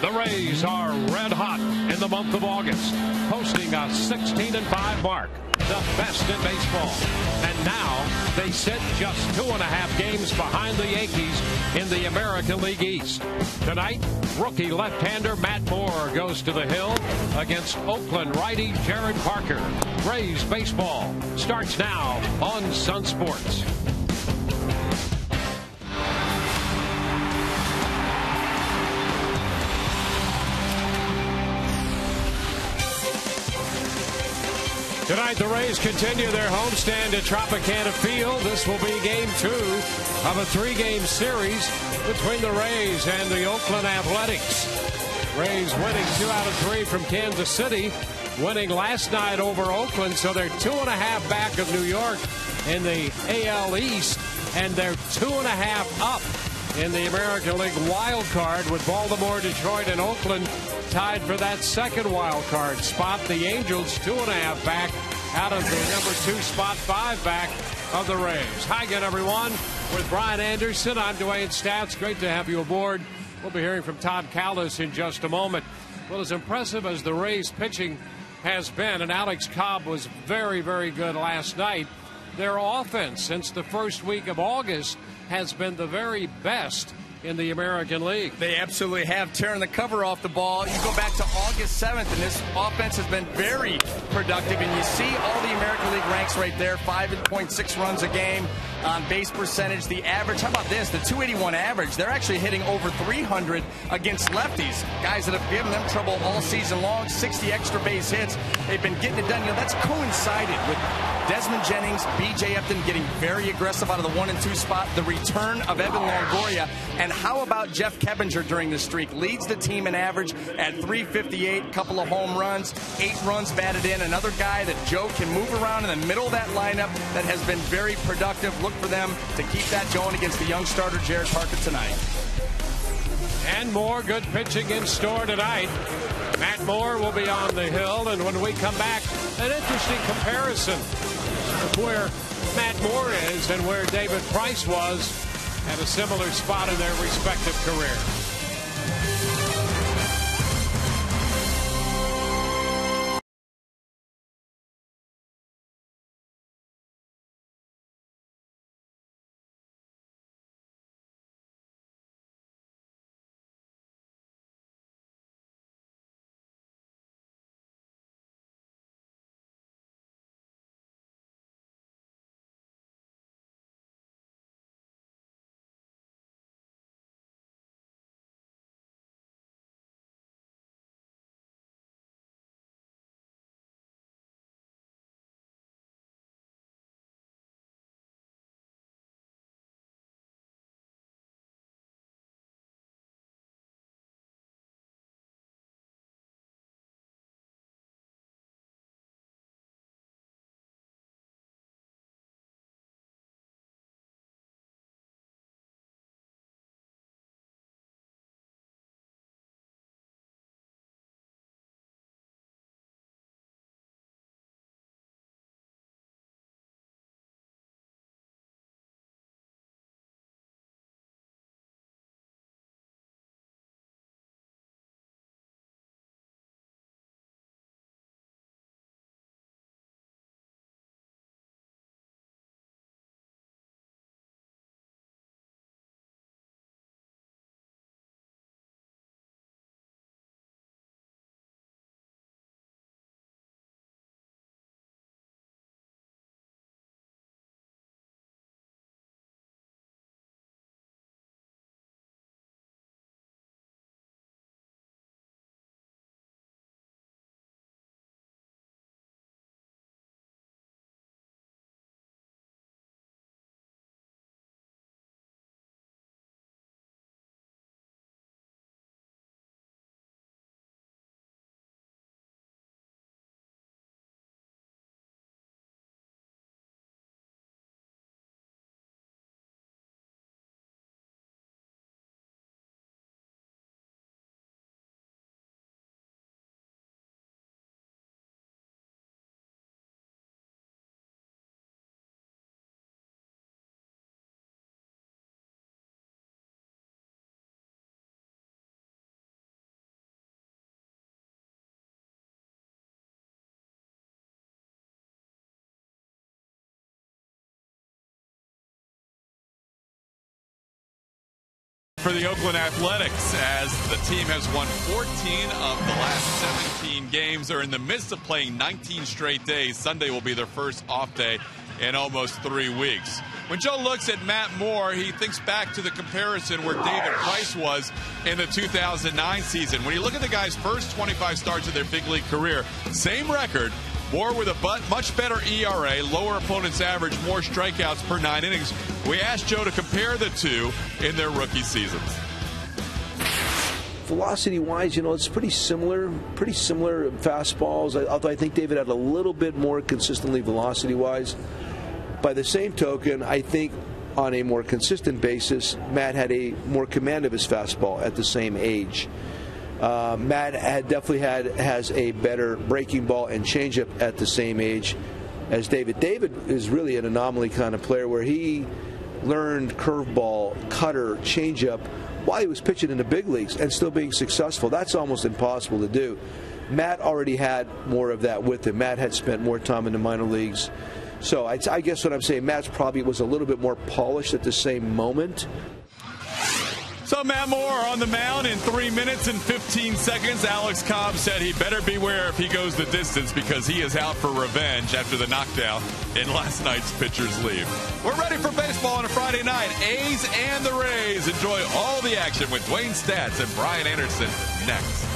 The Rays are red hot in the month of August, posting a 16-5 mark, the best in baseball. And now they sit just 2.5 games behind the Yankees in the American League East. Tonight, rookie left-hander Matt Moore goes to the hill against Oakland righty Jared Parker. Rays baseball starts now on Sun Sports. Tonight, the Rays continue their homestand at Tropicana Field. This will be game 2 of a 3-game series between the Rays and the Oakland Athletics. Rays winning 2 out of 3 from Kansas City, winning last night over Oakland, so they're 2.5 back of New York in the AL East, and they're 2.5 up in the American League wild card, with Baltimore, Detroit, and Oakland tied for that second wild card spot. The Angels 2.5 back out of the number 2 spot, 5 back of the Rays. Hi again, everyone. With Brian Anderson, I'm Dwayne Stats. Great to have you aboard. We'll be hearing from Todd Callis in just a moment. Well, as impressive as the Rays pitching has been, and Alex Cobb was very, very good last night, their offense since the first week of August has been the very best in the American League. They absolutely have, tearing the cover off the ball. You go back to August 7th, and this offense has been very productive, and you see all the American League ranks right there, 5.6 runs a game on base percentage. The average, how about this, the 281 average, they're actually hitting over 300 against lefties, guys that have given them trouble all season long. 60 extra base hits. They've been getting it done. You know, that's coincided with Desmond Jennings, B.J. Upton getting very aggressive out of the 1 and 2 spot, the return of Evan Longoria, and how about Jeff Keppinger during the streak? Leads the team in average at 358, couple of home runs, 8 runs batted in. Another guy that Joe can move around in the middle of that lineup that has been very productive. Look for them to keep that going against the young starter Jared Parker tonight. And more good pitching in store tonight. Matt Moore will be on the hill, and when we come back, an interesting comparison of where Matt Moore is and where David Price was at a similar spot in their respective careers. for the Oakland Athletics as the team has won 14 of the last 17 games. They're in the midst of playing 19 straight days. Sunday will be their first off day in almost 3 weeks. When Joe looks at Matt Moore, he thinks back to the comparison where David Price was in the 2009 season. When you look at the guy's first 25 starts of their big league career, same record, Moore with a much better ERA, lower opponent's average, more strikeouts per 9 innings. We asked Joe to compare the two in their rookie seasons. Velocity-wise, it's pretty similar fastballs, although I think David had a little bit more consistently velocity-wise. By the same token, I think on a more consistent basis, Matt had a more command of his fastball at the same age. Matt has a better breaking ball and changeup at the same age as David. David is really an anomaly kind of player where he learned curveball, cutter, changeup while he was pitching in the big leagues and still being successful. That's almost impossible to do. Matt already had more of that with him. Matt had spent more time in the minor leagues. So I guess what I'm saying, Matt's probably was a little bit more polished at the same moment. So Matt Moore on the mound in 3 minutes and 15 seconds. Alex Cobb said he better beware if he goes the distance because he is out for revenge after the knockdown in last night's pitcher's leave. We're ready for baseball on a Friday night. A's and the Rays. Enjoy all the action with Dwayne Stats and Brian Anderson next.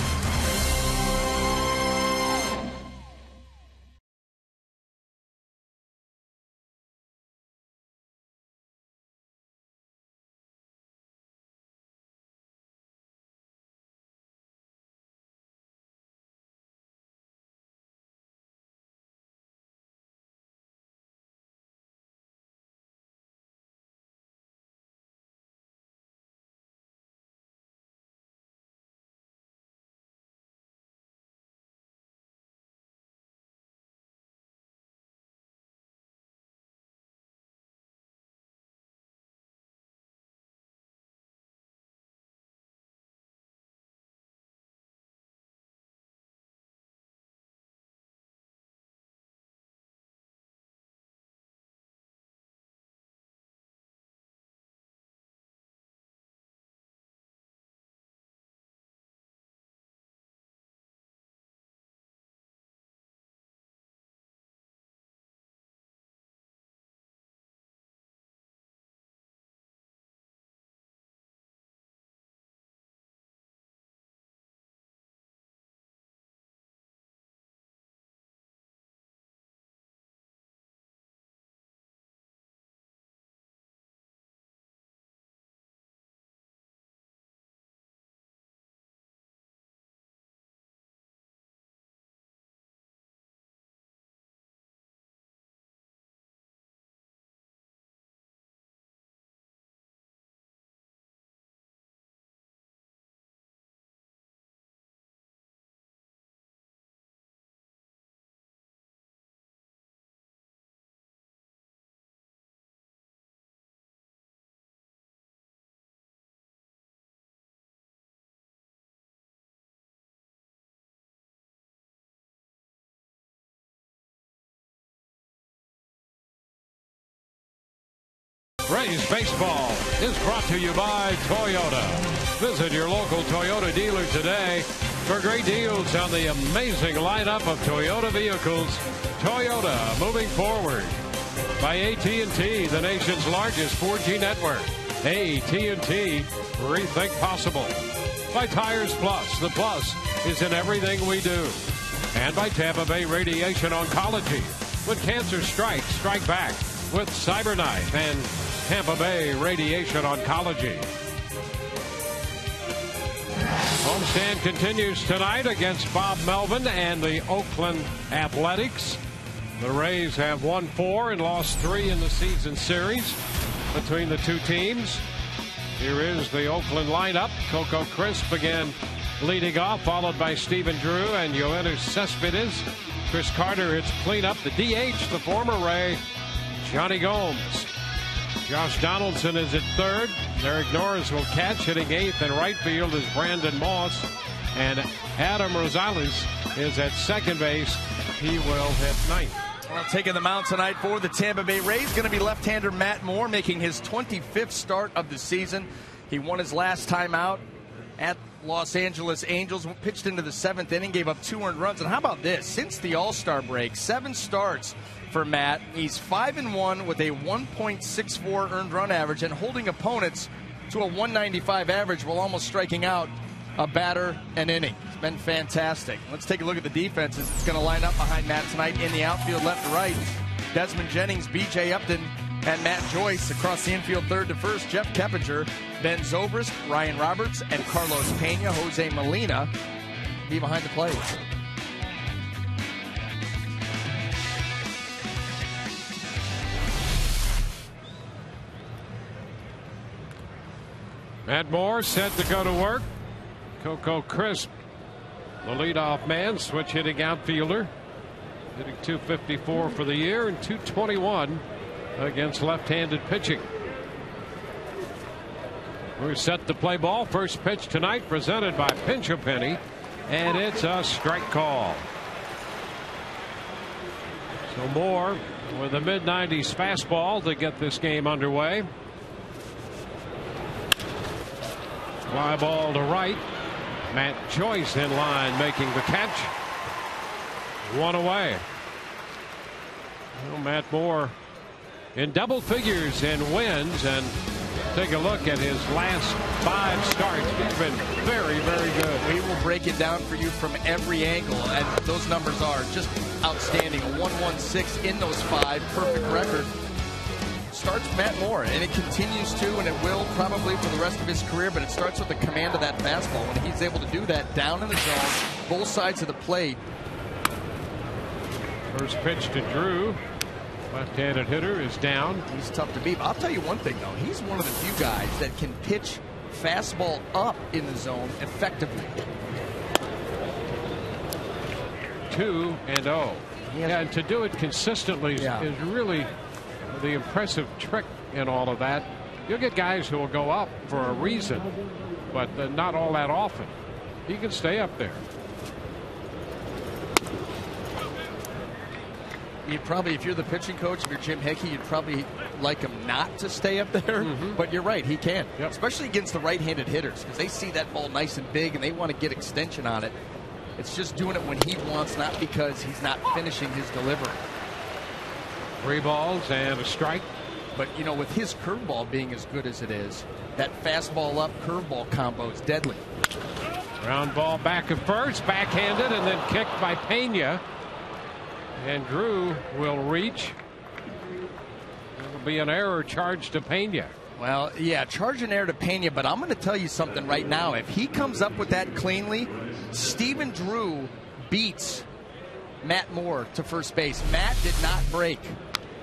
Rays Baseball is brought to you by Toyota. Visit your local Toyota dealer today for great deals on the amazing lineup of Toyota vehicles. Toyota, moving forward. By AT&T, the nation's largest 4G network. AT&T, rethink possible. By Tires Plus, the plus is in everything we do. And by Tampa Bay Radiation Oncology. When cancer strikes, strike back with CyberKnife and Tampa Bay Radiation Oncology. Homestand continues tonight against Bob Melvin and the Oakland Athletics. The Rays have won 4 and lost 3 in the season series between the two teams. Here is the Oakland lineup. Coco Crisp again leading off, followed by Stephen Drew and Yoenis Cespedes. Chris Carter hits cleanup. The DH, the former Ray, Johnny Gomes. Josh Donaldson is at third. Eric Norris will catch, hitting 8th, and right field is Brandon Moss. And Adam Rosales is at second base. He will hit 9th. Well, taking the mound tonight for the Tampa Bay Rays, going to be left-hander Matt Moore, making his 25th start of the season. He won his last time out at Los Angeles Angels, pitched into the 7th inning, gave up 2 earned runs. And how about this? Since the All-Star break, 7 starts for Matt. He's 5-1 with a 1.64 earned run average and holding opponents to a 195 average while almost striking out a batter an inning. It's been fantastic. Let's take a look at the defenses. It's going to line up behind Matt tonight in the outfield, left to right. Desmond Jennings, B.J. Upton, and Matt Joyce. Across the infield, third to first, Jeff Keppinger, Ben Zobrist, Ryan Roberts, and Carlos Pena. Jose Molina be behind the plate. Matt Moore set to go to work. Coco Crisp, the leadoff man, switch hitting outfielder, hitting .254 for the year and .221 against left-handed pitching. We're set to play ball. First pitch tonight presented by Pinch a Penny, and it's a strike call. So Moore with a mid-90s fastball to get this game underway. Fly ball to right. Matt Joyce in line making the catch. 1 away. Well, Matt Moore in double figures in wins, and take a look at his last 5 starts. He's been very, very good. We will break it down for you from every angle, and those numbers are just outstanding. A 116 in those 5, perfect record. Starts Matt Moore, and it continues to, and it will probably for the rest of his career, but it starts with the command of that fastball. When he's able to do that down in the zone, both sides of the plate. First pitch to Drew. Left-handed hitter is down. He's tough to beat. I'll tell you one thing, though. He's one of the few guys that can pitch fastball up in the zone effectively. 2-0. Yeah, and to do it consistently is really the impressive trick in all of that. You'll get guys who will go up for a reason, but not all that often. He can stay up there. You'd probably, if you're the pitching coach, if you're Jim Hickey, you'd probably like him not to stay up there. But you're right, he can. Yep. Especially against the right-handed hitters, because they see that ball nice and big and they want to get extension on it. It's just doing it when he wants, not because he's not finishing his delivery. 3 balls and a strike. But, you know, with his curveball being as good as it is, that fastball up curveball combo is deadly. Ground ball back at first, backhanded, and then kicked by Pena. And Drew will reach. It'll be an error charged to Pena. Well, yeah, charge an error to Pena, but I'm going to tell you something right now. If he comes up with that cleanly, Stephen Drew beats Matt Moore to first base. Matt did not break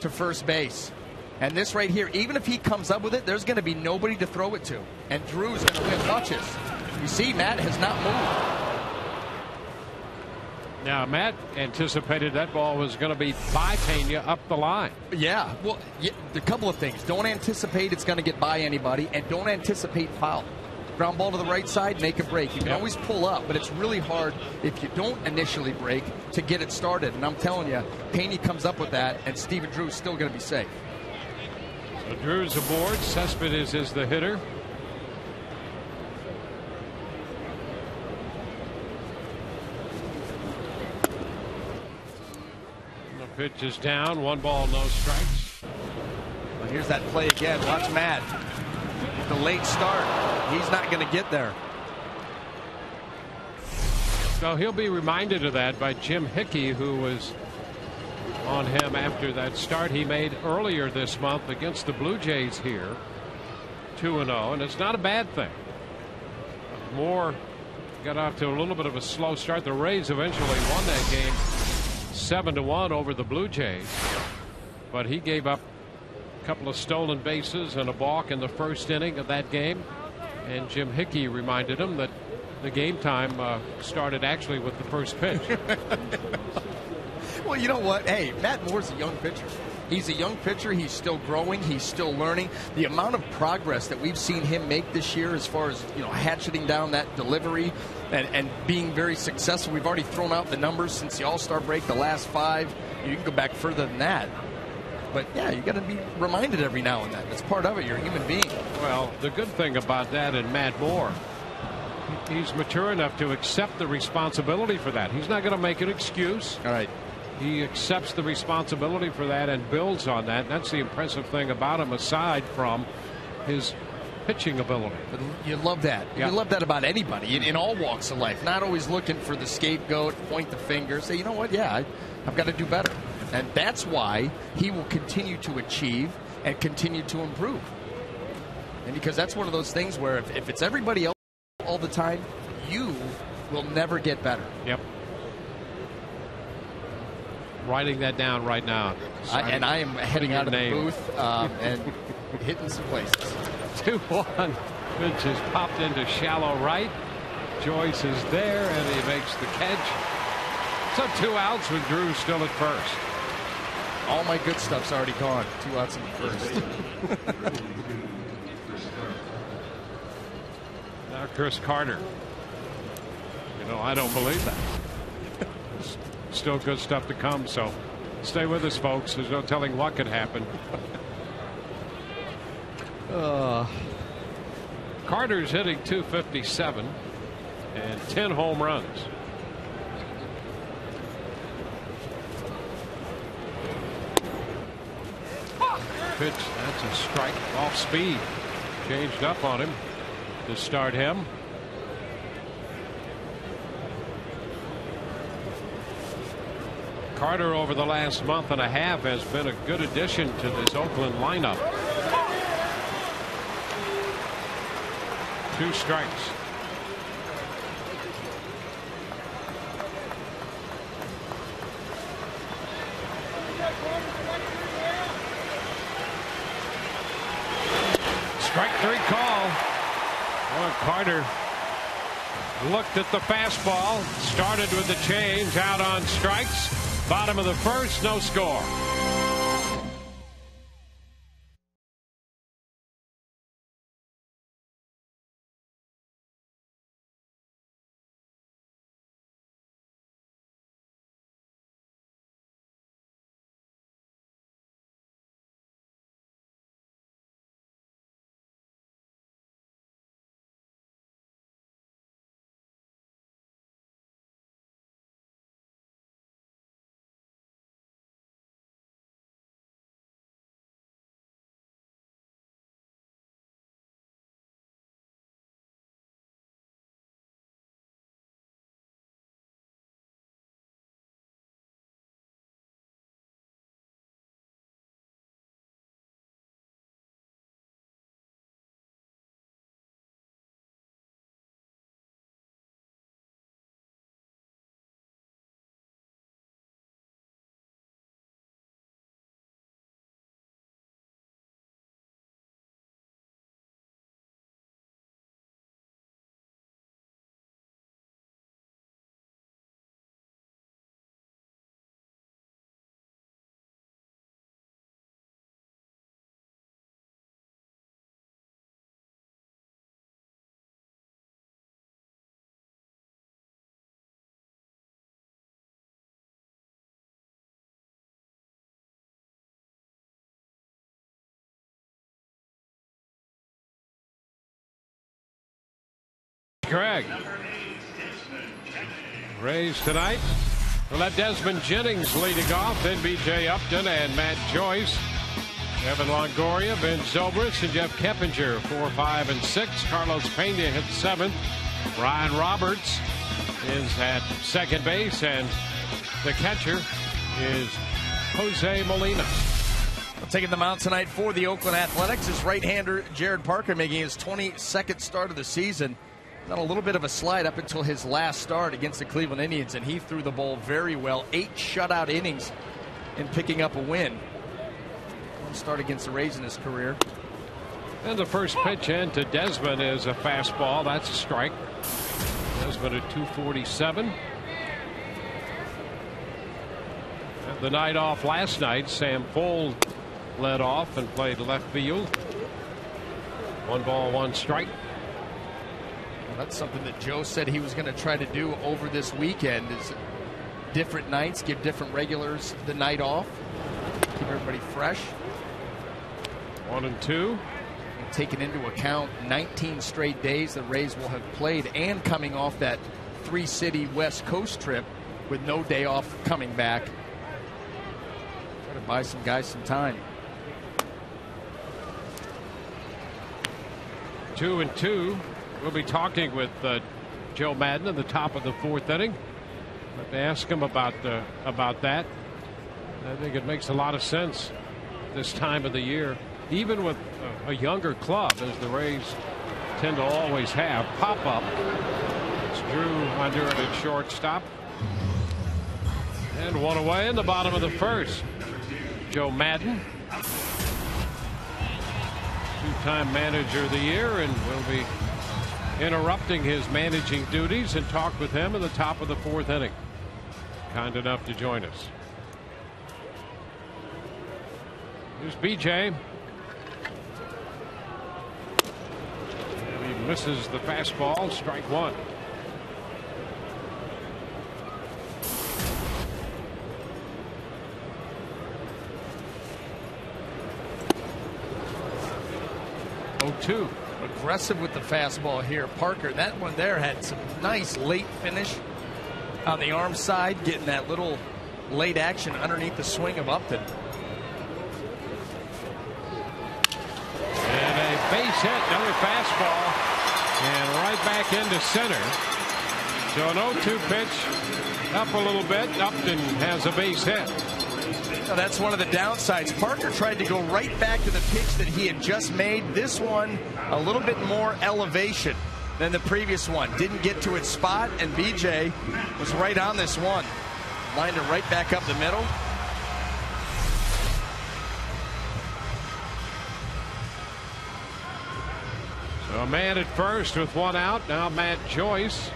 to first base. And this right here, even if he comes up with it, there's going to be nobody to throw it to. And Drew's going to win. Watch this. You see, Matt has not moved. Now, Matt anticipated that ball was going to be by Pena up the line. Yeah, well, a couple of things. Don't anticipate it's going to get by anybody, and don't anticipate foul. Ground ball to the right side, make a break. You can always pull up, but it's really hard if you don't initially break to get it started. And I'm telling you, Pena comes up with that, and Stephen Drew's still going to be safe. So Drew's aboard. Cespedes is the hitter. The pitch is down. 1 ball, no strikes. Well, here's that play again. Watch Matt. The late start. He's not going to get there. So he'll be reminded of that by Jim Hickey, who was on him after that start he made earlier this month against the Blue Jays here. 2-0, and it's not a bad thing. Moore got off to a little bit of a slow start. The Rays eventually won that game 7-1 over the Blue Jays, but he gave up a couple of stolen bases and a balk in the first inning of that game, and Jim Hickey reminded him that the game time started actually with the first pitch. Well, you know what? Hey, Matt Moore's a young pitcher. He's a young pitcher. He's still growing. He's still learning. The amount of progress that we've seen him make this year as far as, you know, hatcheting down that delivery and being very successful. We've already thrown out the numbers since the All-Star break, the last 5. You can go back further than that. But, yeah, you got to be reminded every now and then. That's part of it. You're a human being. Well, the good thing about that in Matt Moore, he's mature enough to accept the responsibility for that. He's not going to make an excuse. All right. He accepts the responsibility for that and builds on that. That's the impressive thing about him, aside from his pitching ability. But you love that. Yeah. You love that about anybody in all walks of life. Not always looking for the scapegoat, point the finger, say, you know what, yeah, I've got to do better. And that's why he will continue to achieve and continue to improve. And because that's one of those things where if it's everybody else all the time, you will never get better. Yep. Writing that down right now. I am heading out of the booth and hitting some places. 2-1. Pitch has popped into shallow right. Joyce is there, and he makes the catch. So 2 outs with Drew still at first. All my good stuff's already gone. 2 outs in the first. Now Chris Carter. You know, I don't believe that. Still good stuff to come, so stay with us, folks. There's no telling what could happen. Carter's hitting .257 and 10 home runs. Pitch, that's a strike off speed. Changed up on him to start him. Carter over the last month and a half has been a good addition to this Oakland lineup. 2 strikes. Strike 3 call. Well, Carter looked at the fastball, started with the change, out on strikes. Bottom of the first, no score. Craig. Rays tonight. We'll have Desmond Jennings leading off, then B.J. Upton and Matt Joyce. Evan Longoria, Ben Zobrist, and Jeff Keppinger, 4, 5, and 6. Carlos Pena hit 7th. Ryan Roberts is at second base, and the catcher is Jose Molina. Taking the mound tonight for the Oakland Athletics is right-hander Jared Parker, making his 22nd start of the season. Done a little bit of a slide up until his last start against the Cleveland Indians, and he threw the ball very well. 8 shutout innings in picking up a win. One start against the Rays in his career. And the first pitch into Desmond is a fastball. That's a strike. Desmond at 247. And the night off last night, Sam Fuld led off and played left field. 1 ball, 1 strike. That's something that Joe said he was going to try to do over this weekend, is different nights, give different regulars the night off. Keep everybody fresh. 1-2. Taking into account 19 straight days the Rays will have played, and coming off that 3-city West Coast trip with no day off coming back. Try to buy some guys some time. 2-2. We'll be talking with Joe Madden at the top of the 4th inning. But to ask him about that. I think it makes a lot of sense this time of the year, even with a younger club, as the Rays tend to always have. Pop up. It's Drew under it at shortstop. And one away in the bottom of the 1st. Joe Madden, 2-time manager of the year, and we'll be interrupting his managing duties and talk with him at the top of the 4th inning. Kind enough to join us. Here's BJ. And he misses the fastball. Strike 1. Two. Aggressive with the fastball here. Parker, that one there had some nice late finish on the arm side, getting that little late action underneath the swing of Upton. And a base hit, another fastball, and right back into center. So an 0-2 pitch, up a little bit. Upton has a base hit. Now that's one of the downsides. Parker tried to go right back to the pitch that he had just made. This one, a little bit more elevation than the previous one. Didn't get to its spot, and BJ was right on this one. Lined it right back up the middle. So a man at first with one out. Now Matt Joyce.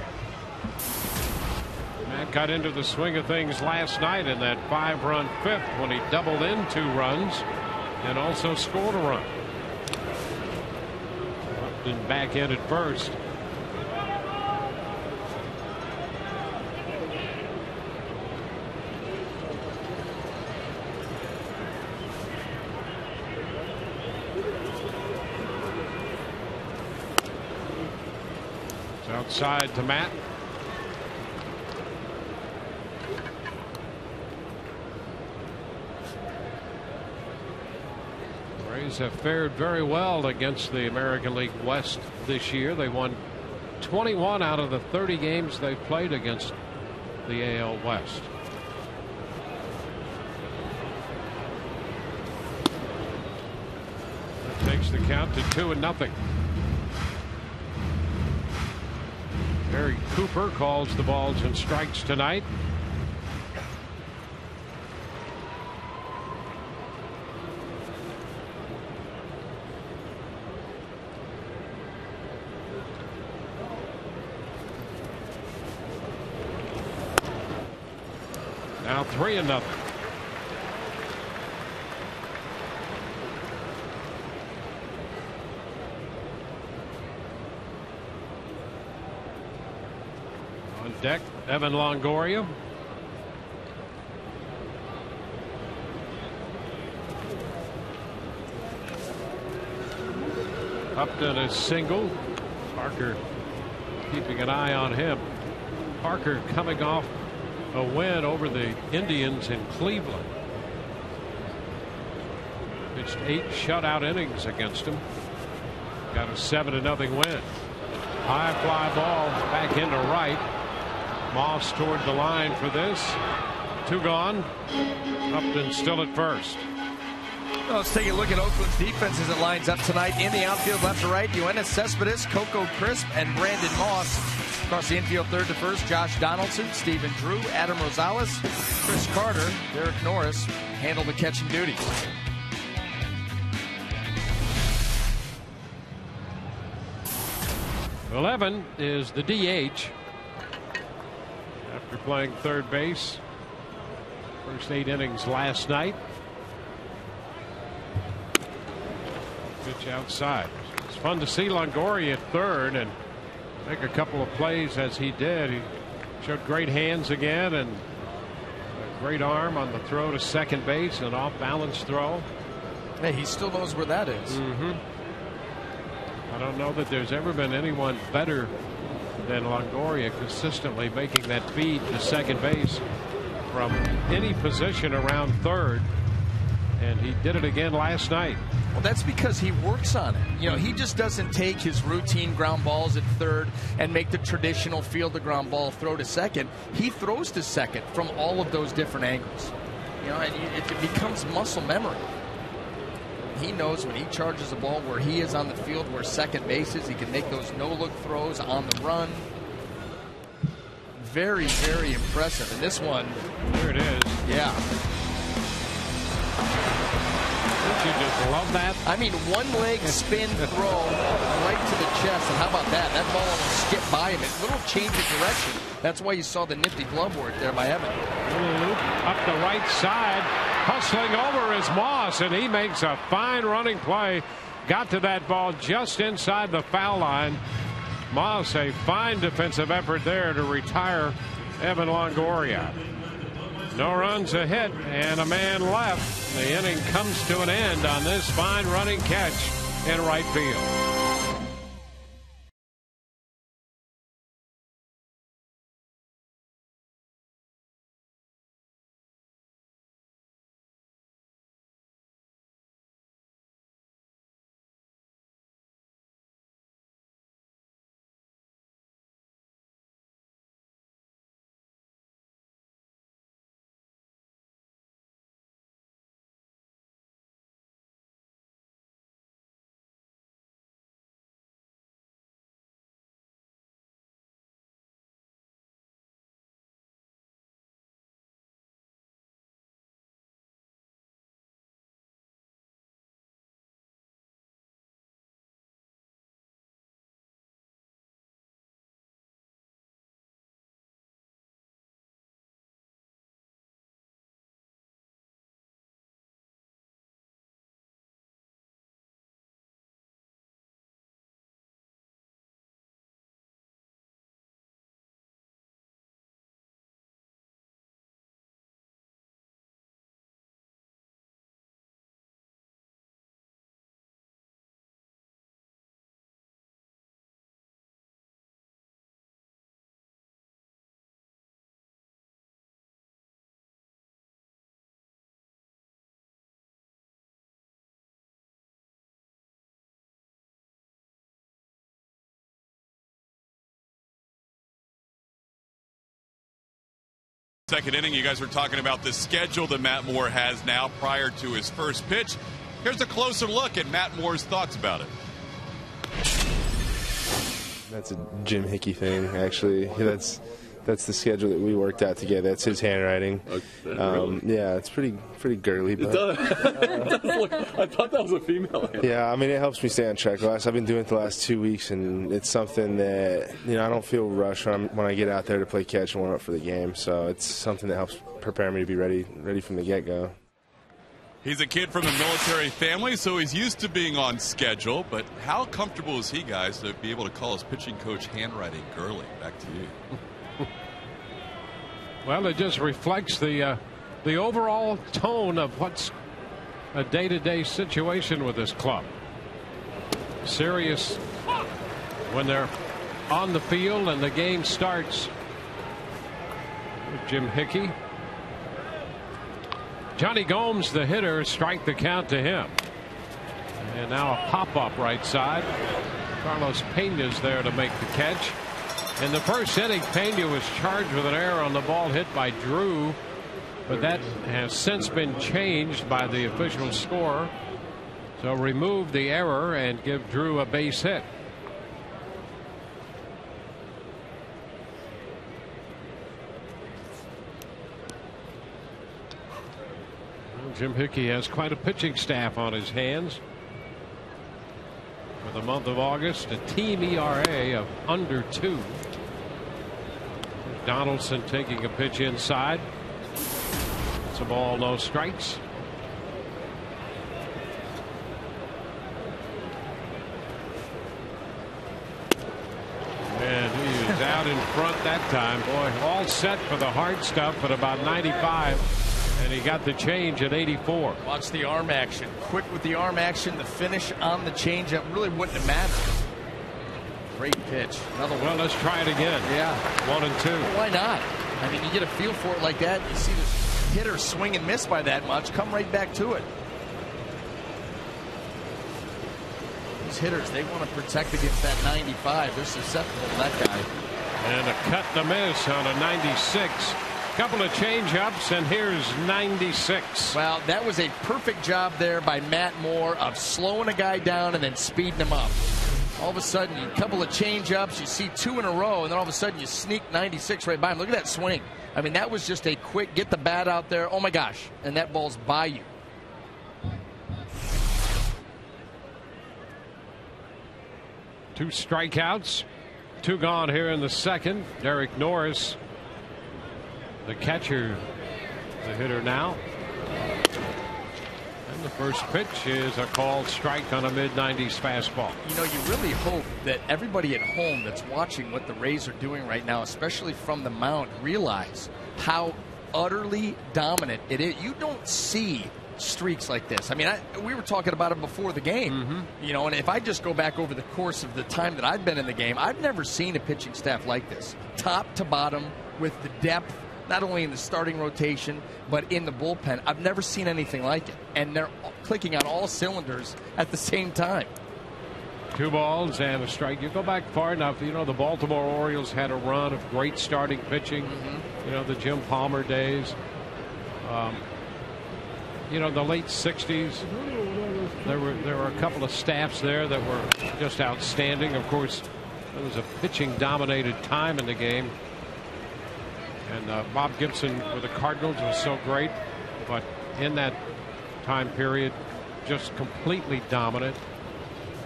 Matt got into the swing of things last night in that 5-run 5th when he doubled in 2 runs and also scored a run. Upton back in at first. It's outside to Matt. Have fared very well against the American League West this year. They won 21 out of the 30 games they've played against the AL West. That takes the count to 2-0. Barry Cooper calls the balls and strikes tonight. Now 3-0. On deck, Evan Longoria. Upton is single. Parker keeping an eye on him. Parker coming off a win over the Indians in Cleveland. Pitched 8 shutout innings against him. Got a 7-0 win. High fly ball back into right. Moss toward the line for this. 2 gone. Upton still at first. Well, let's take a look at Oakland's defense as it lines up tonight. In the outfield, left to right, Yoenis Cespedes, Coco Crisp, and Brandon Moss. Across the infield, third to first, Josh Donaldson, Stephen Drew, Adam Rosales, Chris Carter, Derek Norris handle the catching duties. Well, Evan is the DH after playing third base. First 8 innings last night. Pitch outside. It's fun to see Longoria at third and make a couple of plays as he did. He showed great hands again and Great arm on the throw to second base, an off-balance throw. Hey, he still knows where that is. I don't know that there's ever been anyone better than Longoria consistently making that feed to second base from any position around third. And he did it again last night. Well, that's because he works on it. You know, he just doesn't take his routine ground balls at third and make the traditional field the ground ball throw to second. He throws to second from all of those different angles. You know, and it becomes muscle memory. He knows when he charges the ball where he is on the field, where second base is. He can make those no-look throws on the run. Very, very impressive. And this one, here it is. Yeah. Don't you just love that? I mean, one leg spin throw right to the chest. And how about that? That ball almost skipped by him. A little change of direction. That's why you saw the nifty glove work there by Evan. Little loop up the right side. Hustling over is Moss, and he makes a fine running play. Got to that ball just inside the foul line. Moss, a fine defensive effort there to retire Evan Longoria. No runs ahead and a man left. The inning comes to an end on this fine running catch in right field. Second inning, you guys were talking about the schedule that Matt Moore has now prior to his first pitch. Here's a closer look at Matt Moore's thoughts about it. That's a Jim Hickey thing, actually. That's the schedule that we worked out together. That's his handwriting. Really? Yeah, it's pretty girly. But, I thought that was a female hand. Yeah, I mean, it helps me stay on track. I've been doing it the last 2 weeks, and it's something that, I don't feel rushed when I get out there to play catch and warm up for the game. So it's something that helps prepare me to be ready from the get-go. He's a kid from a military family, so he's used to being on schedule. But how comfortable is he, guys, to be able to call his pitching coach handwriting girly? Back to you. Well, it just reflects the overall tone of what's a day-to-day situation with this club. Serious when they're on the field and the game starts. Jim Hickey. Johnny Gomes, the hitter, strike the count to him. And now a pop-up right side. Carlos Pena's there to make the catch. In the first inning, Pena was charged with an error on the ball hit by Drew, but that has since been changed by the official score. So remove the error and give Drew a base hit. Well, Jim Hickey has quite a pitching staff on his hands. For the month of August, a team ERA of under 2. Donaldson taking a pitch inside. It's a ball, no strikes. And he is out out in front that time. Boy, all set for the hard stuff at about 95, and he got the change at 84. Watch the arm action. Quick with the arm action. The finish on the changeup really wouldn't have mattered. Great pitch. Another one. Well, let's try it again. Yeah. 1 and 2. Well, why not? I mean, you get a feel for it like that. You see the hitter swing and miss by that much. Come right back to it. These hitters, they want to protect against that 95. They're susceptible to that guy. And a cut and a miss on a 96. Couple of change-ups, and here's 96. Well, that was a perfect job there by Matt Moore of slowing a guy down and then speeding him up. All of a sudden, a couple of change-ups, you see 2 in a row, and then all of a sudden you sneak 96 right by him. Look at that swing. I mean, that was just a quick get the bat out there. Oh, my gosh. And that ball's by you. Two strikeouts. 2 gone here in the second. Derek Norris, the catcher, the hitter now. And the first pitch is a called strike on a mid-90s fastball. You know, you really hope that everybody at home that's watching what the Rays are doing right now, especially from the mound, realize how utterly dominant it is. You don't see streaks like this. I mean, we were talking about it before the game. You know, and if I just go back over the course of the time that I've been in the game, I've never seen a pitching staff like this. Top to bottom with the depth, not only in the starting rotation, but in the bullpen. I've never seen anything like it. And they're clicking on all cylinders at the same time. 2 balls and a strike. You go back far enough, you know, the Baltimore Orioles had a run of great starting pitching. You know, the Jim Palmer days. You know, the late 60s, there were a couple of staffs there that were just outstanding. Of course, there was a pitching-dominated time in the game. And Bob Gibson with the Cardinals was so great, but in that time period, just completely dominant.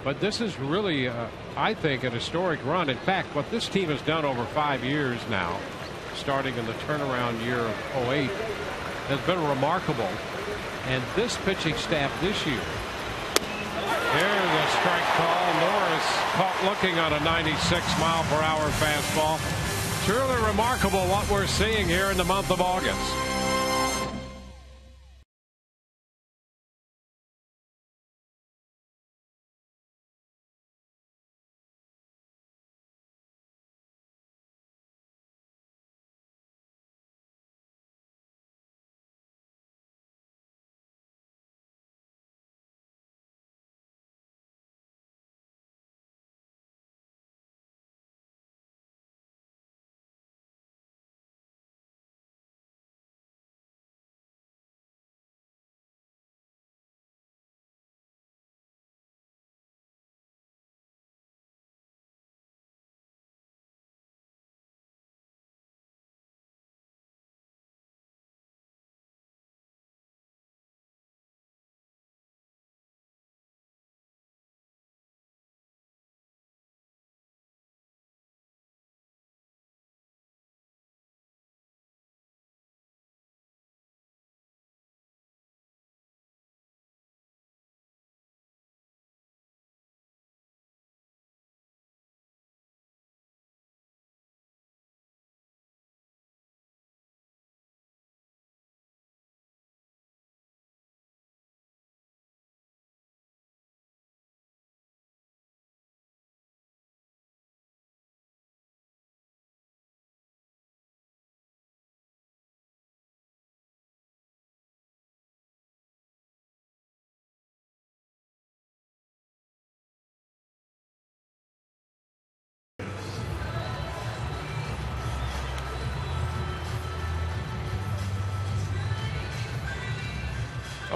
But this is really, I think, an historic run. In fact, what this team has done over 5 years now, starting in the turnaround year of 08, has been remarkable. And this pitching staff this year. Here's a strike call. Norris caught looking on a 96-mile-per-hour fastball. Truly remarkable what we're seeing here in the month of August.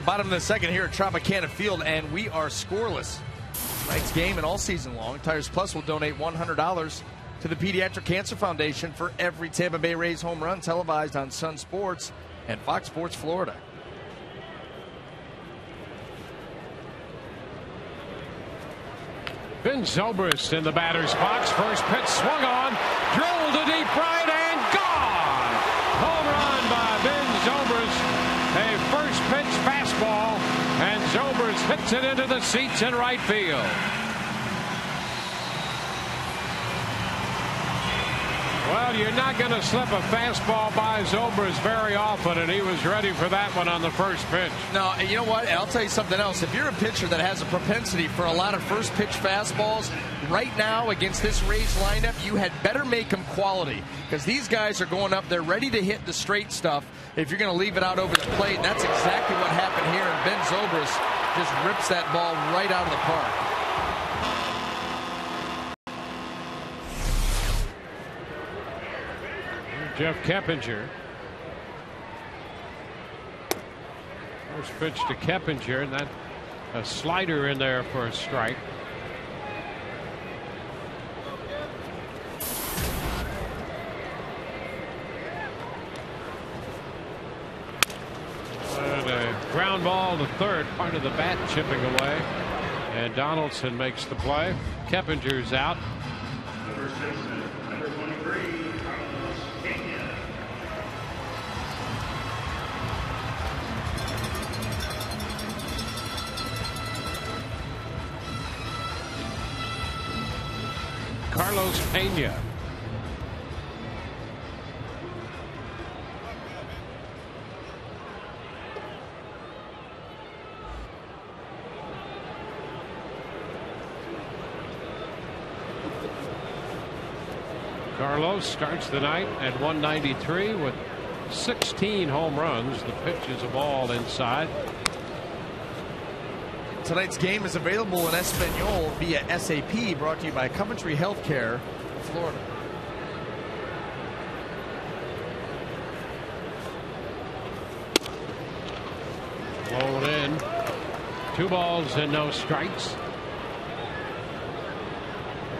Bottom of the second here at Tropicana Field, and we are scoreless. Tonight's game and all season long. Tires Plus will donate $100 to the Pediatric Cancer Foundation for every Tampa Bay Rays home run, televised on Sun Sports and Fox Sports Florida. Ben Zobrist in the batter's box. First pitch swung on, drilled to deep right, and gone. Home run by Ben Zobrist. A first pitch fastball, and Zobrist hits it into the seats in right field. Well, you're not going to slip a fastball by Zobrist very often, and he was ready for that one on the first pitch. No, and you know what? I'll tell you something else. If you're a pitcher that has a propensity for a lot of first pitch fastballs, right now against this Rays lineup, you had better make them quality, because these guys are going up there ready to hit the straight stuff. If you're going to leave it out over the plate, and that's exactly what happened here, and Ben Zobrist just rips that ball right out of the park. Jeff Keppinger. First pitch to Keppinger, and that a slider in there for a strike. And a ground ball to third, part of the bat chipping away, and Donaldson makes the play. Keppinger's out. Carlos Pena. Carlos starts the night at 193 with 16 home runs. The pitches a ball inside. Tonight's game is available in Espanol via SAP, brought to you by Coventry Healthcare, Florida. Blown in. 2 balls and no strikes.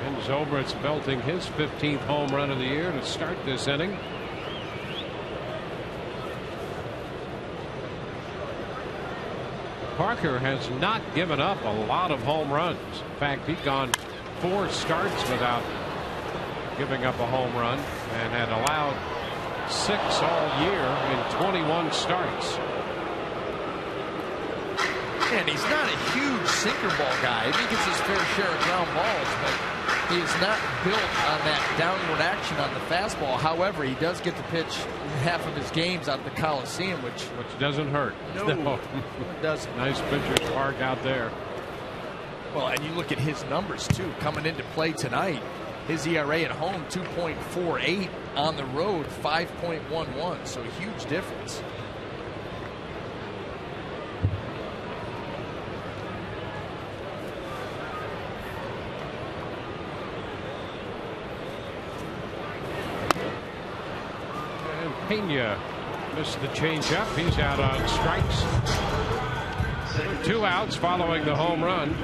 And Zobrist belting his 15th home run of the year to start this inning. Parker has not given up a lot of home runs. In fact, he'd gone 4 starts without giving up a home run and had allowed 6 all year in 21 starts. And he's not a huge sinker ball guy. He gets his fair share of ground balls, but he is not built on that downward action on the fastball. However, he does get to pitch half of his games out of the Coliseum, which doesn't hurt. No, it doesn't. Nice pitcher's park out there. Well, and you look at his numbers too coming into play tonight. His ERA at home 2.48, on the road 5.11, so a huge difference. Pena missed the changeup. He's out on strikes. 2 outs following the home run.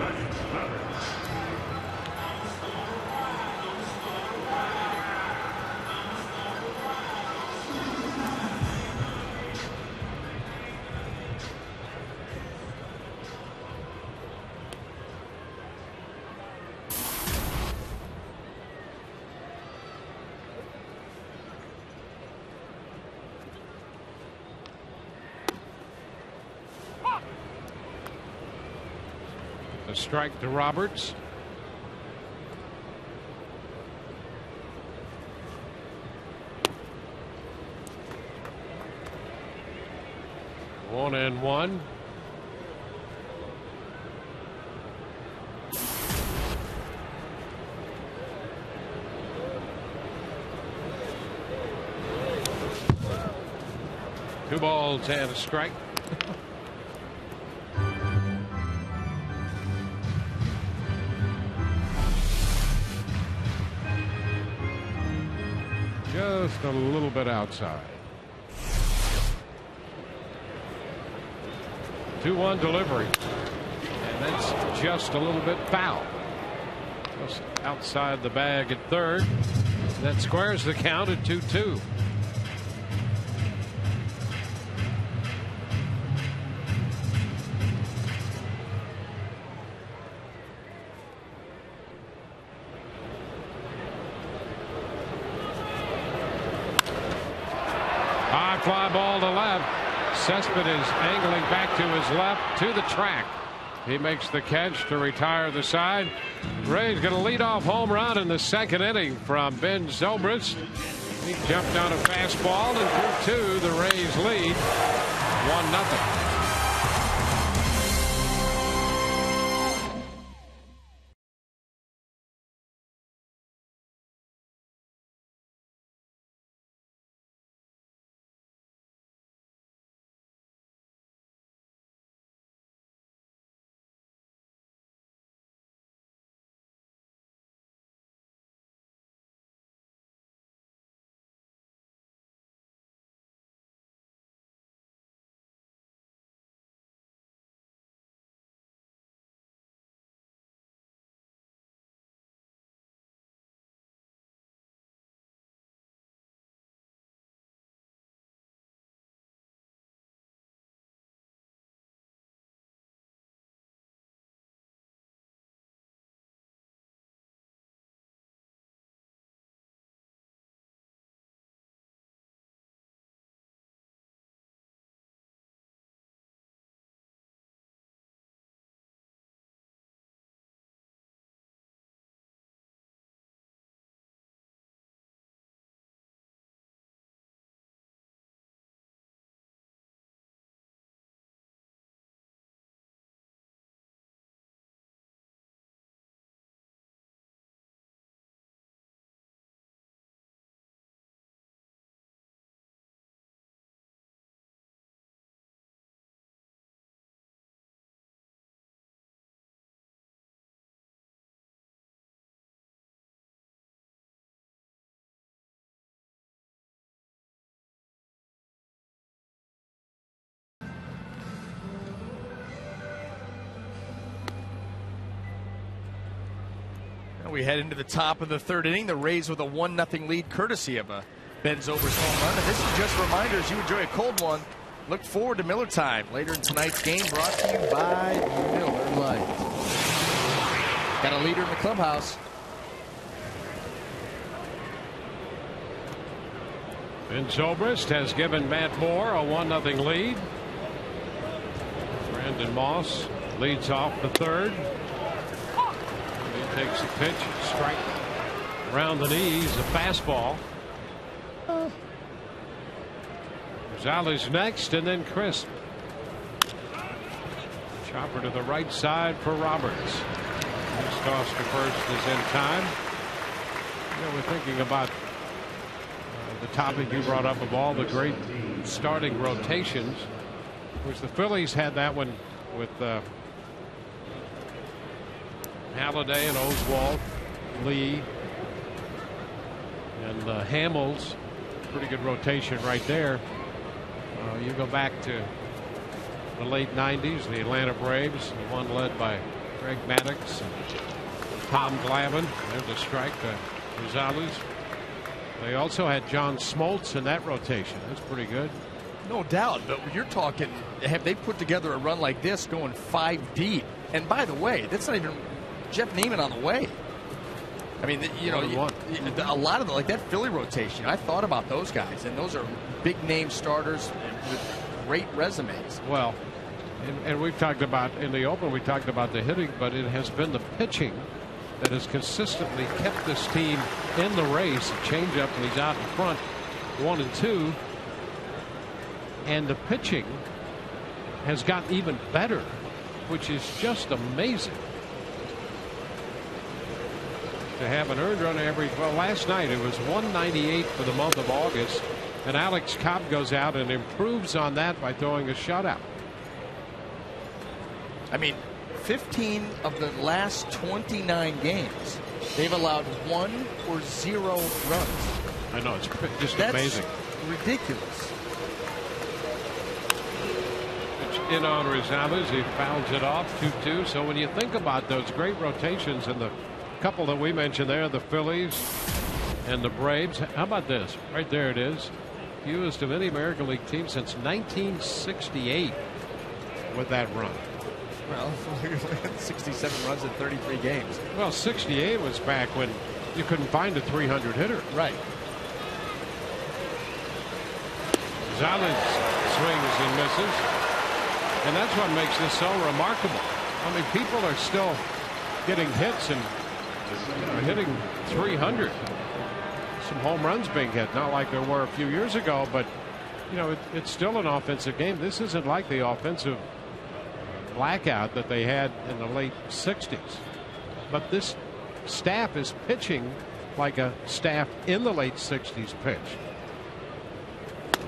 A strike to Roberts. One and one. Two balls and a strike. Just a little bit outside. 2-1 delivery. And that's just a little bit foul. Just outside the bag at third. That squares the count at 2-2. Fly ball to left. Cespedes angling back to his left to the track. He makes the catch to retire the side. Ray's going to lead off home run in the second inning from Ben Zobrist. He jumped on a fastball, and through 2, the Rays lead 1-0. We head into the top of the third inning. The Rays with a 1-0 lead, courtesy of a Ben Zobrist home run. And this is just reminders. You enjoy a cold one. Look forward to Miller Time later in tonight's game, brought to you by Miller Lite. Got a leader in the clubhouse. Ben Zobrist has given Matt Moore a 1-0 lead. Brandon Moss leads off the third. He takes a pitch, strike around the knees, a fastball. Gonzalez next, and then Crisp. Chopper to the right side for Roberts. His toss to first is in time. You know, we're thinking about the topic you brought up of all the great starting rotations. Of course, the Phillies had that one with Halladay and Oswalt, Lee, and Hamels. Pretty good rotation right there. You go back to the late 90s, the Atlanta Braves, the one led by Greg Maddux and Tom Glavine. There's a strike to Gonzalez. They also had John Smoltz in that rotation. That's pretty good. No doubt, but you're talking, have they put together a run like this going 5 deep? And by the way, that's not even Jeff Neiman on the way. I mean, you know, a lot of like that Philly rotation, I thought about those guys, and those are big name starters with great resumes. Well, and we've talked about in the open, we talked about the hitting, but it has been the pitching that has consistently kept this team in the race. A changeup, and he's out in front, 1-2. And the pitching has gotten even better, which is just amazing. To have an earned run every, well, last night it was 198 for the month of August, and Alex Cobb goes out and improves on that by throwing a shutout. I mean, 15 of the last 29 games, they've allowed 1 or 0 runs. I know, it's just That's amazing. Ridiculous. It's in on Rosales. He fouls it off 2-2. So when you think about those great rotations and the couple that we mentioned there, the Phillies and the Braves, how about this? Right there it is. Fewest of any American League team since 1968 with that run. Well, 67 runs in 33 games. Well, 68 was back when you couldn't find a 300 hitter. Right. Gonzalez swings and misses. And that's what makes this so remarkable. I mean, people are still getting hits and hitting 300. Some home runs being hit, not like there were a few years ago, but you know, it's still an offensive game. This isn't like the offensive blackout that they had in the late 60s. But this staff is pitching like a staff in the late 60s pitch.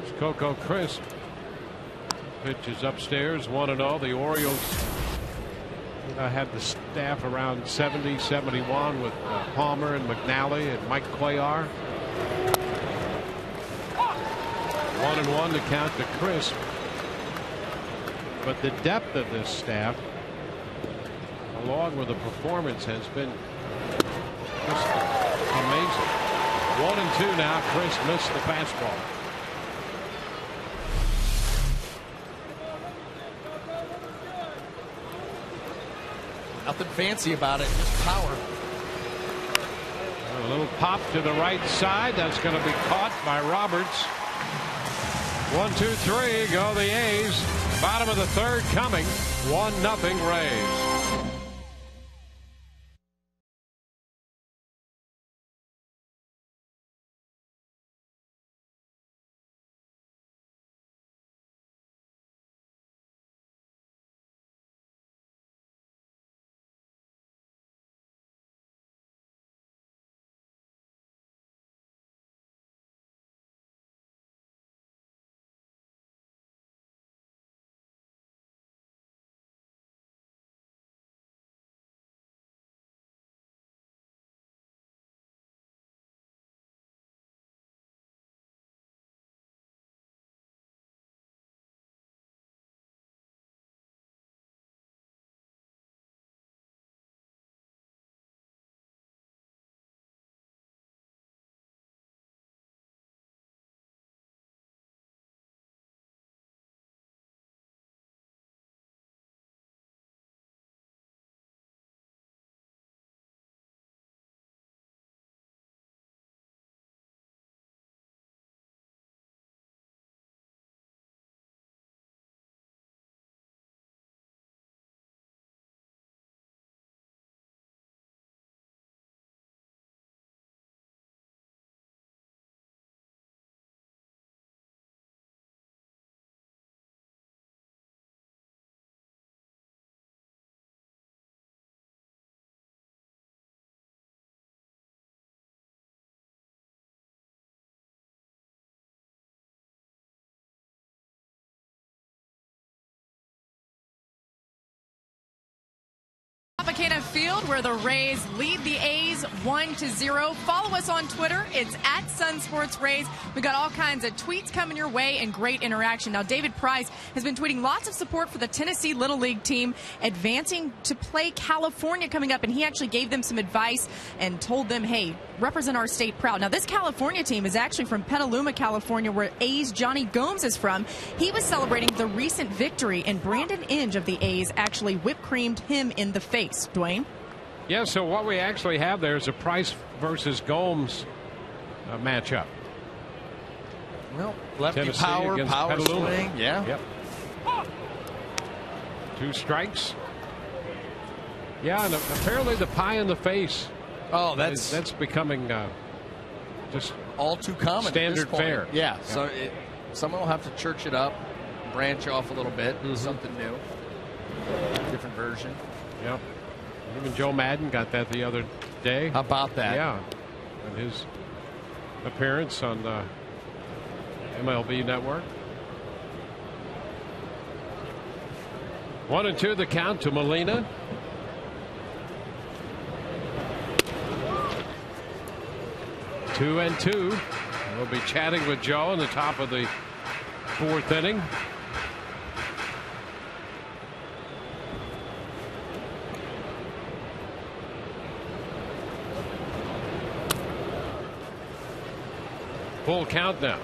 It's Coco Crisp. Pitch is upstairs, 1-0. The Orioles had the staff around 70, 71 with Palmer and McNally and Mike Cuellar. 1-1 to count to Crisp. But the depth of this staff, along with the performance, has been just amazing. 1-2 now. Crisp missed the fastball. Nothing fancy about it, just power. A little pop to the right side. That's going to be caught by Roberts. 1, 2, 3. Go the A's. Bottom of the third coming. 1-0 Rays. Tropicana Field, where the Rays lead the A's 1-0. Follow us on Twitter. It's at Sun Sports Rays. We got all kinds of tweets coming your way and great interaction. Now, David Price has been tweeting lots of support for the Tennessee Little League team advancing to play California coming up, and he actually gave them some advice and told them, hey, represent our state proud. Now, this California team is actually from Petaluma, California, where A's Johnny Gomes is from. He was celebrating the recent victory, and Brandon Inge of the A's actually whipped creamed him in the face. Dwayne? Yeah, so what we actually have there is a Price versus Gomes matchup. Well, lefty Tennessee power, against power Petaluma. swing. Yeah. Yep. 2 strikes. Yeah, and apparently the pie in the face. Oh, that's becoming just all too common. Standard at this point. fare. Yeah. So someone will have to church it up, branch off a little bit, something new, different version. Yep. Even Joe Madden got that the other day. How about that? Yeah. And his appearance on the MLB Network. 1-2 the count to Molina. Two and two. We'll be chatting with Joe in the top of the 4th inning. Full count now.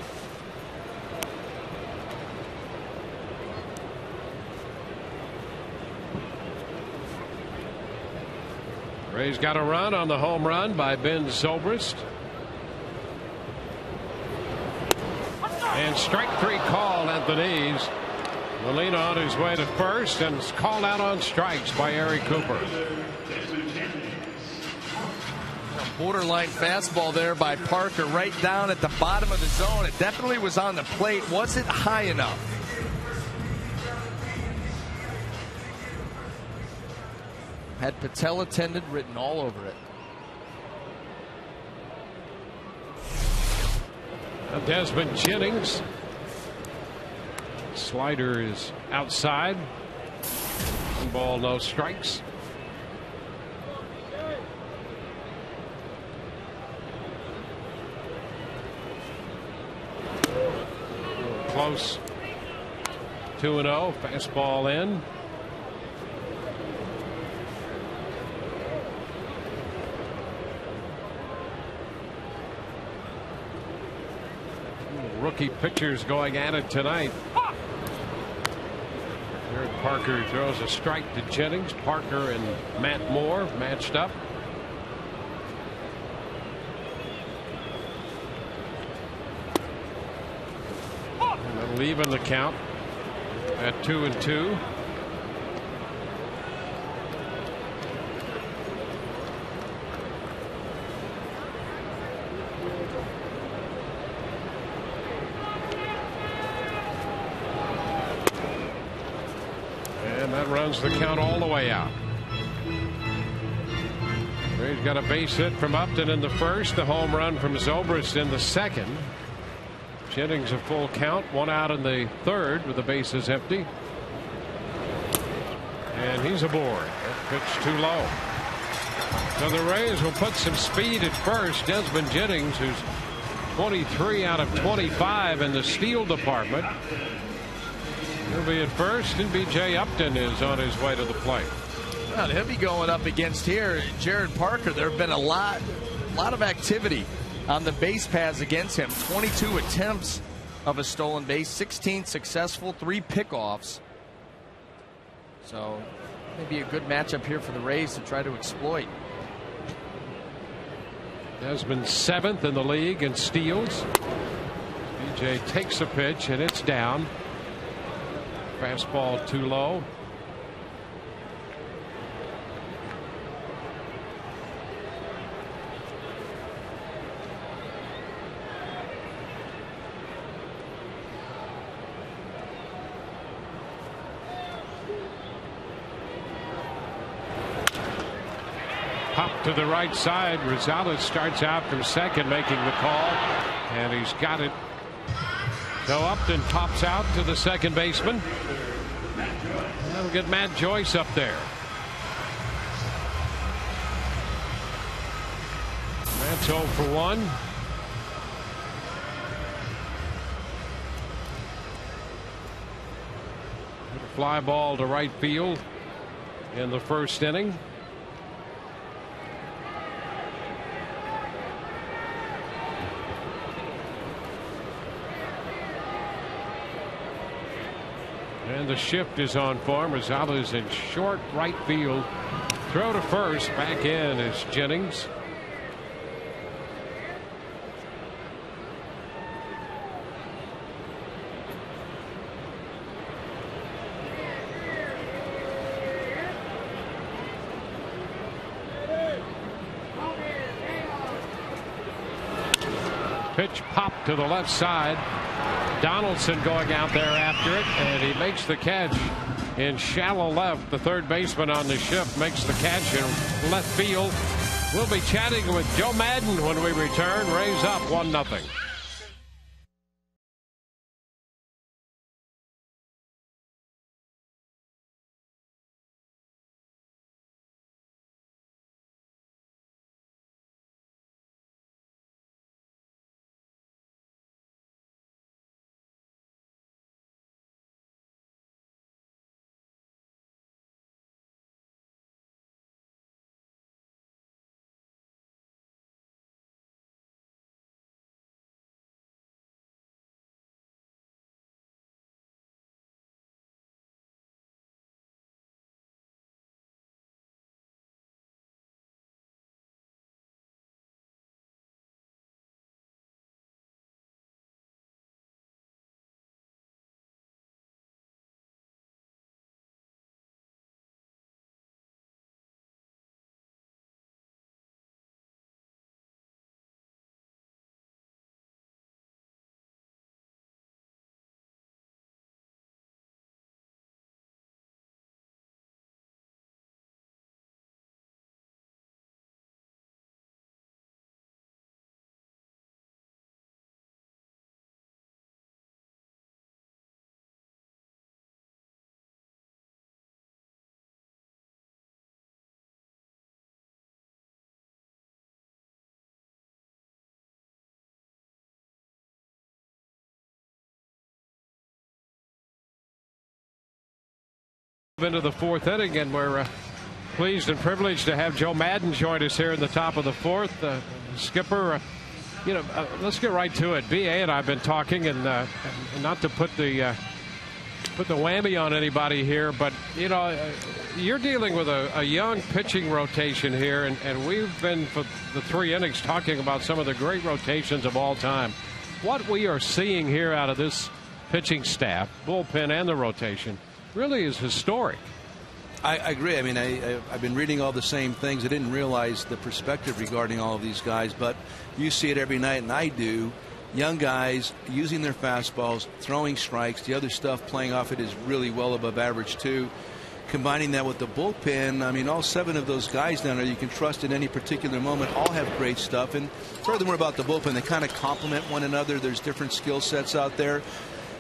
Rays got a run on the home run by Ben Zobrist. And strike 3 called at the knees. Molina on his way to first and is called out on strikes by Eric Cooper. Borderline fastball there by Parker, right down at the bottom of the zone. It definitely was on the plate. Wasn't high enough. Had patella tendon written all over it. Desmond Jennings. Slider is outside. 1 ball, no strikes. Close. 2-0. Fastball in. Rookie pitchers going at it tonight. Jared Parker throws a strike to Jennings. Parker and Matt Moore matched up. And that'll even the count at 2-2. That runs the count all the way out. He's got a base hit from Upton in the first, the home run from Zobrist in the second. Jennings a full count, 1 out in the third with the bases empty. And he's aboard. That pitch too low. So the Rays will put some speed at first. Desmond Jennings, who's 23 out of 25 in the steal department. He'll be at first, and B.J. Upton is on his way to the plate. Well, he'll be going up against here Jared Parker. There have been a lot of activity on the base paths against him. 22 attempts of a stolen base, 16 successful, 3 pickoffs. So maybe a good matchup here for the Rays to try to exploit. Desmond 7th in the league in steals. B.J. takes a pitch, and it's down. Fastball too low. Pop to the right side. Rosales starts out from second, making the call, and he's got it. So Upton pops out to the second baseman. We'll get Matt Joyce up there. Matt's 0 for 1. Fly ball to right field in the first inning. And the shift is on for him. Rosales in short right field. Throw to first. Back in is Jennings. Pitch popped to the left side. Donaldson going out there after it, and he makes the catch in shallow left. The third baseman on the shift makes the catch in left field. We'll be chatting with Joe Madden when we return. Rays up 1-0. into the fourth inning, and we're pleased and privileged to have Joe Madden join us here in the top of the fourth. Skipper, let's get right to it. BA and I have been talking, and not to put the whammy on anybody here, but you're dealing with a young pitching rotation here, and we've been for the 3 innings talking about some of the great rotations of all time. What we are seeing here out of this pitching staff, bullpen and the rotation, really is historic. I agree. I mean, I've been reading all the same things. I didn't realize the perspective regarding all of these guys, but you see it every night, and I do. Young guys using their fastballs, throwing strikes. The other stuff playing off it is really well above average, too. Combining that with the bullpen, I mean, all 7 of those guys down there you can trust in any particular moment all have great stuff. And furthermore about the bullpen, they kind of complement one another. There's different skill sets out there.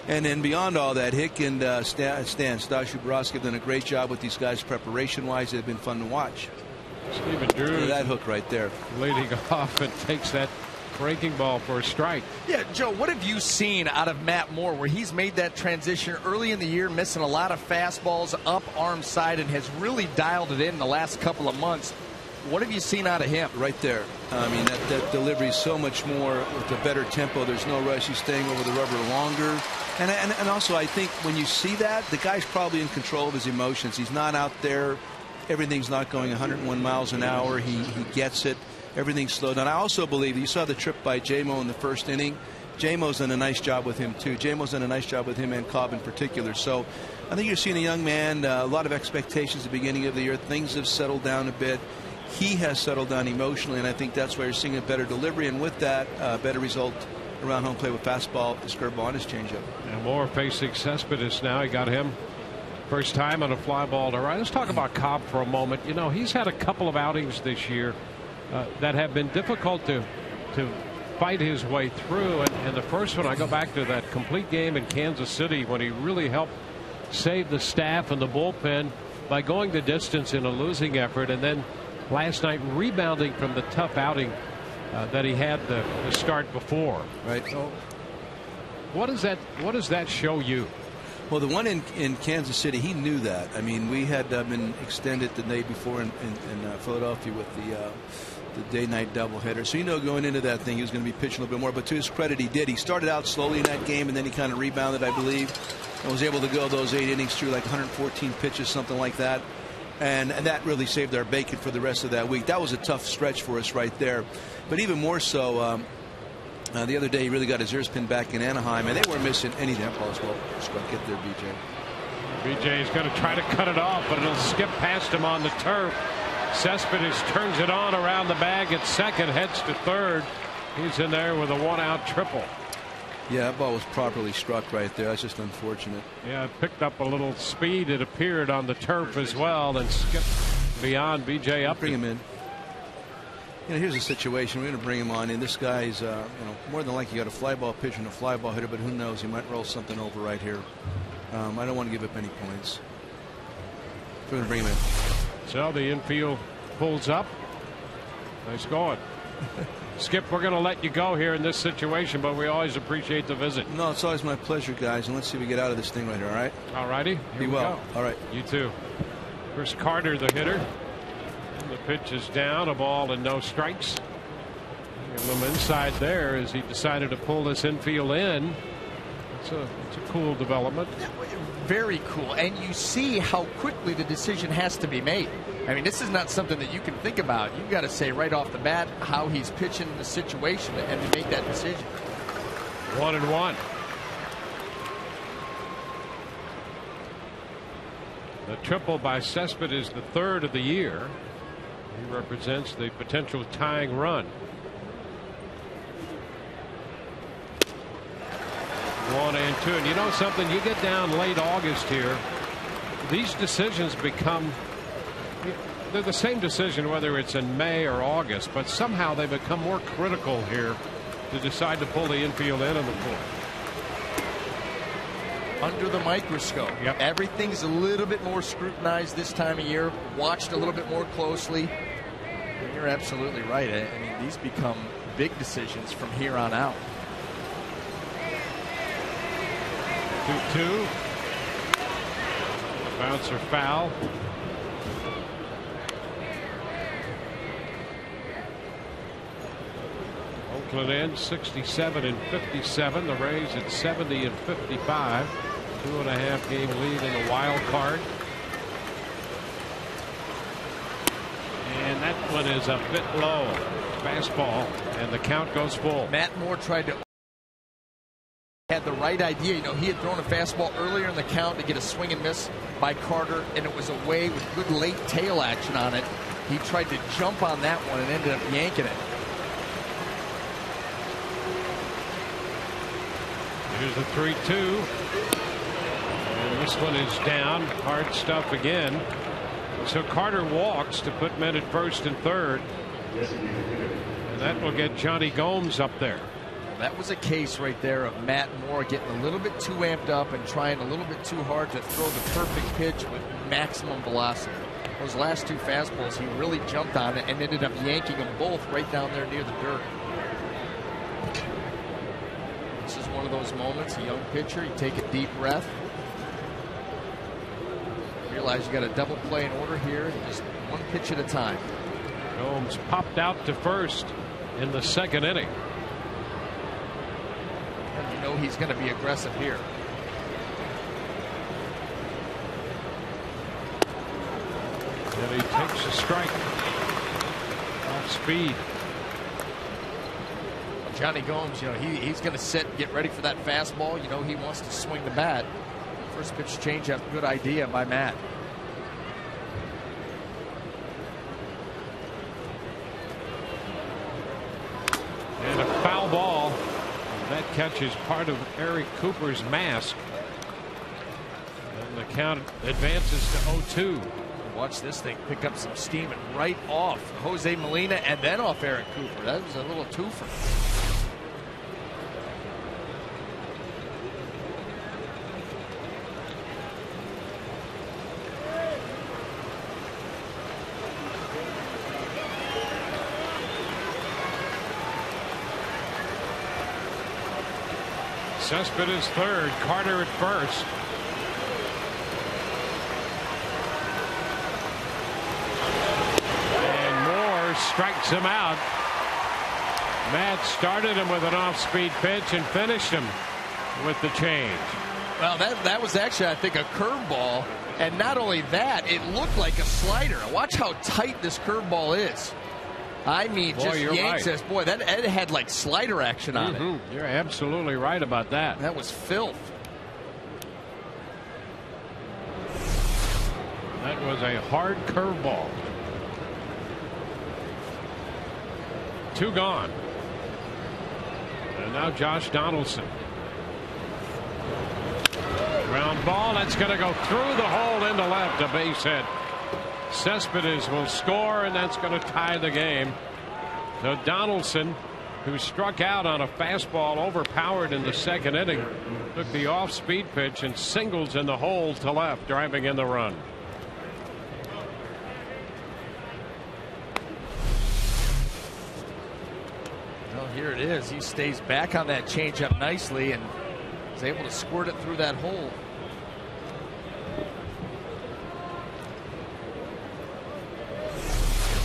And then beyond all that, Hick and Stashu Borowski have done a great job with these guys preparation-wise. They've been fun to watch. Stephen Drew, that hook right there, leading off, and takes that breaking ball for a strike. Yeah, Joe, what have you seen out of Matt Moore where he's made that transition early in the year, missing a lot of fastballs up arm side, and has really dialed it in the last couple of months? What have you seen out of him? Right there. I mean, that delivery is so much more with a better tempo. There's no rush. He's staying over the rubber longer. And also, I think when you see that, the guy's probably in control of his emotions. He's not out there. Everything's not going 101 miles an hour. He gets it. Everything's slowed down. I also believe you saw the trip by J-Mo in the first inning. J-Mo's done a nice job with him, too. J-Mo's done a nice job with him and Cobb in particular. So I think you're seeing a young man, a lot of expectations at the beginning of the year. Things have settled down a bit. He has settled down emotionally, and I think that's why you're seeing a better delivery, and with that, better result around home plate with fastball, his curveball, and his changeup. And Moore facing Cespedes now. He got him first time on a fly ball to right. Let's talk about Cobb for a moment. He's had a couple of outings this year that have been difficult to fight his way through, and the first one, I go back to that complete game in Kansas City when he really helped save the staff and the bullpen by going the distance in a losing effort, and then last night rebounding from the tough outing that he had the start before. Right. So what does that show you? Well, the one in Kansas City, he knew that. I mean, we had been extended the day before in Philadelphia with the day-night doubleheader. So, going into that thing, he was going to be pitching a little bit more. But to his credit, he did. He started out slowly in that game, and then he kind of rebounded, I believe, and was able to go those 8 innings through like 114 pitches, something like that. And that really saved our bacon for the rest of that week. That was a tough stretch for us right there. But even more so, the other day he really got his ears pinned back in Anaheim, and they weren't missing any damn balls. Well, struck it there, BJ. BJ is going to try to cut it off, but it'll skip past him on the turf. Cespedes turns it on around the bag at second, heads to third. He's in there with a 1-out triple. Yeah, that ball was properly struck right there. That's just unfortunate. Yeah, it picked up a little speed. It appeared on the turf as well, and skipped beyond BJ up. Bring him in. Here's the situation. We're going to bring him on in. This guy's, more than likely got a fly ball pitcher and a fly ball hitter, but who knows? He might roll something over right here. I don't want to give up any points. We're going to bring him in. So the infield pulls up. Nice going. Skip, we're going to let you go here in this situation, but we always appreciate the visit. No, it's always my pleasure, guys, and let's see if we get out of this thing right here, all right? All righty. Be well. Go. All right. You too. Here's Carter, the hitter. And the pitch is down, a ball and no strikes. A little inside there as he decided to pull this infield in. It's a cool development. Very cool. And you see how quickly the decision has to be made. I mean, this is not something that you can think about. You've got to say right off the bat how he's pitching the situation and to make that decision. 1-1. The triple by Cespedes, the third of the year. He represents the potential tying run. 1-2. And you know something? You get down late August here, these decisions become, they're the same decision whether it's in May or August, but somehow they become more critical here to decide to pull the infield in on the fourth. Under the microscope. Yep. Everything's a little bit more scrutinized this time of year, watched a little bit more closely. And you're absolutely right. I mean, these become big decisions from here on out. 2-2. Bouncer foul. Oakland ends 67 and 57. The Rays at 70 and 55. 2.5 game lead in the wild card. And that one is a bit low. Fastball, and the count goes full. Matt Moore tried to. Had the right idea. You know, he had thrown a fastball earlier in the count to get a swing and miss by Carter, and it was away with good late tail action on it. He tried to jump on that one and ended up yanking it. Here's the 3-2. And this one is down. Hard stuff again. So Carter walks to put men at first and third. And that will get Johnny Gomes up there. That was a case right there of Matt Moore getting a little bit too amped up and trying a little bit too hard to throw the perfect pitch with maximum velocity. Those last two fastballs, he really jumped on it and ended up yanking them both right down there near the dirt. This is one of those moments, a young pitcher, you take a deep breath. Realize you got a double play in order here, just one pitch at a time. Gomes popped out to first in the second inning. And you know he's going to be aggressive here. And he takes a strike. Off speed. Johnny Gomes, you know, he's going to sit and get ready for that fastball. You know, he wants to swing the bat. First pitch changeup, good idea by Matt. And a foul ball. That catches part of Eric Cooper's mask. And the count advances to 0-2. Watch this thing pick up some steam and right off Jose Molina and then off Eric Cooper. That was a little twofer. Cespedes third, Carter at first. And Moore strikes him out. Matt started him with an off-speed pitch and finished him with the change. Well, that was actually, I think, a curveball. And not only that, it looked like a slider. Watch how tight this curveball is. I mean, boy, just yanks right. us. Boy, that had like slider action on it. You're absolutely right about that. That was filth. That was a hard curveball. 2 gone. And now Josh Donaldson. Ground ball. That's going to go through the hole into left. A base hit. Cespedes will score, and that's going to tie the game. So Donaldson, who struck out on a fastball overpowered in the second inning, took the off-speed pitch and singles in the hole to left, driving in the run. Well, here it is. He stays back on that changeup nicely and is able to squirt it through that hole.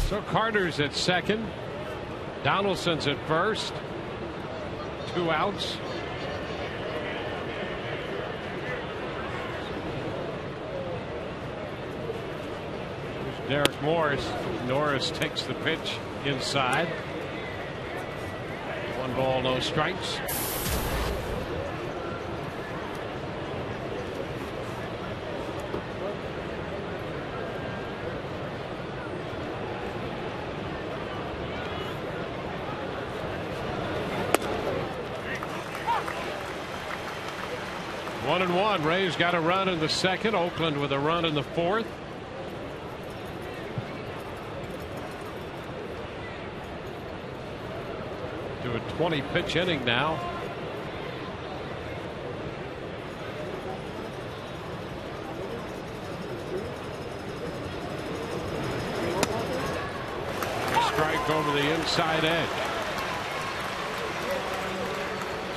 So Carter's at second. Donaldson's at first. 2 outs. There's Derek Morris. Norris takes the pitch inside. 1 ball, no strikes. One and one. Rays got a run in the second. Oakland with a run in the fourth. To a 20-pitch inning now. A strike over the inside edge.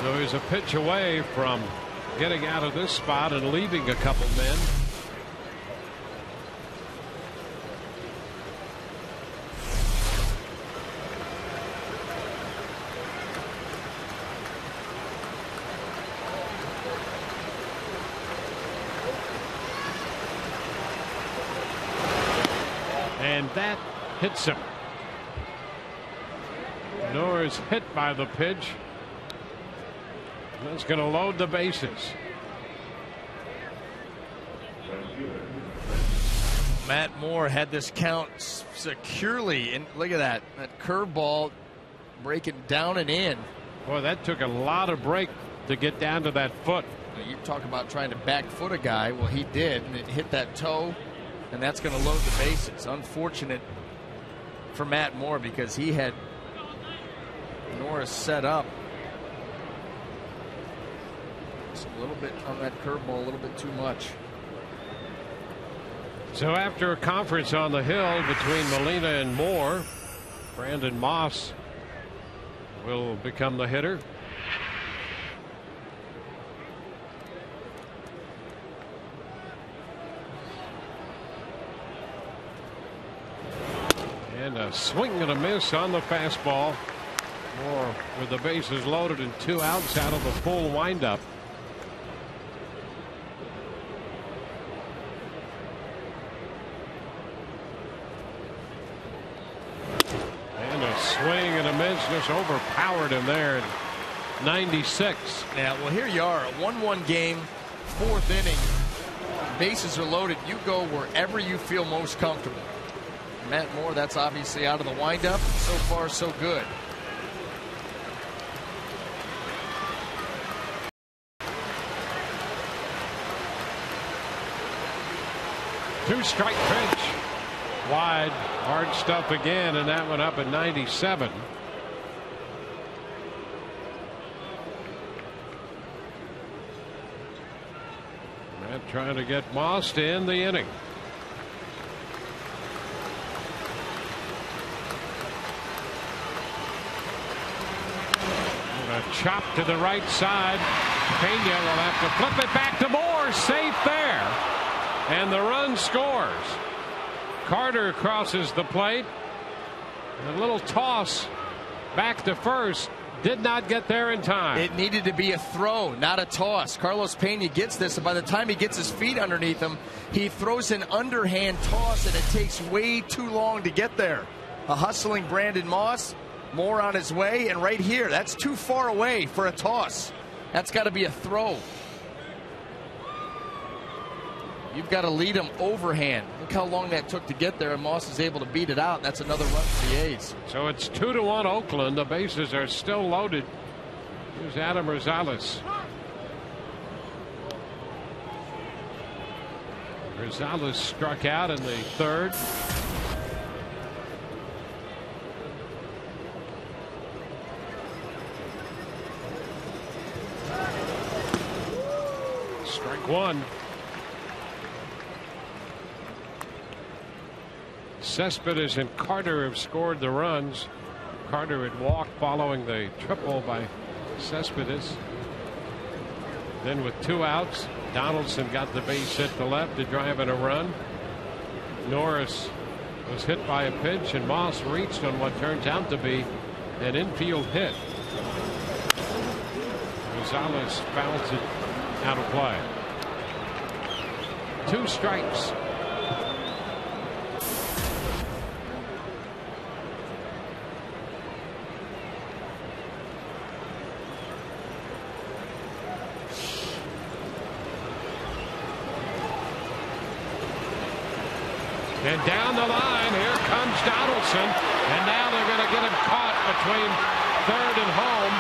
So he's a pitch away from getting out of this spot and leaving a couple men. that hits him. Norris hit by the pitch. That's going to load the bases. Matt Moore had this count securely, and look at that curveball breaking down and in. Boy, that took a lot of break to get down to that foot. You talk about trying to back foot a guy. Well, he did, and it hit that toe, and that's going to load the bases. Unfortunate for Matt Moore because he had Norris set up. Just a little bit on that curveball, a little bit too much. So after a conference on the hill between Molina and Moore, Brandon Moss will become the hitter. And a swing and a miss on the fastball. Moore with the bases loaded and 2 outs out of the full windup. Swing and a miss, just overpowered him there in 96. Yeah, well, here you are, a 1-1 game, 4th inning. Bases are loaded. You go wherever you feel most comfortable. Matt Moore, that's obviously out of the windup. So far, so good. Two-strike pitch. Wide, hard stuff again, and that one up at 97. Matt trying to get Moss to end the inning. And a chop to the right side. Pena will have to flip it back to Moore. Safe there. And the run scores. Carter crosses the plate. A little toss back to first. Did not get there in time. It needed to be a throw, not a toss. Carlos Pena gets this, and by the time he gets his feet underneath him, he throws an underhand toss, and it takes way too long to get there. A hustling Brandon Moss, Moore on his way, and right here, that's too far away for a toss. That's got to be a throw. You've got to lead him overhand. Look how long that took to get there, and Moss is able to beat it out. That's another run for the A's. So it's 2-1 Oakland. The bases are still loaded. Here's Adam Rosales. Rosales struck out in the 3rd. Strike 1. Cespedes and Carter have scored the runs. Carter had walked following the triple by Cespedes. Then with 2 outs, Donaldson got the base hit to left to drive in a run. Norris was hit by a pitch, and Moss reached on what turns out to be an infield hit. Rosales fouls it out of play. 2 strikes. And down the line, here comes Donaldson. And now they're going to get him caught between 3rd and home.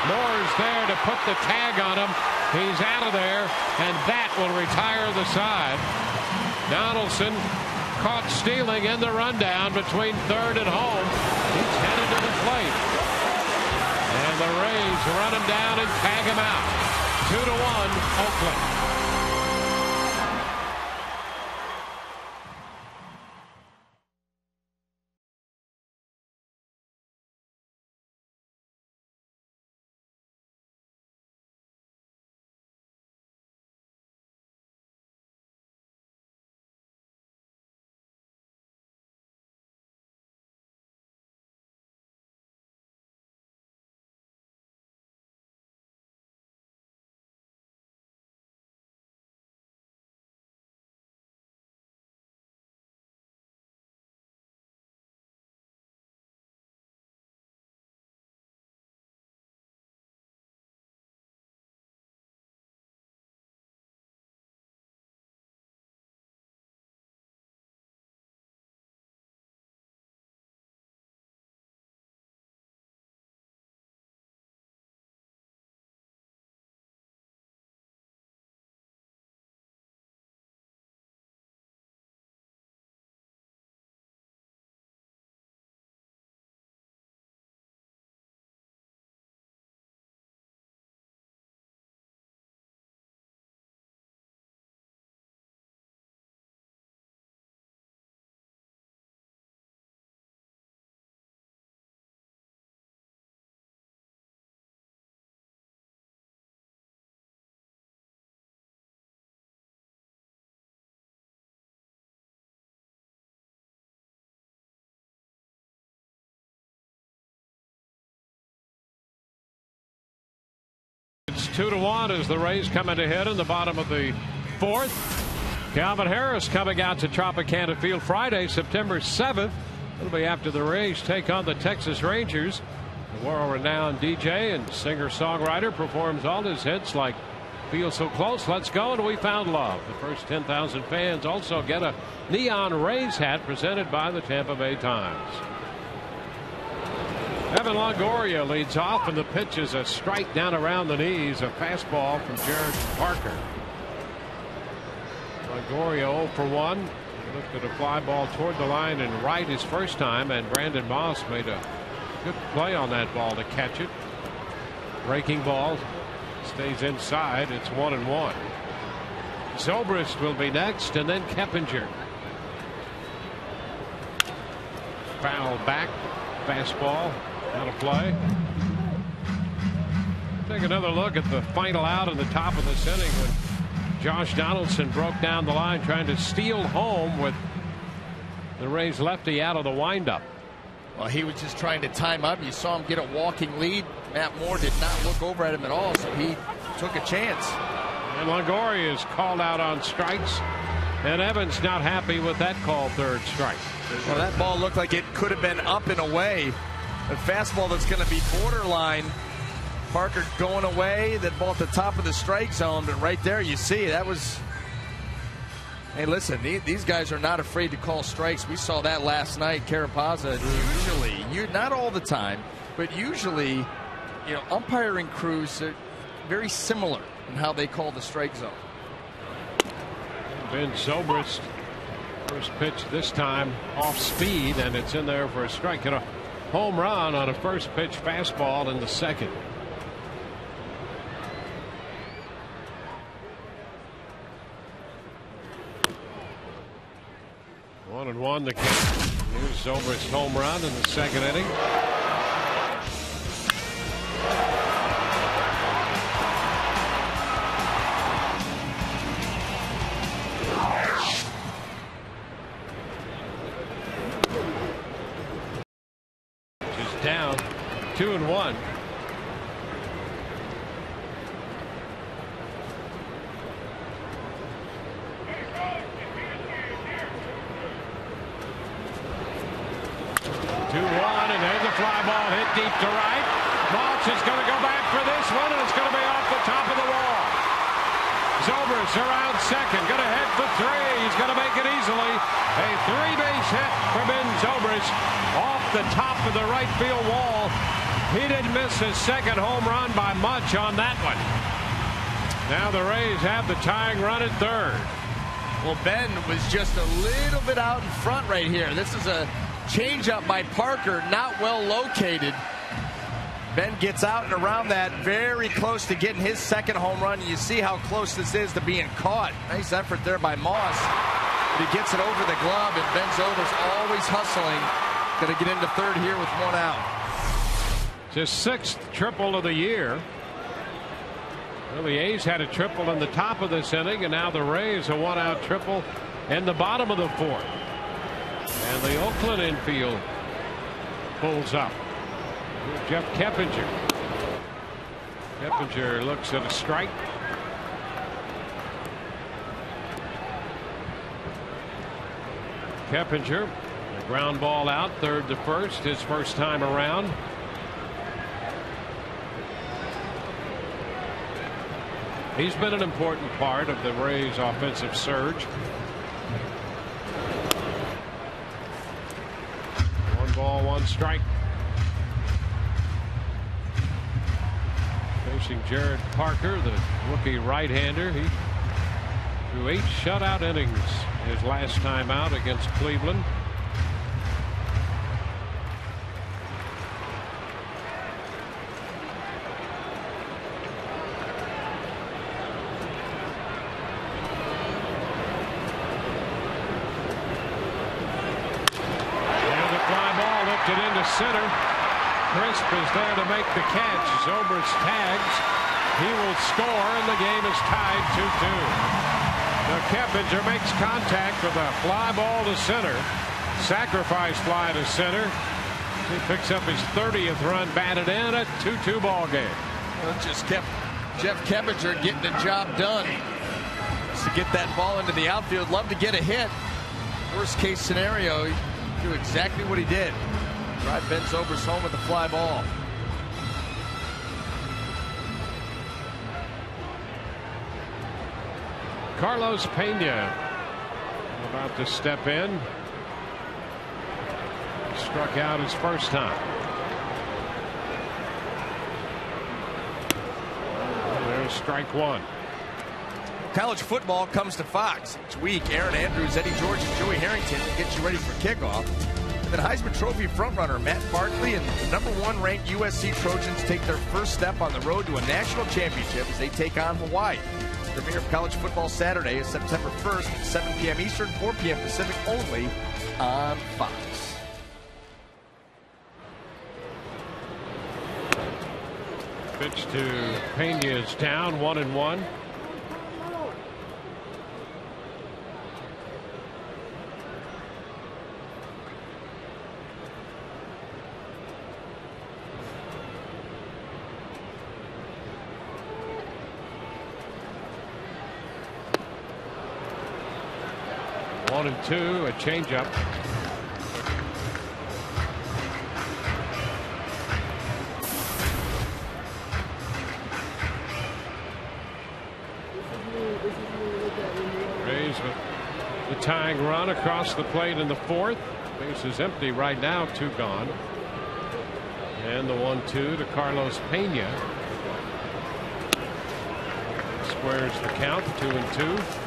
Moore's there to put the tag on him. He's out of there, and that will retire the side. Donaldson caught stealing in the rundown between 3rd and home. He's headed to the plate. And the Rays run him down and tag him out. 2-1 Oakland. 2-1 as the Rays come into hit in the bottom of the fourth. Calvin Harris coming out to Tropicana Field Friday, September 7th. It'll be after the Rays take on the Texas Rangers. The world-renowned DJ and singer-songwriter performs all his hits like Feel So Close, Let's Go, and We Found Love. The first 10,000 fans also get a neon Rays hat presented by the Tampa Bay Times. Evan Longoria leads off, and the pitch is a strike down around the knees, a fastball from Jared Parker. Longoria 0 for 1. Looked at a fly ball toward the line and right his first time, and Brandon Moss made a good play on that ball to catch it. Breaking ball stays inside. It's 1-1. Zobrist will be next, and then Keppinger. Foul back, fastball, out of play. Take another look at the final out in the top of this inning when Josh Donaldson broke down the line trying to steal home with the Rays lefty out of the windup. Well, he was just trying to time up. You saw him get a walking lead. Matt Moore did not look over at him at all, so he took a chance. And Longoria is called out on strikes, and Evans not happy with that called third strike. Well, that ball looked like it could have been up and away. A fastball that's going to be borderline. Parker going away, that ball at the top of the strike zone, but right there you see that was. Hey, listen, these guys are not afraid to call strikes. We saw that last night. Carapazza, usually, not all the time, but usually, umpiring crews are very similar in how they call the strike zone. Ben Zobrist, first pitch this time off speed, and it's in there for a strike. And a home run on a first pitch fastball in the second. One and one. The here's Zobrist's home run in the second inning. Just down 2-1. Deep to right. Moss is going to go back for this one, and it's going to be off the top of the wall. Zobrist around second, going to head for three. He's going to make it easily. A three-base hit for Ben Zobrist off the top of the right field wall. He didn't miss his second home run by much on that one. Now the Rays have the tying run at third. Well, Ben was just a little bit out in front right here. This is a changeup by Parker, not well located. Ben gets out and around that, very close to getting his second home run. You see how close this is to being caught. Nice effort there by Moss. But he gets it over the glove, and Ben Zobrist always hustling. Going to get into third here with one out. His sixth triple of the year. Well, the A's had a triple in the top of this inning, and now the Rays a one-out triple in the bottom of the fourth. And the Oakland infield pulls up. Here's Jeff Keppinger. Keppinger looks at a strike. Keppinger, a ground ball out, third to first, his first time around. He's been an important part of the Rays' offensive surge. Ball, one strike. Facing Jared Parker, the rookie right-hander. He threw 8 shutout innings his last time out against Cleveland. Center. Crisp is there to make the catch. Zobrist tags. He will score, and the game is tied 2-2. Now Keppinger makes contact with a fly ball to center. Sacrifice fly to center. He picks up his 30th run batted in. A 2-2 ball game. Well, it just kept Jeff Kebinger getting the job done. Just to get that ball into the outfield. Love to get a hit. Worst case scenario, he do exactly what he did. Drive Ben Zobrist home with a fly ball. Carlos Pena about to step in. Struck out his first time. There's strike one. College football comes to Fox. Each week, Aaron Andrews, Eddie George, and Joey Harrington will get you ready for kickoff. And then Heisman Trophy frontrunner Matt Barkley and the #1 ranked USC Trojans take their first step on the road to a national championship as they take on Hawaii. The premiere of College Football Saturday is September 1st at 7 p.m. Eastern, 4 p.m. Pacific, only on Fox. Pitch to Pena is down, 1-1. One and two, a changeup. Rays with the tying run across the plate in the fourth. Base is empty right now, 2 gone. And the 1-2 to Carlos Pena. Squares the count, 2-2.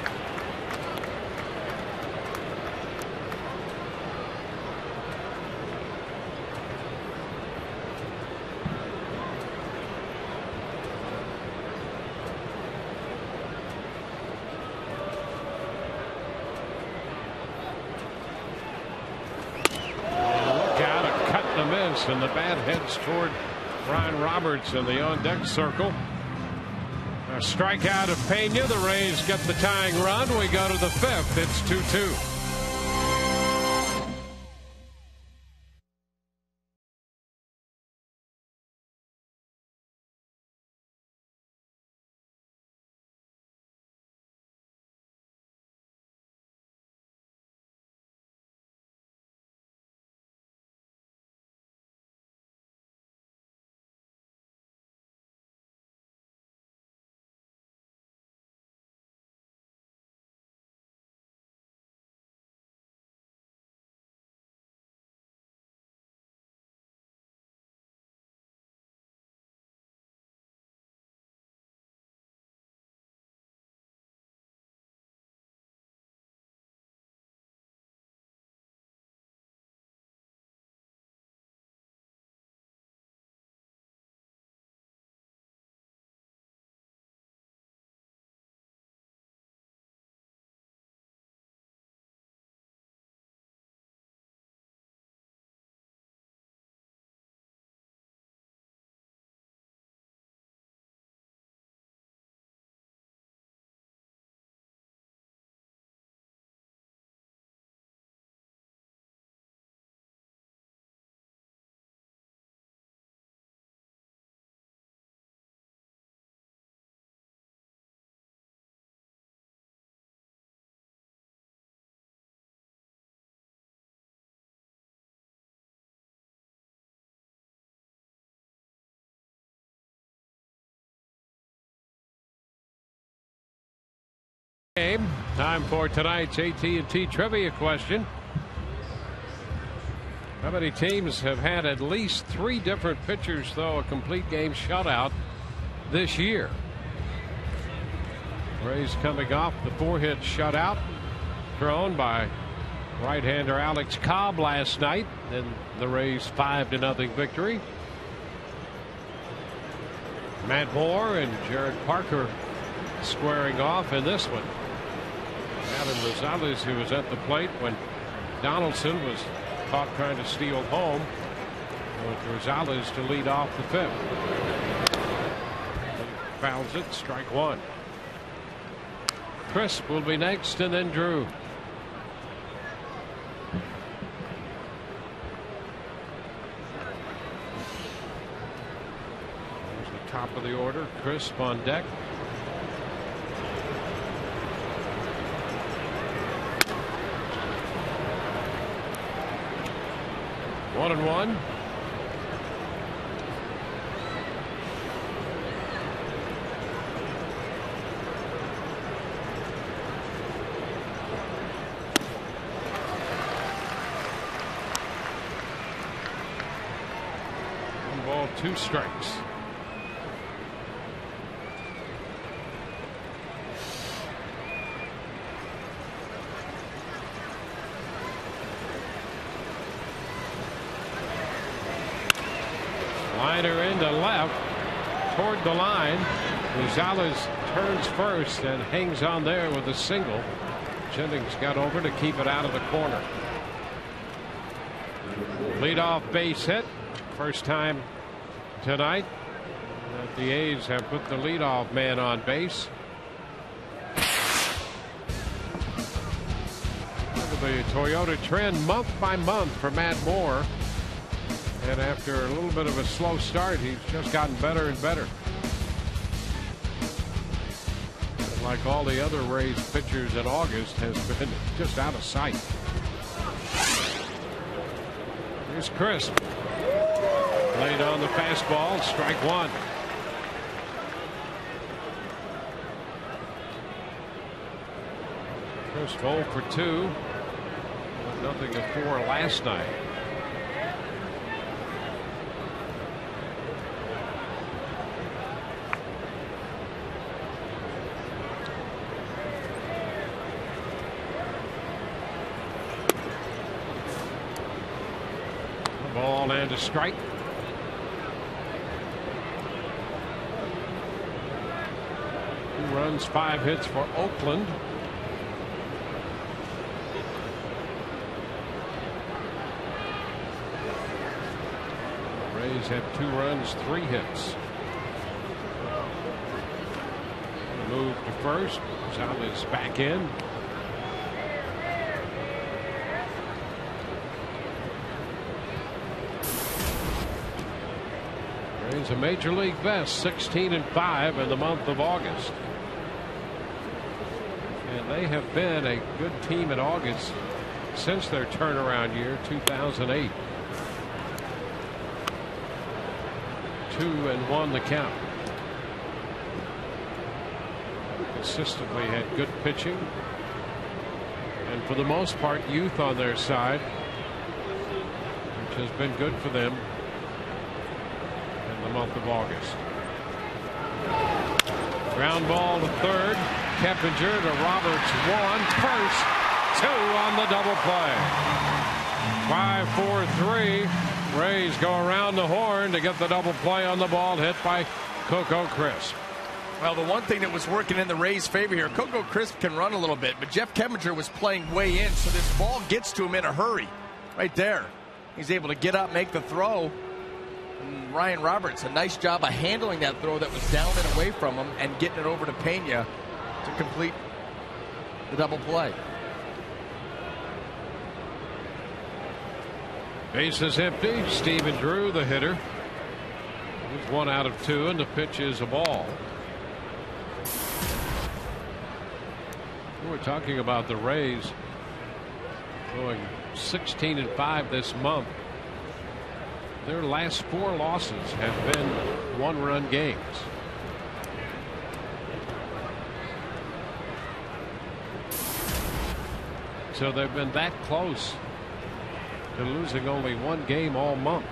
And the bat heads toward Ryan Roberts in the on-deck circle. A strikeout of Pena. The Rays get the tying run. We go to the 5th. It's 2-2. Time for tonight's AT trivia question. How many teams have had at least 3 different pitchers throw a complete game shutout this year? Rays coming off the 4-hit shutout thrown by right-hander Alex Cobb last night, and the Rays 5-0 victory. Matt Moore and Jared Parker squaring off in this one. Adam Rosales, who was at the plate when Donaldson was caught trying to steal home, with Rosales to lead off the 5th. Fouls it, strike one. Crisp will be next, and then Drew. There's the Top of the order, Crisp on deck. One and one. One ball, 2 strikes. Liner into left toward the line. Gonzalez turns first and hangs on there with a single. Jennings got over to keep it out of the corner. Leadoff base hit. First time tonight that the A's have put the leadoff man on base. Look at the Toyota trend month by month for Matt Moore. And after a little bit of a slow start, he's just gotten better and better. And like all the other Rays pitchers in August, has been just out of sight. Here's Crisp. Laid on the fastball, strike one. Crisp 0 for 2. Nothing of 4 last night. Ball and a strike. Two runs, 5 hits for Oakland. The Rays have 2 runs, 3 hits. Move to first. Gonzalez back in. Rays a major league best 16-5 in the month of August. And they have been a good team in August since their turnaround year 2008. 2-1 the count. Consistently had good pitching, and for the most part youth on their side, which has been good for them in the month of August. Ground ball to third. Keppinger to Roberts. 1 first, 2 on the double play. 5-4-3. Rays go around the horn to get the double play on the ball hit by Coco Crisp. Well, the one thing that was working in the Rays' favor here, Coco Crisp can run a little bit, but Jeff Keppinger was playing way in, so this ball gets to him in a hurry. Right there. He's able to get up, make the throw. And Ryan Roberts, a nice job of handling that throw that was down and away from him and getting it over to Pena to complete the double play. Bases empty. Stephen Drew, the hitter. He's 1 out of 2, and the pitch is a ball. We're talking about the Rays going 16-5 this month. Their last 4 losses have been 1-run games. So they've been that close to losing only 1 game all month.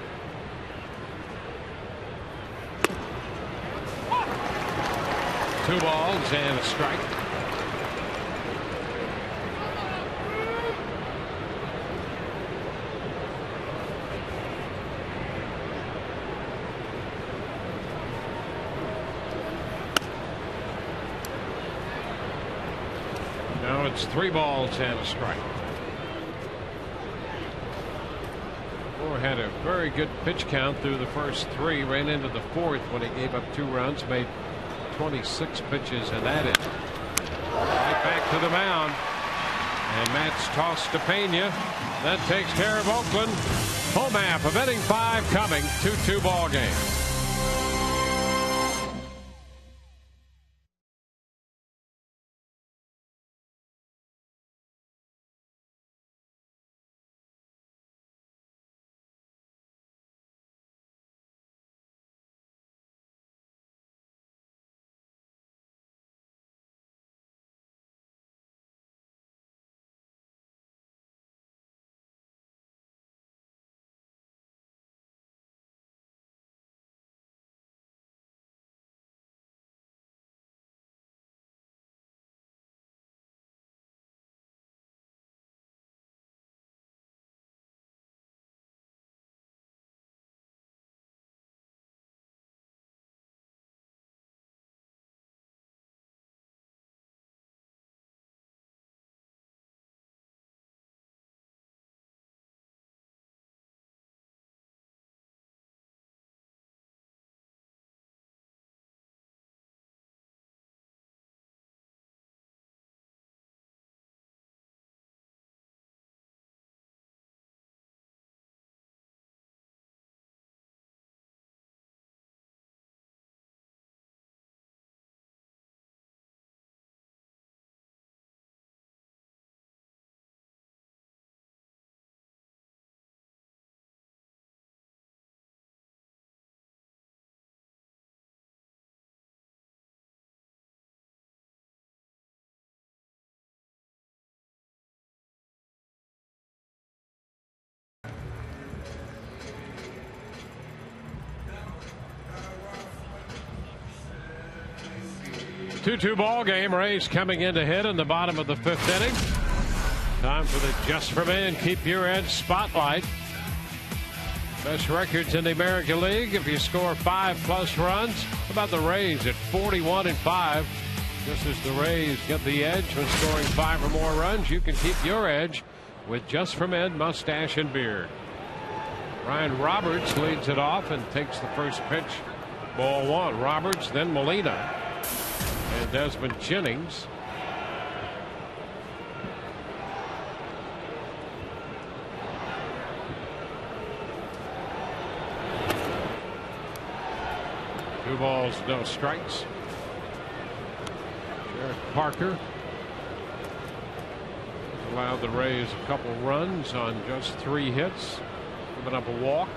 Two balls and a strike. Now it's 3 balls and a strike. Moore had a very good pitch count through the first 3, ran into the 4th when he gave up 2 runs, made 26 pitches in that inning. Right back to the mound, and Matt's tossed to Pena. That takes care of Oakland. Home half of inning 5 coming. 2-2 ball game. 2-2 ball game. Rays coming in to hit in the bottom of the 5th inning. Time for the Just for Men Keep Your Edge spotlight. Best records in the American League if you score 5+ runs. How about the Rays at 41-5? Just as the Rays get the edge when scoring 5 or more runs, you can keep your edge with Just for Men mustache and beard. Ryan Roberts leads it off and takes the first pitch. Ball 1. Roberts, then Molina, and Desmond Jennings. Two balls, no strikes. Sheriff Parker allowed the Rays a couple runs on just 3 hits, giving up a walk.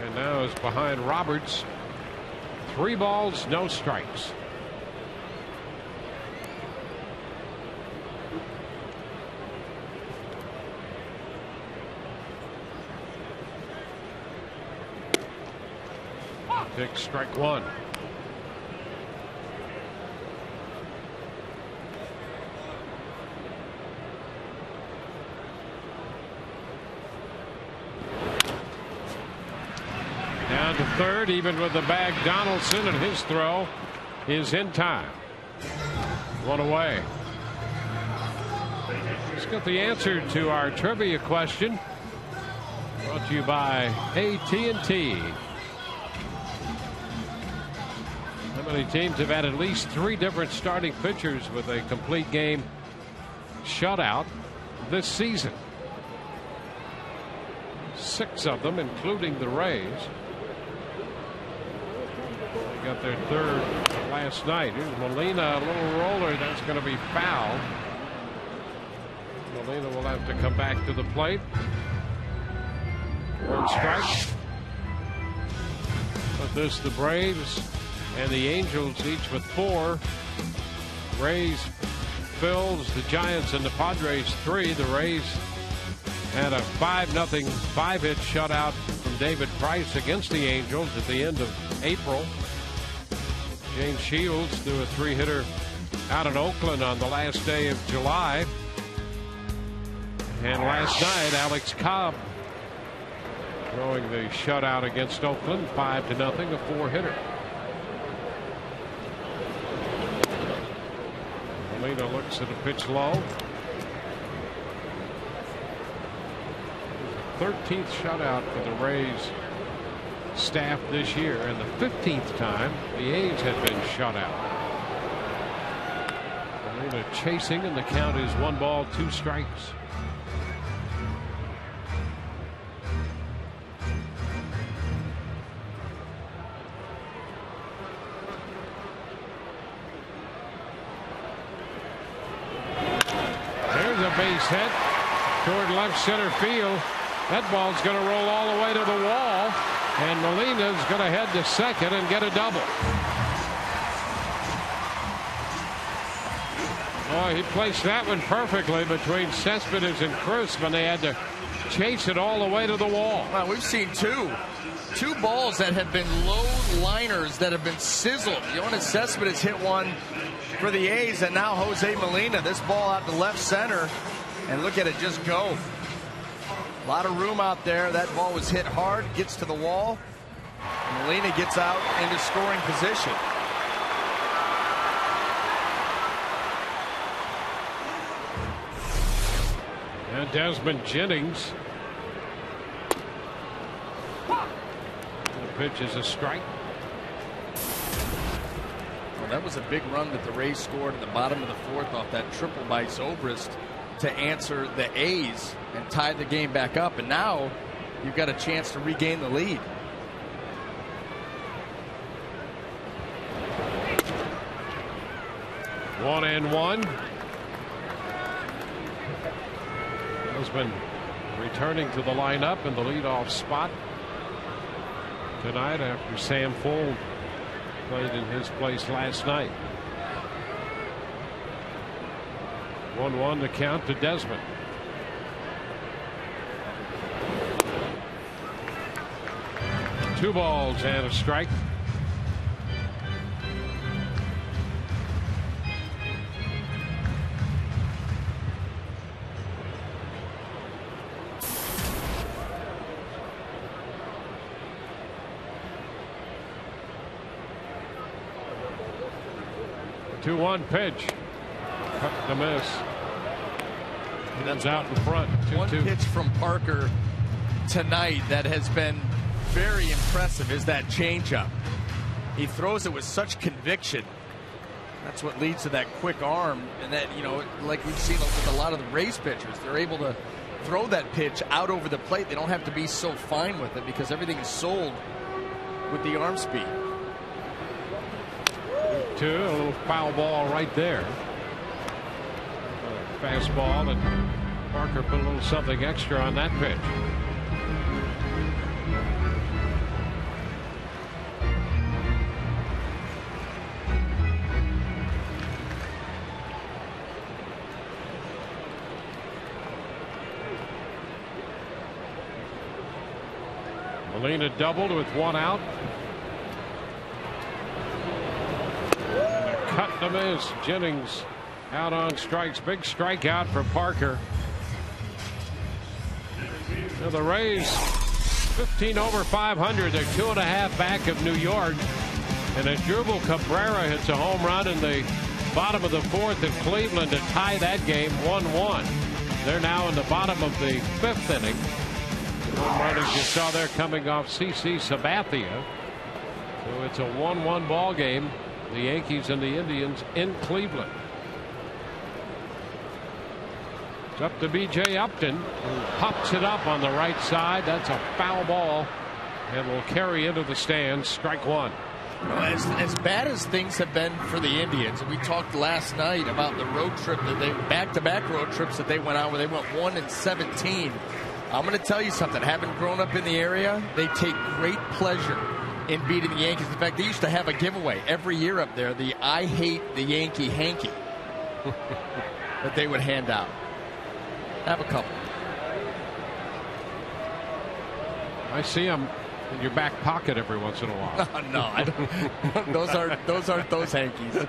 And now is behind Roberts. 3 balls, no strikes. Big strike 1. Down to third, even with the bag. Donaldson, and his throw is in time. 1 away. Let's get the answer to our trivia question. Brought to you by AT&T. How many teams have had at least 3 different starting pitchers with a complete game shutout this season? 6 of them, including the Rays. They got their 3rd last night. Here's Molina, a little roller. That's going to be foul. Molina will have to come back to the plate. 1 strike. But this, the Braves and the Angels each with 4. Rays, Phils, the Giants, and the Padres 3. The Rays had a 5-0 5-hit shutout from David Price against the Angels at the end of April. James Shields threw a 3-hitter out in Oakland on the last day of July. And last night, Alex Cobb throwing the shutout against Oakland, 5-0, a 4-hitter. Molina looks at a pitch low. 13th shutout for the Rays staff this year, and the 15th time the A's had been shut out. Molina chasing, and the count is 1 ball, 2 strikes. Base hit toward left center field. That ball's going to roll all the way to the wall, and Molina's going to head to second and get a double. Boy, he placed that one perfectly between Cespedes and Cruz when they had to chase it all the way to the wall. Well, we've seen two balls that have been low liners that have been sizzled. Yoenis Cespedes hit one for the A's, and now Jose Molina, this ball out to left center, and look at it just go. A lot of room out there. That ball was hit hard, gets to the wall. Molina gets out into scoring position. And Desmond Jennings. The pitch is a strike. That was a big run that the Rays scored in the bottom of the 4th off that triple by Zobrist to answer the A's and tie the game back up. And now you've got a chance to regain the lead. One and one. Desmond returning to the lineup in the leadoff spot tonight after Sam Fuld played in his place last night. 1-1 to count to Desmond. Two balls and a strike. 2-1 pitch. Cut to miss. That's out in front. 2-2. One pitch from Parker tonight that has been very impressive is that changeup. He throws it with such conviction. That's what leads to that quick arm, and that, you know, like we've seen with a lot of the Rays pitchers, they're able to throw that pitch out over the plate. They don't have to be so fine with it because everything is sold with the arm speed. 2, a little foul ball right there. Fastball, and Parker put a little something extra on that pitch. Molina doubled with 1 out. And a cut to miss. Jennings out on strikes. Big strikeout for Parker. Now the Rays 15 over 500. They're 2.5 back of New York. And Asdrubal Cabrera hits a home run in the bottom of the 4th at Cleveland to tie that game 1-1. They're now in the bottom of the 5th inning. Home run, as you saw there, coming off CC Sabathia. So it's a 1-1 ball game. The Yankees and the Indians in Cleveland. It's up to B.J. Upton, who pops it up on the right side. That's a foul ball and will carry into the stands. Strike 1. As bad as things have been for the Indians, and we talked last night about the road trip that they back-to-back road trips that they went on, where they went 1-17. I'm going to tell you something. Having grown up in the area, they take great pleasure in beating the Yankees. In fact, they used to have a giveaway every year up there, the I Hate the Yankee hanky that they would hand out. Have a couple. I see them in your back pocket every once in a while. No, I don't. Those aren't those hankies.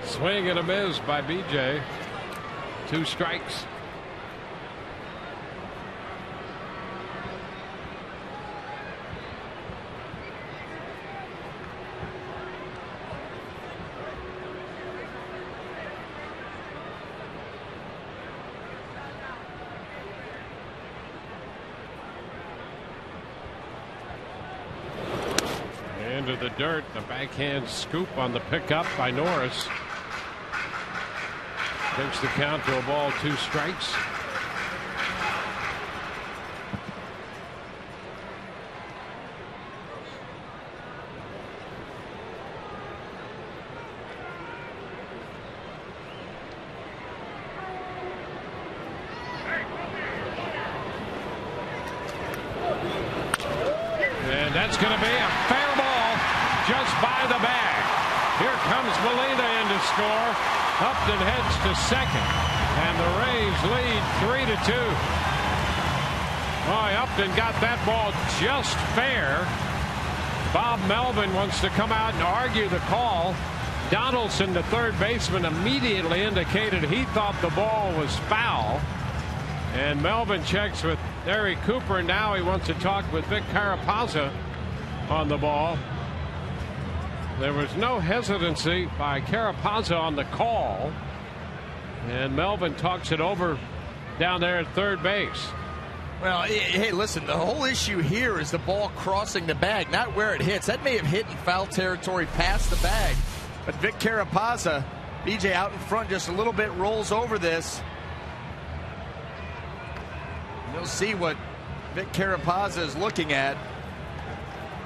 Swing and a miss by B.J. 2 strikes. Into the dirt. The backhand scoop on the pickup by Norris. Takes the count to a ball, 2 strikes. And that's going to be a fair ball just by the bag. Here comes Molina in to score. Upton heads to second, and the Rays lead 3-2. Boy, Upton got that ball just fair. Bob Melvin wants to come out and argue the call. Donaldson, the third baseman, immediately indicated he thought the ball was foul. And Melvin checks with Eric Cooper. Now he wants to talk with Vic Carapazza on the ball. There was no hesitancy by Carapazza on the call, and Melvin talks it over down there at third base. Well, hey, listen, the whole issue here is the ball crossing the bag, not where it hits. That may have hit in foul territory past the bag, but Vic Carapazza, BJ out in front just a little bit, rolls over this. You'll see what Vic Carapazza is looking at.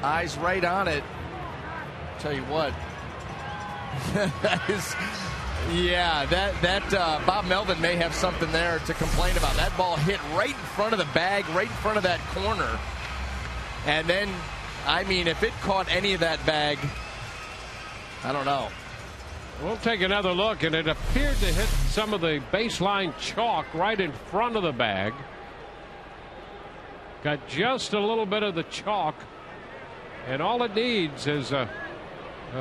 Eyes right on it. Tell you what, that is, yeah, that Bob Melvin may have something there to complain about. That ball hit right in front of the bag, right in front of that corner, and then, I mean, if it caught any of that bag, I don't know. We'll take another look, and it appeared to hit some of the baseline chalk right in front of the bag. Got just a little bit of the chalk, and all it needs is a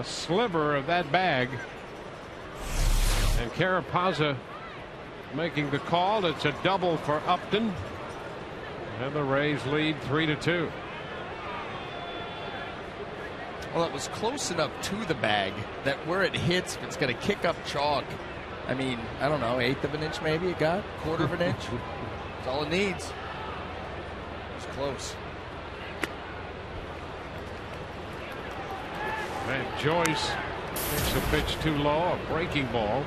sliver of that bag. And Carapazza making the call. It's a double for Upton, and the Rays lead 3-2. Well, it was close enough to the bag that where it hits, if it's going to kick up chalk, I mean, I don't know, 1/8 of an inch maybe it got, 1/4 of an inch. That's all it needs. It's close. And Joyce takes a pitch too low, a breaking ball.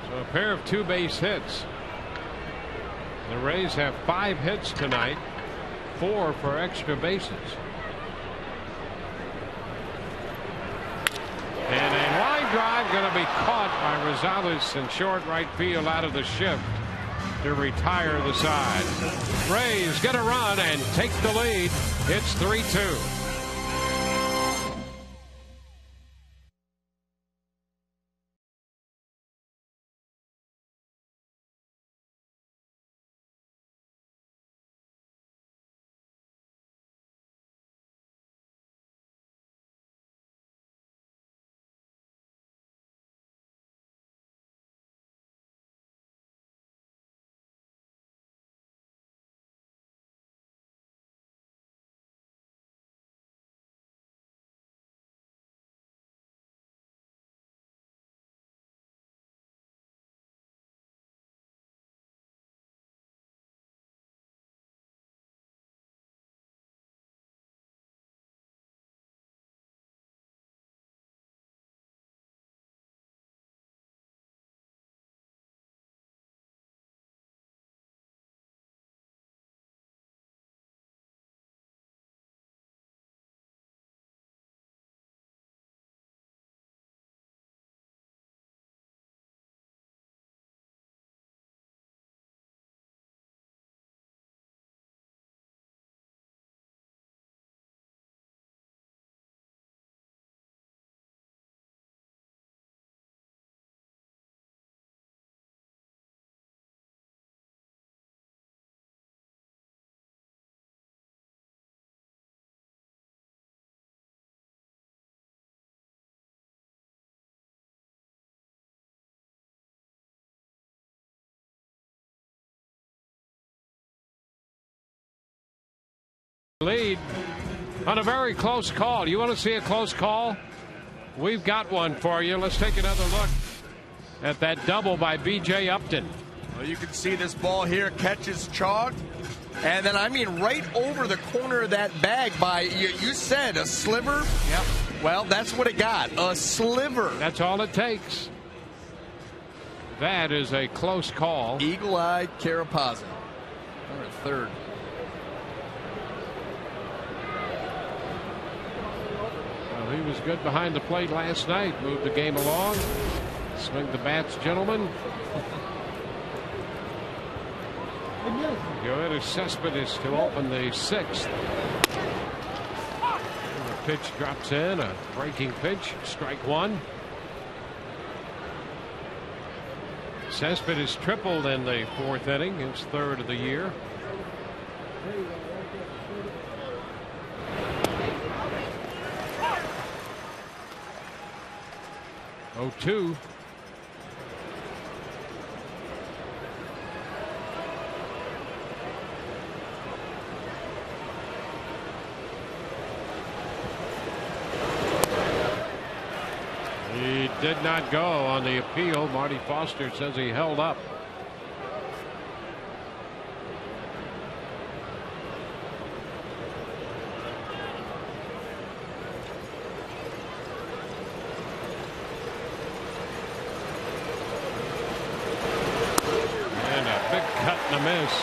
So a pair of 2 base hits. The Rays have 5 hits tonight, 4 for extra bases. And a line drive going to be caught by Rosales in short right field out of the shift to retire the side. Rays get a run and take the lead. It's 3-2. Lead on a very close call. You want to see a close call? We've got one for you. Let's take another look at that double by B.J. Upton. Well, you can see this ball here catches chalk, and then I mean right over the corner of that bag by you said a sliver. Yep. Well, that's what it got, a sliver. That's all it takes. That is a close call. Eagle-eyed Carapazza, number 3rd. He was good behind the plate last night. Moved the game along. Swing the bats, gentlemen. Yoenis Cespedes to open the 6th. The pitch drops in, a breaking pitch. Strike 1. Cespedes tripled in the 4th inning, his 3rd of the year. Oh, 2. He did not go on the appeal. Marty Foster says he held up. Miss.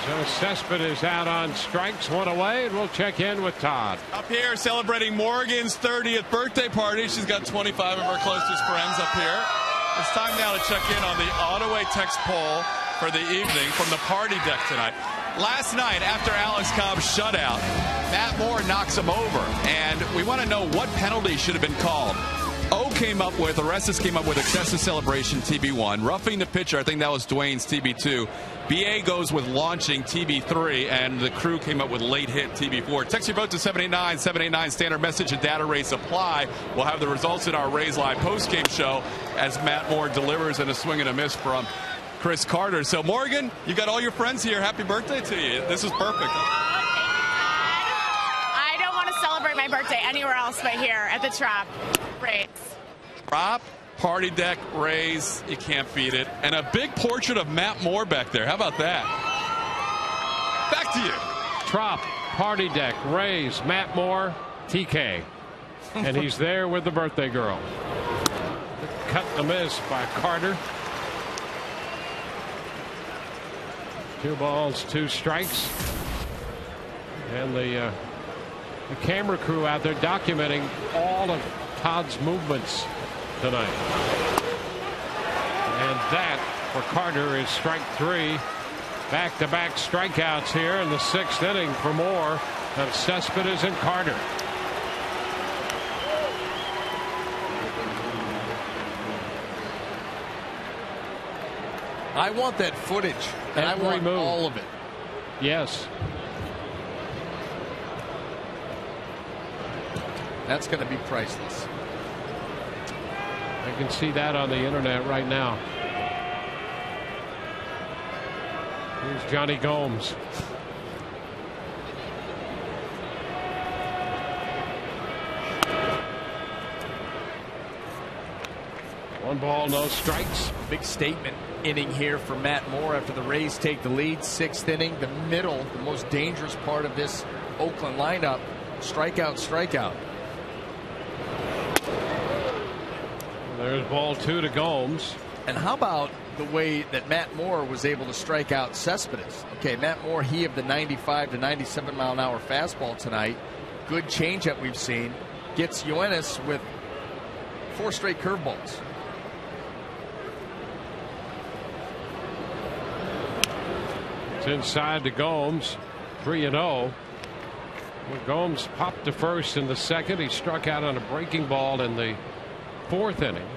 So Cespedes out on strikes, 1 away, and we'll check in with Todd. Up here celebrating Morgan's 30th birthday party. She's got 25 of her closest friends up here. It's time now to check in on the Ottaway text poll for the evening from the party deck tonight. Last night, after Alex Cobb's shutout, Matt Moore knocks him over, and we want to know what penalty should have been called. Orestes came up with excessive celebration, TB1. Roughing the pitcher, I think that was Dwayne's TB2. BA goes with launching, TB3, and the crew came up with late hit, TB4. Text your vote to 789, standard message and data race apply. We'll have the results in our Rays Live postgame show as Matt Moore delivers in a swing and a miss from Chris Carter. So, Morgan, you got all your friends here. Happy birthday to you. This is perfect. I don't want to celebrate my birthday anywhere else but here at the Trop Rays. Trop, party deck, Rays. You can't beat it. And a big portrait of Matt Moore back there. How about that? Back to you. Trop, party deck, Rays, Matt Moore, TK. And he's there with the birthday girl. Cut the miss by Carter. 2 balls, 2 strikes. And the camera crew out there documenting all of Todd's movements tonight. And that for Carter is strike 3. Back-to-back strikeouts here in the 6th inning for Moore of Cespedes and Carter. I want that footage, and I want all of it. Yes. That's going to be priceless. I can see that on the internet right now. Here's Johnny Gomes. One ball, no strikes. Big statement inning here for Matt Moore after the Rays take the lead. 6th inning, the middle, the most dangerous part of this Oakland lineup. Strikeout, strikeout. There's ball 2 to Gomes. And how about the way that Matt Moore was able to strike out Cespedes? Okay, Matt Moore, he of the 95 to 97 mile an hour fastball tonight. Good changeup we've seen. Gets Yoenis with 4 straight curveballs. It's inside to Gomes. 3-0. Gomes popped to first in the 2nd. He struck out on a breaking ball in the 4th inning.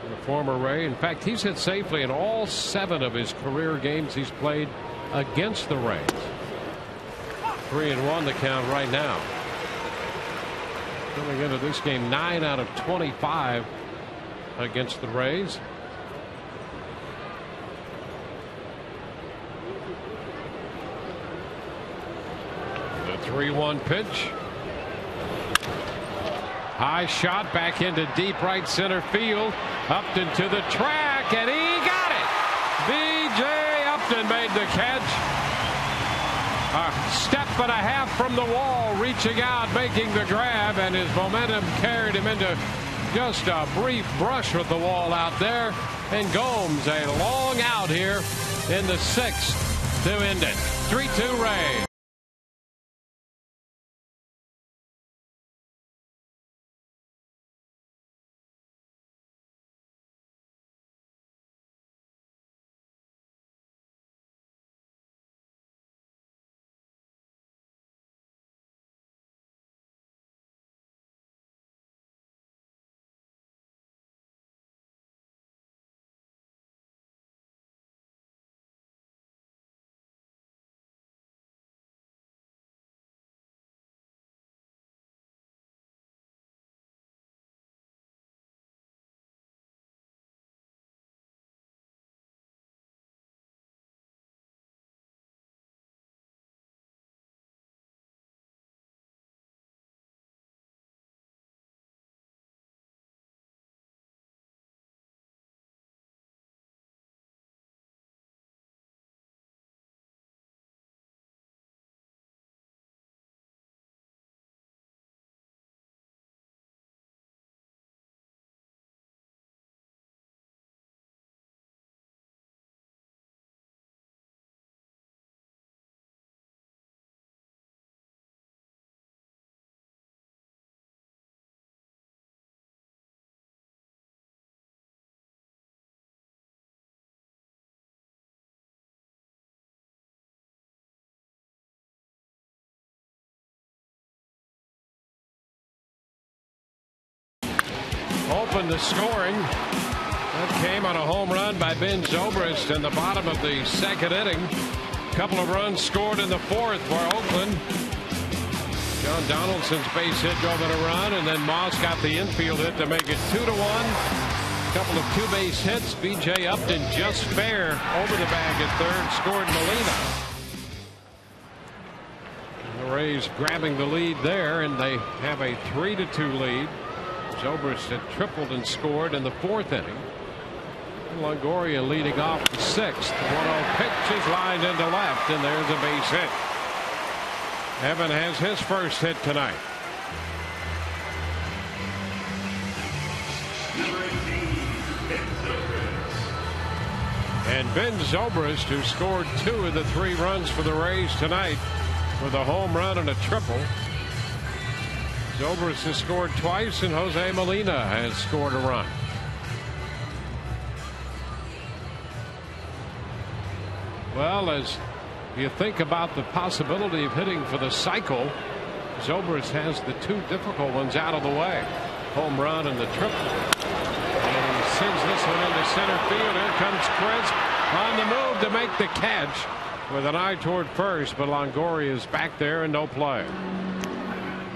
The former Ray. In fact, he's hit safely in all 7 of his career games he's played against the Rays. 3-1 the count right now. Coming into this game, 9 out of 25 against the Rays. The 3-1 pitch. High shot back into deep right center field. Upton to the track, and he got it. B.J. Upton made the catch. A step and a half from the wall, reaching out, making the grab, and his momentum carried him into just a brief brush with the wall out there. And Gomes, a long out here in the 6th to end it. 3-2 Rays. Opened the scoring. That came on a home run by Ben Zobrist in the bottom of the 2nd inning. A couple of runs scored in the 4th for Oakland. John Donaldson's base hit drove in a run, and then Moss got the infield hit to make it 2-1. A couple of two-base hits. B.J. Upton just fair over the bag at third, scored Molina. The Rays grabbing the lead there, and they have a 3-2 lead. Zobrist had tripled and scored in the fourth inning. Longoria leading off the sixth. 1-0 pitch is lined into left, and there's a base hit. Evan has his first hit tonight. And Ben Zobrist, who scored 2 of the 3 runs for the Rays tonight with a home run and a triple. Zobrist has scored twice, and Jose Molina has scored a run. Well, as you think about the possibility of hitting for the cycle, Zobrist has the 2 difficult ones out of the way. Home run and the triple. And he sends this one into center field. Here comes Chris on the move to make the catch with an eye toward first, but Longoria is back there and no play.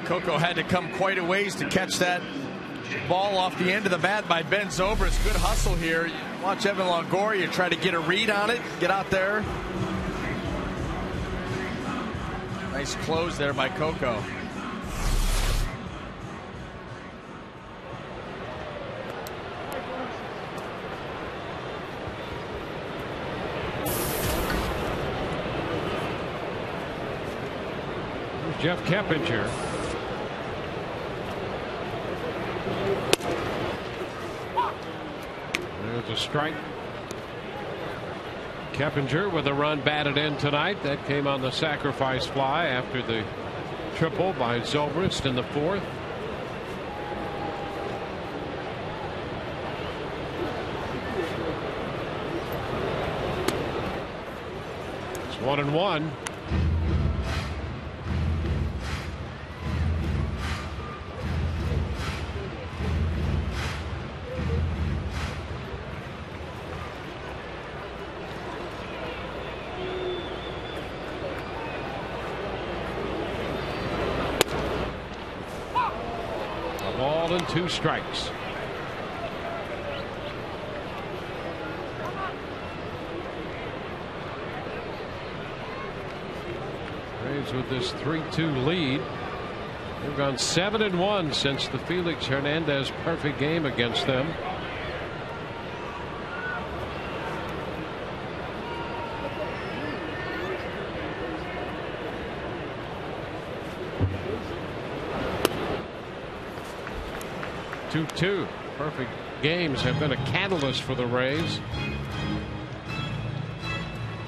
Coco had to come quite a ways to catch that ball off the end of the bat by Ben Zobrist. Good hustle here. Watch Evan Longoria try to get a read on it, get out there. Nice close there by Coco. Here's Jeff Keppinger. There's a strike. Keppinger with a run batted in tonight. That came on the sacrifice fly after the triple by Zobrist in the fourth. It's 1-1. Ball and 2 strikes. Rays with this 3-2 lead. They've gone 7-1 since the Felix Hernandez perfect game against them. Two perfect games have been a catalyst for the Rays.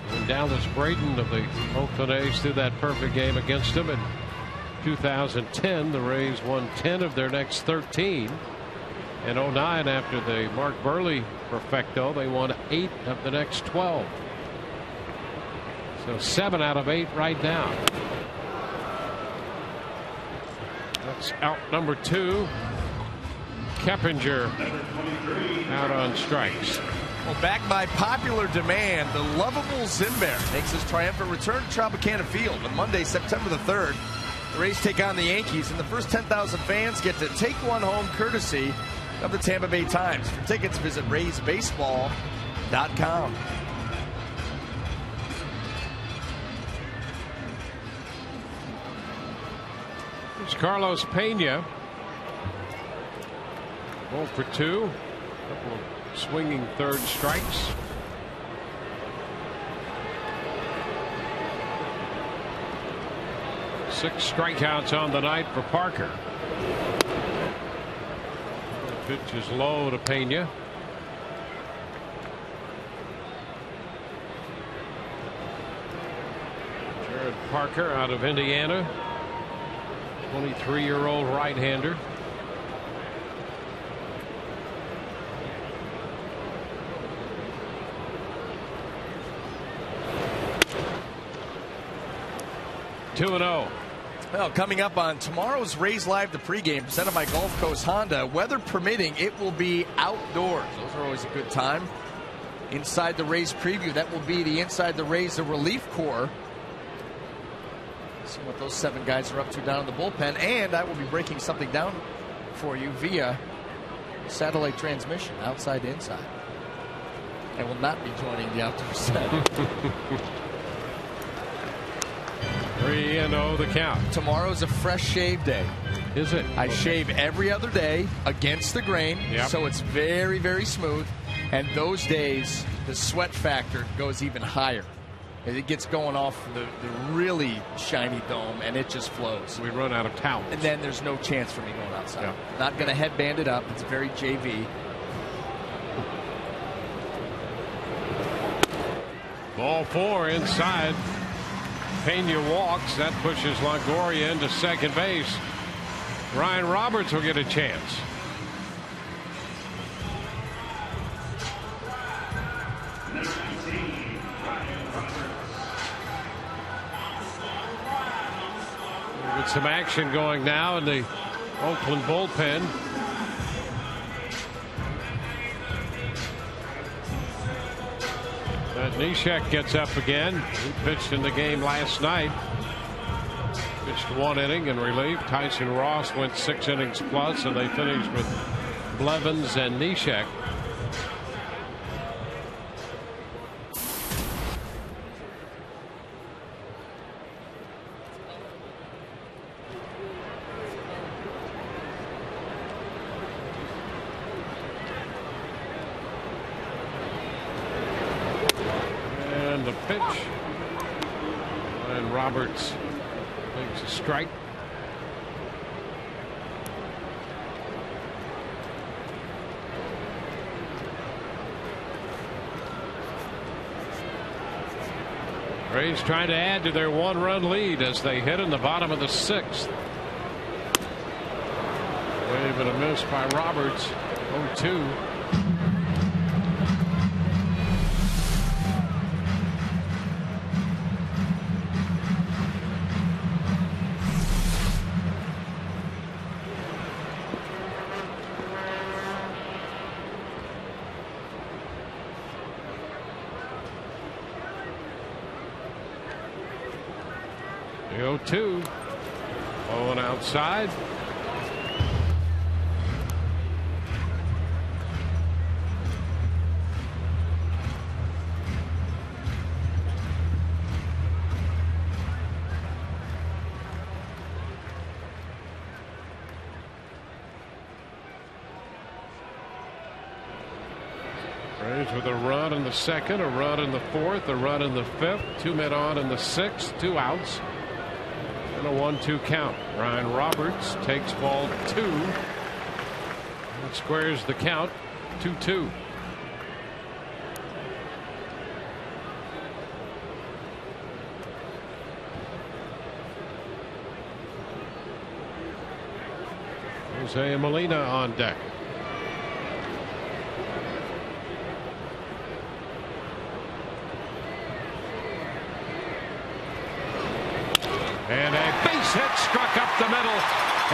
When Dallas Braden of the Oakland A's threw that perfect game against them in 2010, the Rays won 10 of their next 13. In 09, after the Mark Burley perfecto, they won 8 of the next 12. So 7 out of 8 right now. That's out number 2. Keppinger out on strikes. Well, back by popular demand, the lovable Zimber makes his triumphant return to Tropicana Field on Monday, September the 3rd. The Rays take on the Yankees, and the first 10,000 fans get to take one home courtesy of the Tampa Bay Times. For tickets, visit RaysBaseball.com. It's Carlos Pena. 0 for 2. Couple of swinging third strikes. Six strikeouts on the night for Parker. The pitch is low to Pena. Jared Parker out of Indiana. 23-year-old right-hander. Well, coming up on tomorrow's Rays Live, the pregame presented by Gulf Coast Honda. Weather permitting, it will be outdoors. Those are always a good time. Inside the Rays preview, that will be the Inside the Rays, the Relief Corps. See what those 7 guys are up to down in the bullpen. And I will be breaking something down for you via satellite transmission, outside to inside. I will not be joining the outdoor set. 3-0 the count. Tomorrow's a fresh shave day. Is it? I shave every other day against the grain, so it's very, very smooth. And those days, the sweat factor goes even higher. It gets going off the really shiny dome, and it just flows. We run out of towels. And then there's no chance for me going outside. Yeah. Not going to headband it up. It's very JV. Ball 4 inside. Pena walks. That pushes Longoria into second base. Ryan Roberts will get a chance. With some action going now in the Oakland bullpen. Neshek gets up again. He pitched in the game last night. Pitched 1 inning in relief. Tyson Ross went 6 innings plus, and they finished with Blevins and Neshek. Pitch. And Roberts takes a strike. Rays trying to add to their 1-run lead as they hit in the bottom of the 6th. Wave and a miss by Roberts. 0-2. The 0-2. Owen outside. Rays with a run in the 2nd, a run in the 4th, a run in the 5th, 2 men on in the 6th, 2 outs. And a 1-2 count. Ryan Roberts takes ball 2. That squares the count. 2-2. Jose Molina on deck. And a base hit struck up the middle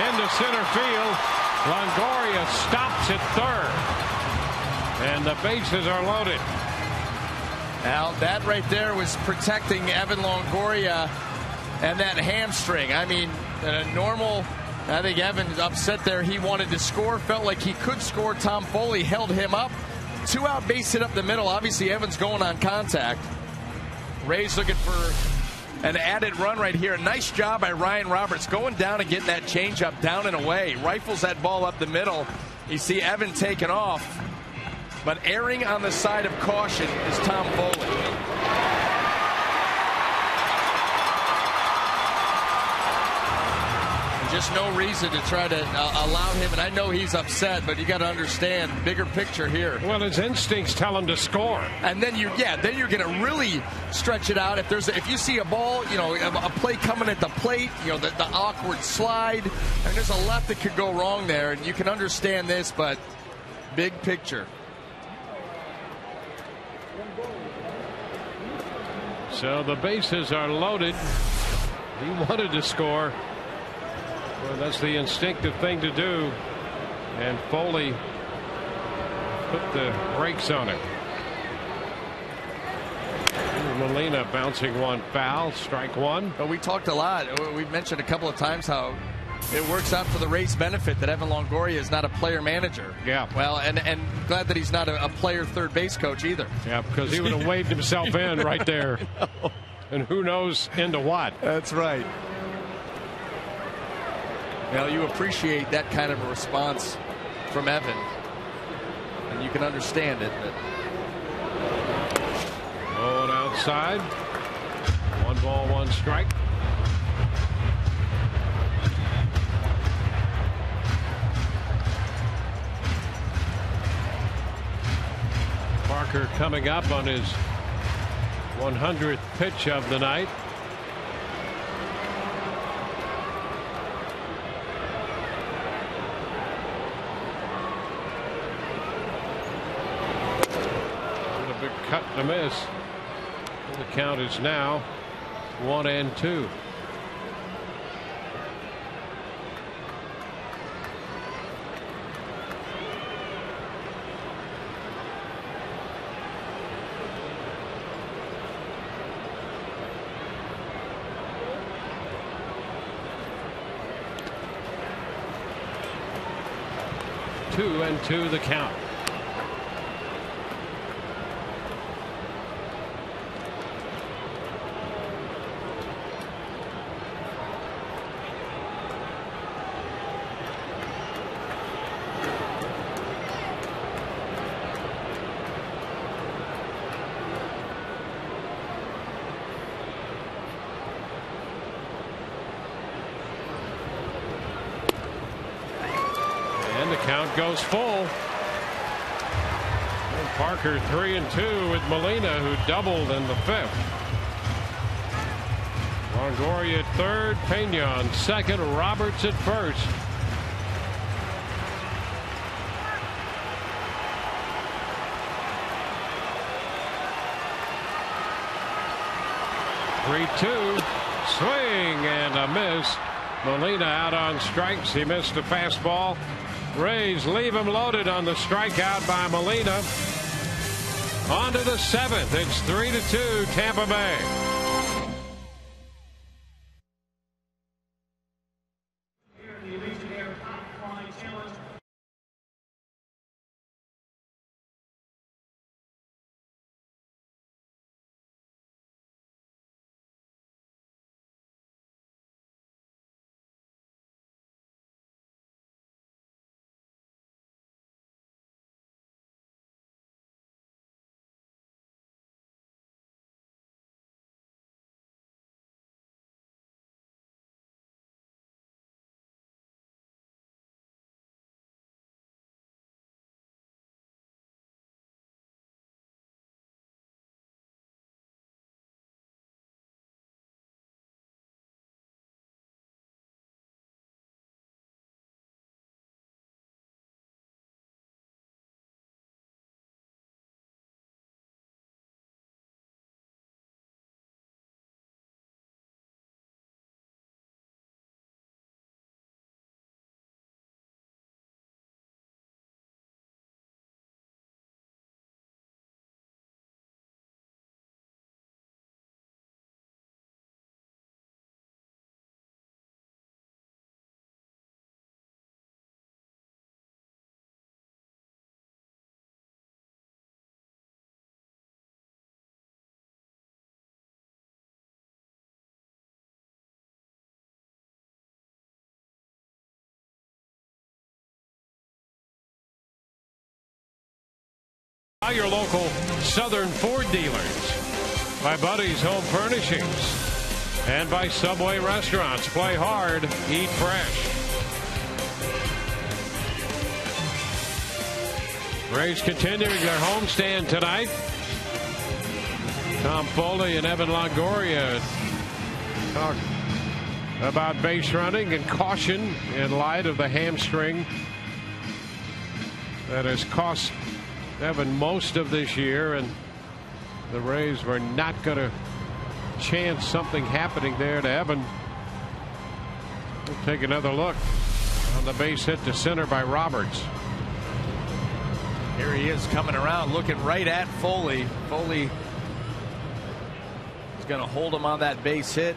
into center field. Longoria stops at 3rd. And the bases are loaded. Now that right there was protecting Evan Longoria and that hamstring. I mean, a normal, I think Evan's upset there. He wanted to score, felt like he could score. Tom Foley held him up. 2-out base hit up the middle. Obviously, Evan's going on contact. Rays looking for an added run right here. A nice job by Ryan Roberts going down and getting that changeup down and away. Rifles that ball up the middle. You see Evan taking off, but erring on the side of caution is Tom Foley. Just no reason to try to allow him, and I know he's upset, but you got to understand bigger picture here. Well, his instincts tell him to score, and then you're going to really stretch it out. If you see a ball, a play coming at the plate, the awkward slide, and there's a lot that could go wrong there, and you can understand this, but big picture. So the bases are loaded. He wanted to score. Well, that's the instinctive thing to do, and Foley put the brakes on it. Molina bouncing one foul, strike one. But we talked a lot. We've mentioned a couple of times how it works out for the Rays' benefit that Evan Longoria is not a player manager. Yeah. Well, and glad that he's not a player third base coach either. Yeah, because he would have waved himself in right there. And who knows into what. That's right. Well, you appreciate that kind of a response from Evan. And you can understand it. But going outside. 1 ball, 1 strike. Parker coming up on his 100th pitch of the night. And a big cut and a miss. The count is now 1-2. Two and two the count. And the count goes full. And Parker 3-2 with Molina, who doubled in the 5th. Longoria at third, Pena on second, Roberts at first. Three-two, swing and a miss. Molina out on strikes. He missed a fastball. Rays leave him loaded on the strikeout by Molina. On to the 7th. It's 3-2 Tampa Bay. Your local Southern Ford dealers, by Buddy's Home Furnishings, and by Subway Restaurants. Play hard, eat fresh. Rays continuing their homestand tonight. Tom Foley and Evan Longoria talk about base running and caution in light of the hamstring that has cost Evan most of this year, and the Rays were not going to chance something happening there to Evan. We'll take another look on the base hit to center by Roberts. Here he is coming around, looking right at Foley. Foley going to hold him on that base hit.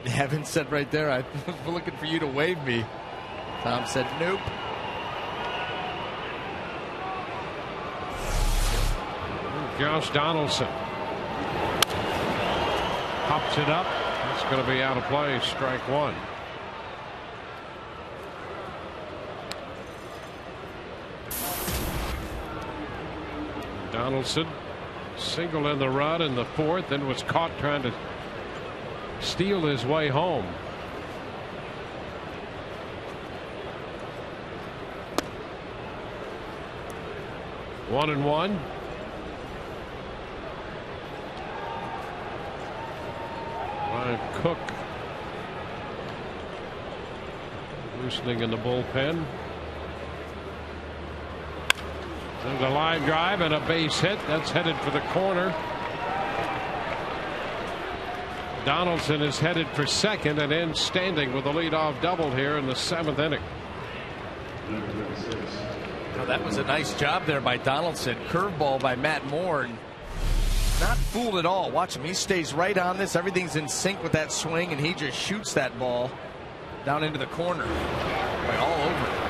And Evan said right there, I was looking for you to wave me. Tom said, nope. Josh Donaldson pops it up. It's going to be out of play. Strike one. Donaldson single in the run in the fourth and was caught trying to steal his way home. One and one. Ryan Cook loosening in the bullpen. There's a line drive and a base hit. That's headed for the corner. Donaldson is headed for second and in standing with a leadoff double here in the seventh inning. Well, that was a nice job there by Donaldson. Curveball by Matt Moore. Not fooled at all. Watch him. He stays right on this. Everything's in sync with that swing, and he just shoots that ball down into the corner. Right all over.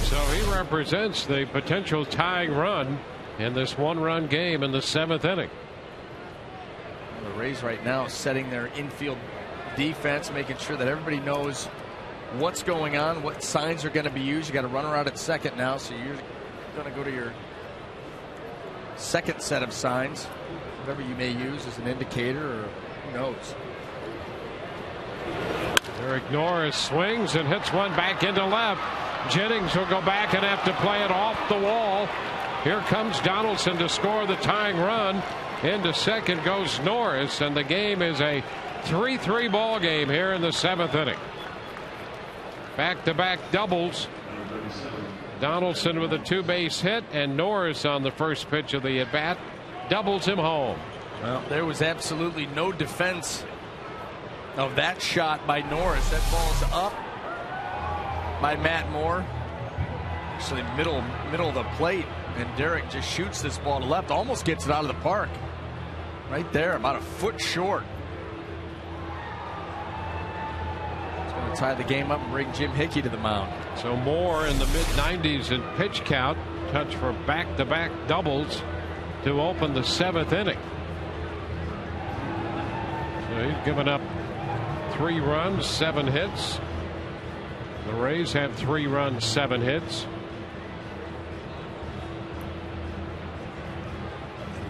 So he represents the potential tying run in this one-run game in the seventh inning. The Rays right now setting their infield defense, making sure that everybody knows what's going on, what signs are going to be used. You got a runner out at second now, so you're going to go to your second set of signs, whatever you may use as an indicator, or who knows. Eric Norris swings and hits one back into left. Jennings will go back and have to play it off the wall. Here comes Donaldson to score the tying run. Into second goes Norris, and the game is a 3-3 ball game here in the seventh inning. Back-to-back doubles. Donaldson with a two-base hit, and Norris on the first pitch of the at-bat doubles him home. Well, there was absolutely no defense of that shot by Norris. That ball's up by Matt Moore. Actually, middle of the plate, and Derek just shoots this ball to left, almost gets it out of the park. Right there, about a foot short. It's going to tie the game up and bring Jim Hickey to the mound. So Moore in the mid-90s in pitch count, touch for back-to-back doubles to open the seventh inning. So he's given up 3 runs, 7 hits. The Rays have 3 runs, 7 hits.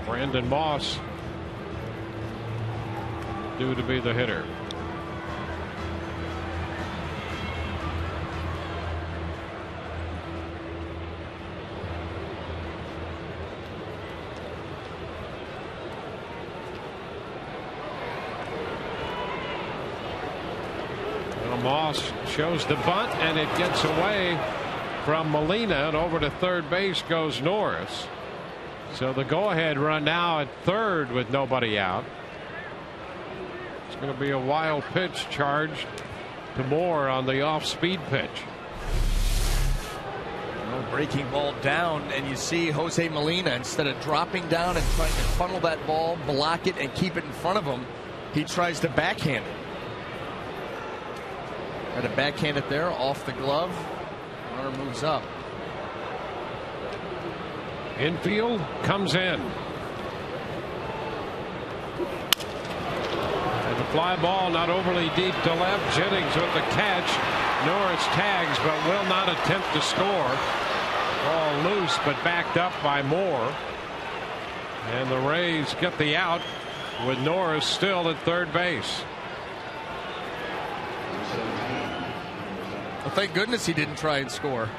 Brandon Moss due to be the hitter. Moss shows the bunt, and it gets away from Molina, and over to third base goes Norris. So the go-ahead run now at third with nobody out. It's going to be a wild pitch charged to Moore on the off-speed pitch. Breaking ball down, and you see Jose Molina, instead of dropping down and trying to funnel that ball, block it, and keep it in front of him, he tries to backhand it. Got a backhand it there off the glove. Runner moves up. Infield comes in. And the fly ball not overly deep to left. Jennings with the catch. Norris tags but will not attempt to score. Ball loose but backed up by Moore. And the Rays get the out with Norris still at third base. Well, thank goodness he didn't try and score.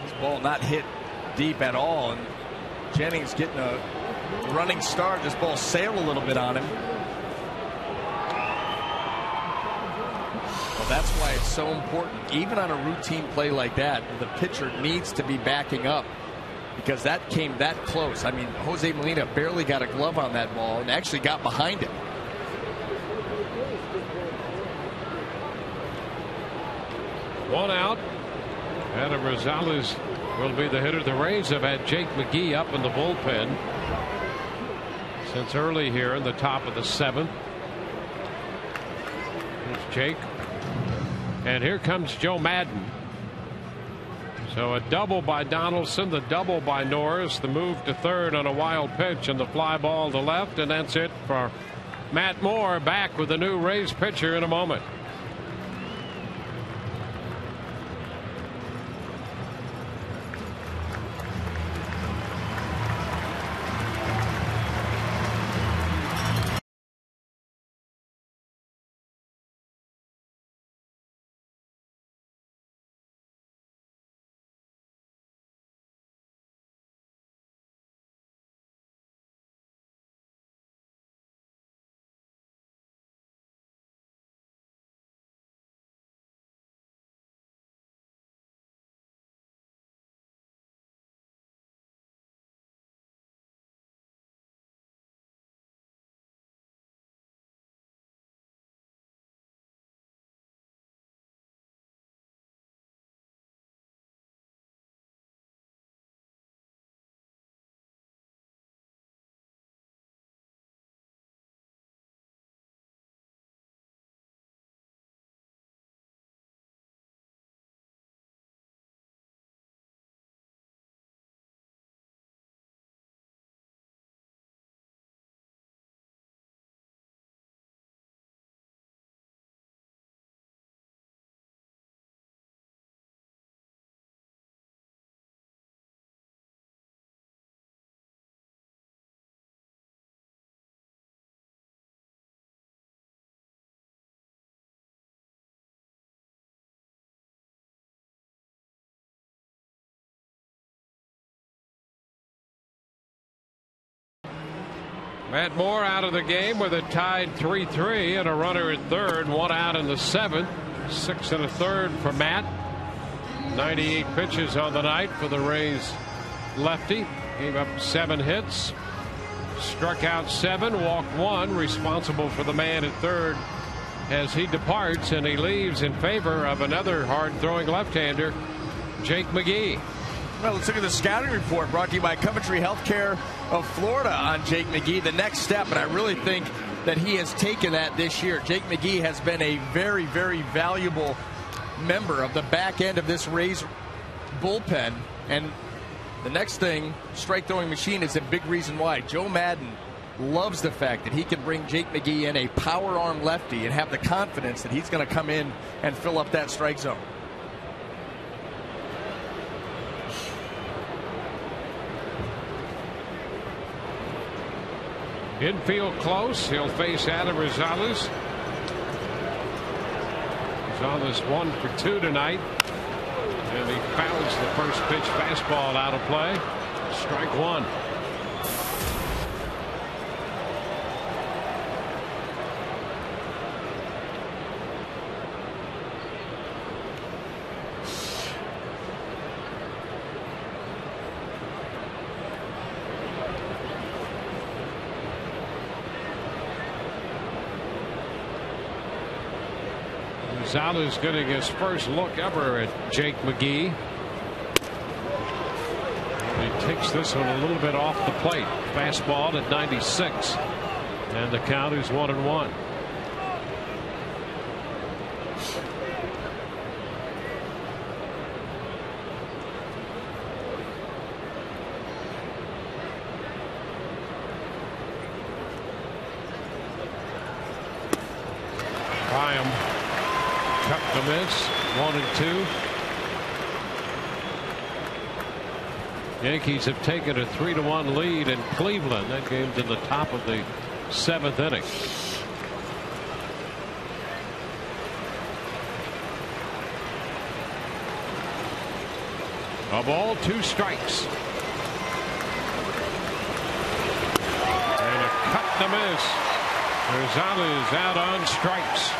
This ball not hit deep at all, and Jennings getting a running start. This ball sailed a little bit on him. Well, that's why it's so important, even on a routine play like that, the pitcher needs to be backing up, because that came that close. I mean, Jose Molina barely got a glove on that ball and actually got behind it. One out. Adam Rosales will be the hitter. The Rays have had Jake McGee up in the bullpen since early here in the top of the 7th. Here's Jake. And here comes Joe Madden. So a double by Donaldson, the double by Norris, the move to third on a wild pitch, and the fly ball to left, and that's it for Matt Moore. Back with the new Rays pitcher in a moment. Matt Moore out of the game with a tied 3-3 and a runner at third. One out in the 7th. 6 1/3 for Matt. 98 pitches on the night for the Rays lefty. Gave up 7 hits. Struck out 7, walked 1. Responsible for the man at third as he departs, and he leaves in favor of another hard-throwing left-hander, Jake McGee. Well, let's look at the scouting report brought to you by Coventry Healthcare of Florida on Jake McGee. The next step, and I really think that he has taken that this year. Jake McGee has been a very, very valuable member of the back end of this Rays bullpen. And the next thing, strike throwing machine, is a big reason why. Joe Madden loves the fact that he can bring Jake McGee in, a power arm lefty, and have the confidence that he's going to come in and fill up that strike zone. Infield close. He'll face Adam Rosales. Rosales 1 for 2 tonight. And he fouls the first pitch fastball out of play. Strike 1. Rosales getting his first look ever at Jake McGee. He takes this one a little bit off the plate. Fastball at 96. And the count is 1-1. Cut to miss. 1-2. Yankees have taken a 3-1 lead in Cleveland. That game's in the top of the 7th inning. A ball, 2 strikes. And a cut to miss. Rosales out on strikes.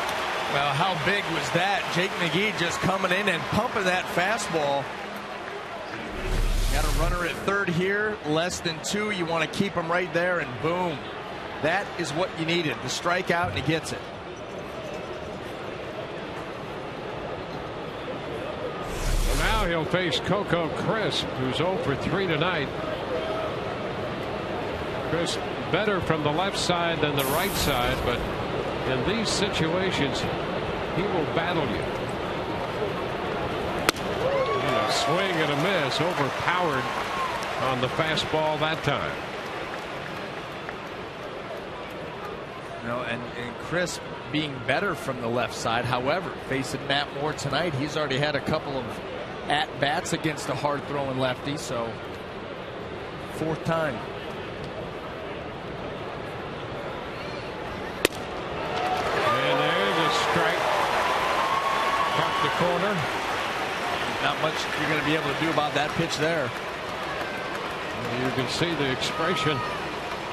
Well, how big was that? Jake McGee just coming in and pumping that fastball. Got a runner at third here, less than 2. You want to keep him right there, and boom. That is what you needed. The strikeout, and he gets it. Now he'll face Coco Crisp, who's 0 for 3 tonight. Crisp better from the left side than the right side, but in these situations, he will battle you. And a swing and a miss, overpowered on the fastball that time. And Crisp being better from the left side. However, facing Matt Moore tonight, he's already had a couple of at-bats against a hard-throwing lefty, so 4th time. And there's a strike. Caught the corner. Not much you're going to be able to do about that pitch there. You can see the expression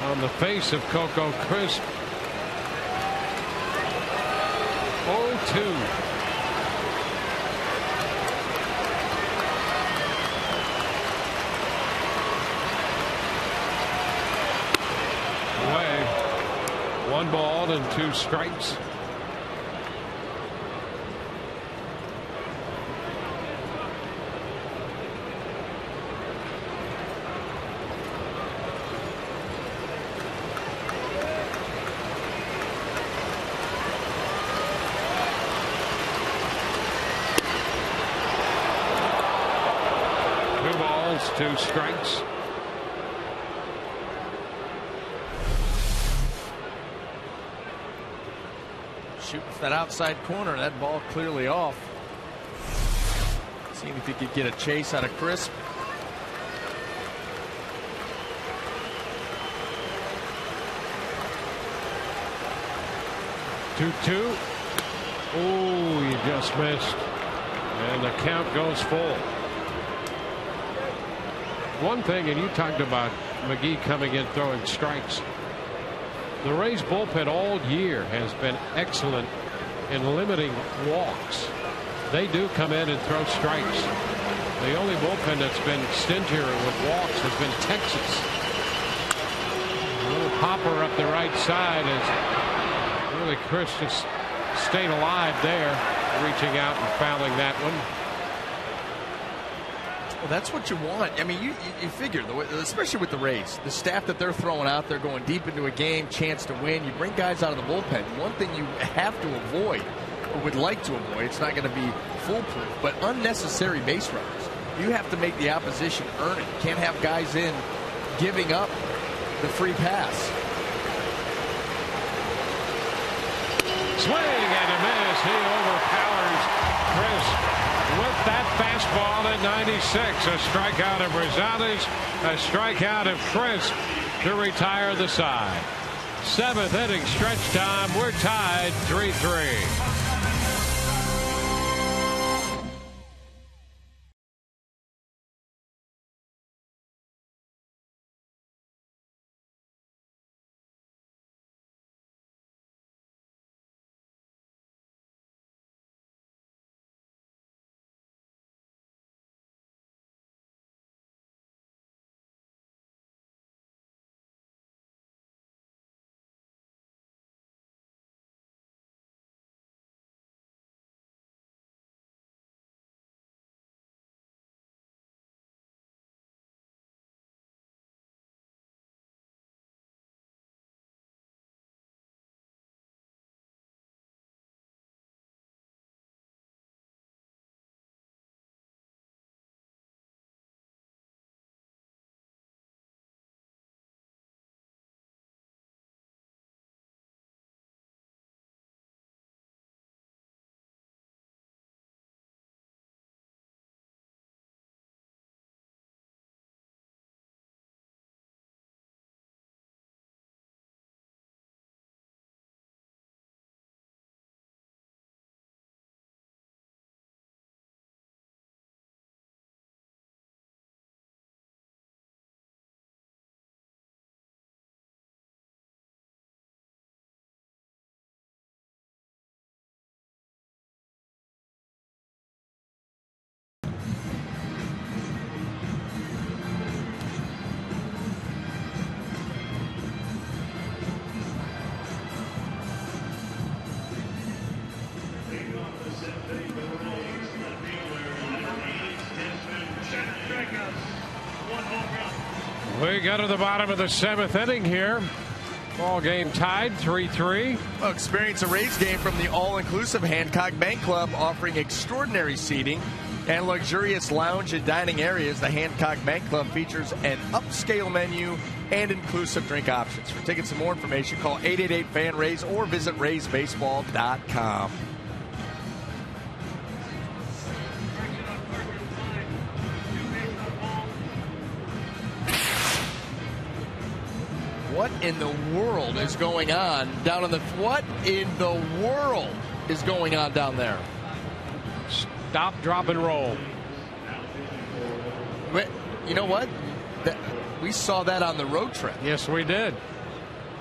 on the face of Coco Crisp. 0-2. Away. 1 ball and 2 strikes. Two strikes. Shooting for that outside corner. That ball clearly off. Seeing if he could get a chase out of Crisp. Two. Oh, you just missed. And the count goes full. One thing, and you talked about McGee coming in throwing strikes. The Rays bullpen all year has been excellent in limiting walks. They do come in and throw strikes. The only bullpen that's been stingier with walks has been Texas. A little popper up the right side as really Chris just stayed alive there, reaching out and fouling that one. Well, that's what you want. I mean, you figure, especially with the Rays, the staff that they're throwing out there going deep into a game, chance to win. You bring guys out of the bullpen. One thing you have to avoid, or would like to avoid, it's not going to be foolproof, but unnecessary base runners. You have to make the opposition earn it. You can't have guys in giving up the free pass. Swing and a miss. He overpowers Chris with that fastball at 96. A strikeout of Rosales, a strikeout of Crisp to retire the side. 7th inning stretch time. We're tied 3-3. We go to the bottom of the 7th inning here. Ball game tied 3-3. Well, experience a Rays game from the all-inclusive Hancock Bank Club, offering extraordinary seating and luxurious lounge and dining areas. The Hancock Bank Club features an upscale menu and inclusive drink options. For tickets and more information, call 888-FAN-RAYS or visit RaysBaseball.com. What in the world is going on down in the... What in the world is going on down there? Stop, drop, and roll. You know what? We saw that on the road trip. Yes, we did.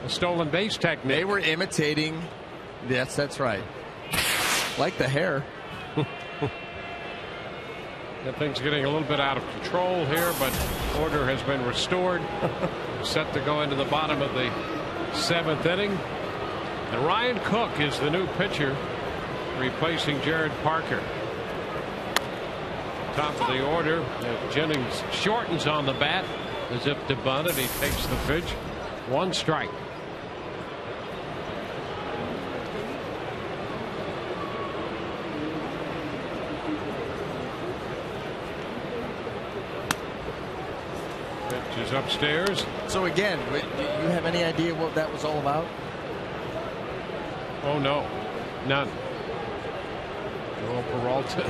A stolen base technique. They were imitating. Yes, that's right. Like the hair. That thing's getting a little bit out of control here, but order has been restored. Set to go into the bottom of the 7th inning. And Ryan Cook is the new pitcher, replacing Jared Parker. Top of the order. Jennings shortens on the bat as if to bunt, and he takes the pitch. 1 strike. Pitch is upstairs. So again, do you have any idea what that was all about? Oh no, none. Joel Peralta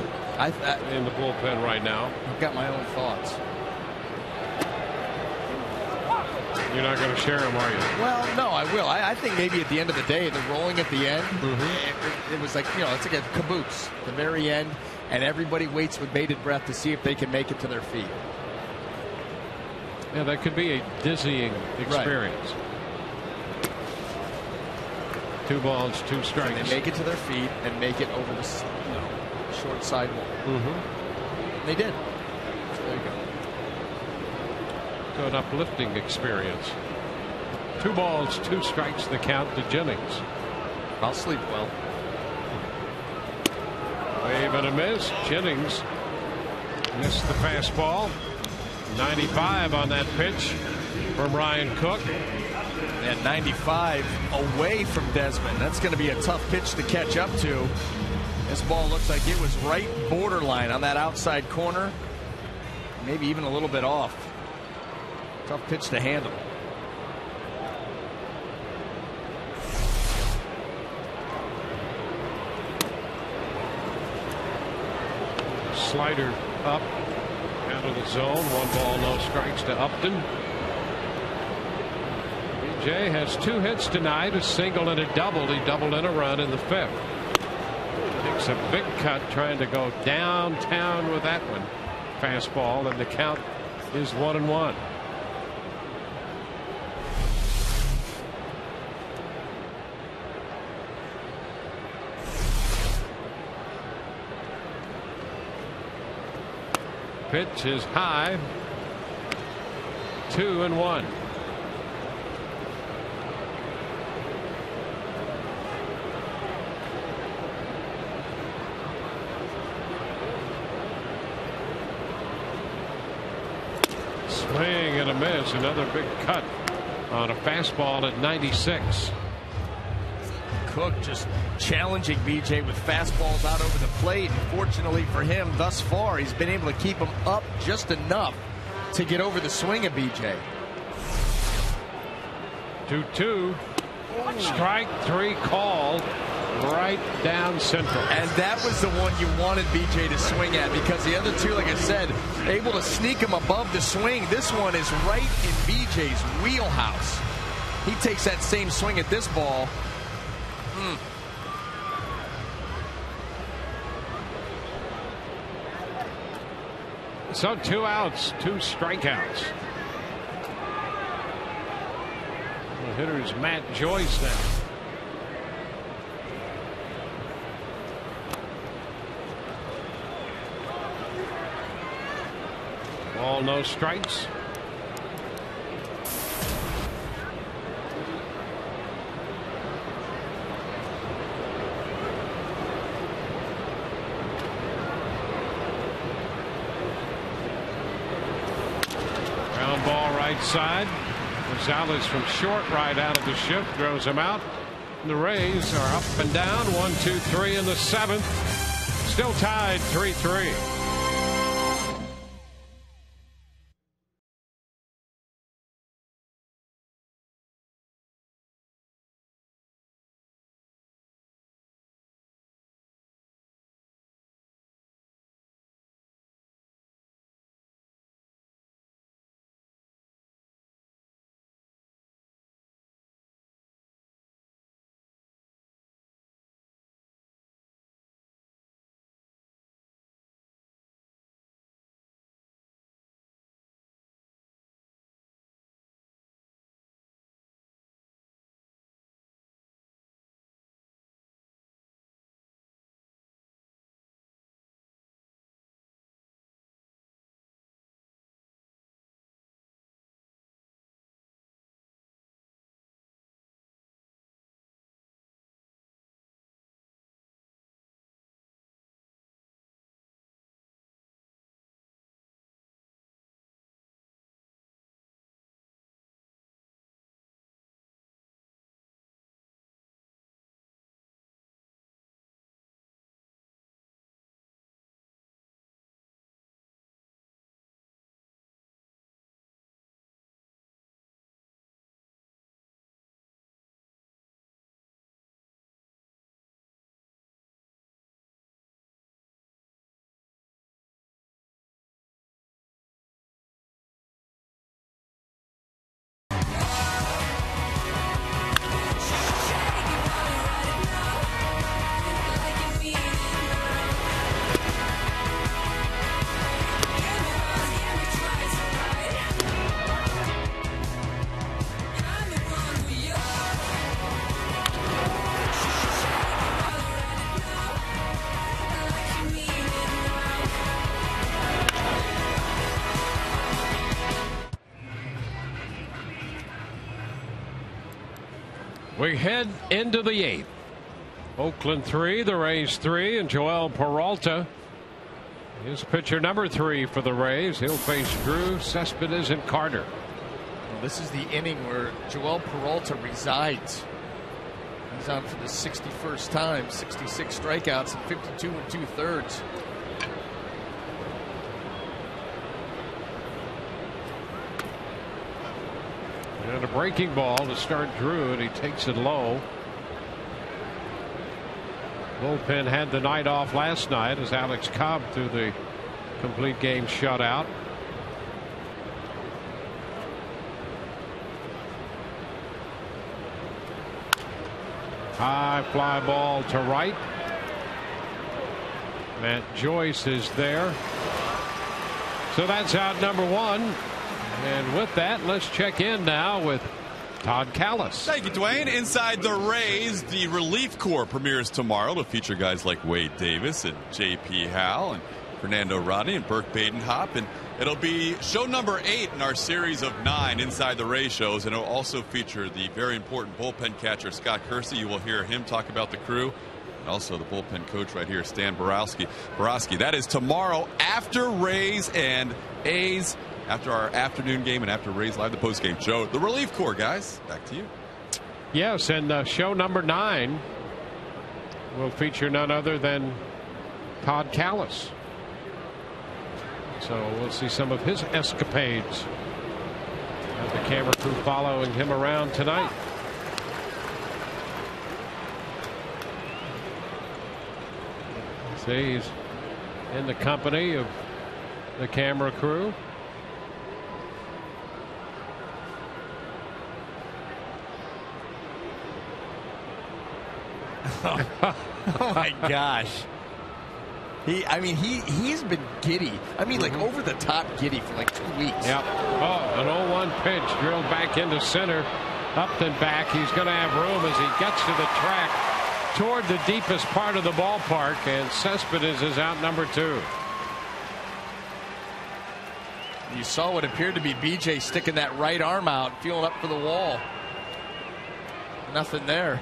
in the bullpen right now. I've got my own thoughts. You're not going to share them, are you? Well, no, I will. I think maybe at the end of the day, the rolling at the end, it was like, it's like a caboose at the very end, and everybody waits with bated breath to see if they can make it to their feet. Yeah, that could be a dizzying experience. Right. 2 balls, 2 strikes. So they make it to their feet and make it over the short sidewalk. They did. So there you go. So an uplifting experience. 2 balls, 2 strikes, the count to Jennings. I'll sleep well. Wave and a miss. Jennings missed the fastball. 95 on that pitch from Ryan Cook. And 95 away from Desmond. That's going to be a tough pitch to catch up to. This ball looks like it was right borderline on that outside corner. Maybe even a little bit off. Tough pitch to handle. Slider up out of the zone. 1 ball, no strikes to Upton. BJ has 2 hits tonight, a single and a double. He doubled in a run in the 5th. Takes a big cut trying to go downtown with that one. Fastball, and the count is 1-1. Pitch is high. 2-1. Swing and a miss. Another big cut on a fastball at 96. Cook just challenging BJ with fastballs out over the plate. Fortunately for him, thus far, he's been able to keep him up just enough to get over the swing of BJ. 2-2. Strike 3 called right down central. And that was the one you wanted BJ to swing at, because the other 2, like I said, able to sneak him above the swing. This one is right in BJ's wheelhouse. He takes that same swing at this ball. So 2 outs, 2 strikeouts. The hitter's Matt Joyce now. Ball, no strikes. right side. Gonzalez from short right out of the shift throws him out. And the Rays are up and down 1-2-3 in the 7th. Still tied 3-3. We head into the 8th. Oakland 3, the Rays 3, and Joel Peralta is pitcher number 3 for the Rays. He'll face Drew, Cespedes, and Carter. Well, this is the inning where Joel Peralta resides. He's on for the 61st time, 66 strikeouts and 52 2/3. And a breaking ball to start Drew, and he takes it low. Bullpen had the night off last night as Alex Cobb threw the complete game shutout. High fly ball to right. Matt Joyce is there. So that's out number 1. And with that, let's check in now with Todd Callis. Thank you, Dwayne. Inside the Rays, the Relief Corps premieres tomorrow to feature guys like Wade Davis and J.P. Howell and Fernando Rodney and Burke Badenhop. And it'll be show number 8 in our series of 9 Inside the Rays shows. And it'll also feature the very important bullpen catcher, Scott Kersey. You will hear him talk about the crew. And also the bullpen coach right here, Stan Borowski. That is tomorrow after Rays and A's. After our afternoon game and after Rays Live, the postgame show. The Relief Corps, guys. Back to you. Yes, and show number 9 will feature none other than Todd Callis. So we'll see some of his escapades. Have the camera crew following him around tonight. See, he's in the company of the camera crew. Oh my gosh. He's been giddy. Like over the top giddy for like 2 weeks. Yep. Oh, an 0-1 pitch drilled back into center. Up and back. He's going to have room as he gets to the track toward the deepest part of the ballpark. And Cespedes is out number 2. You saw what appeared to be BJ sticking that right arm out, feeling up for the wall. Nothing there.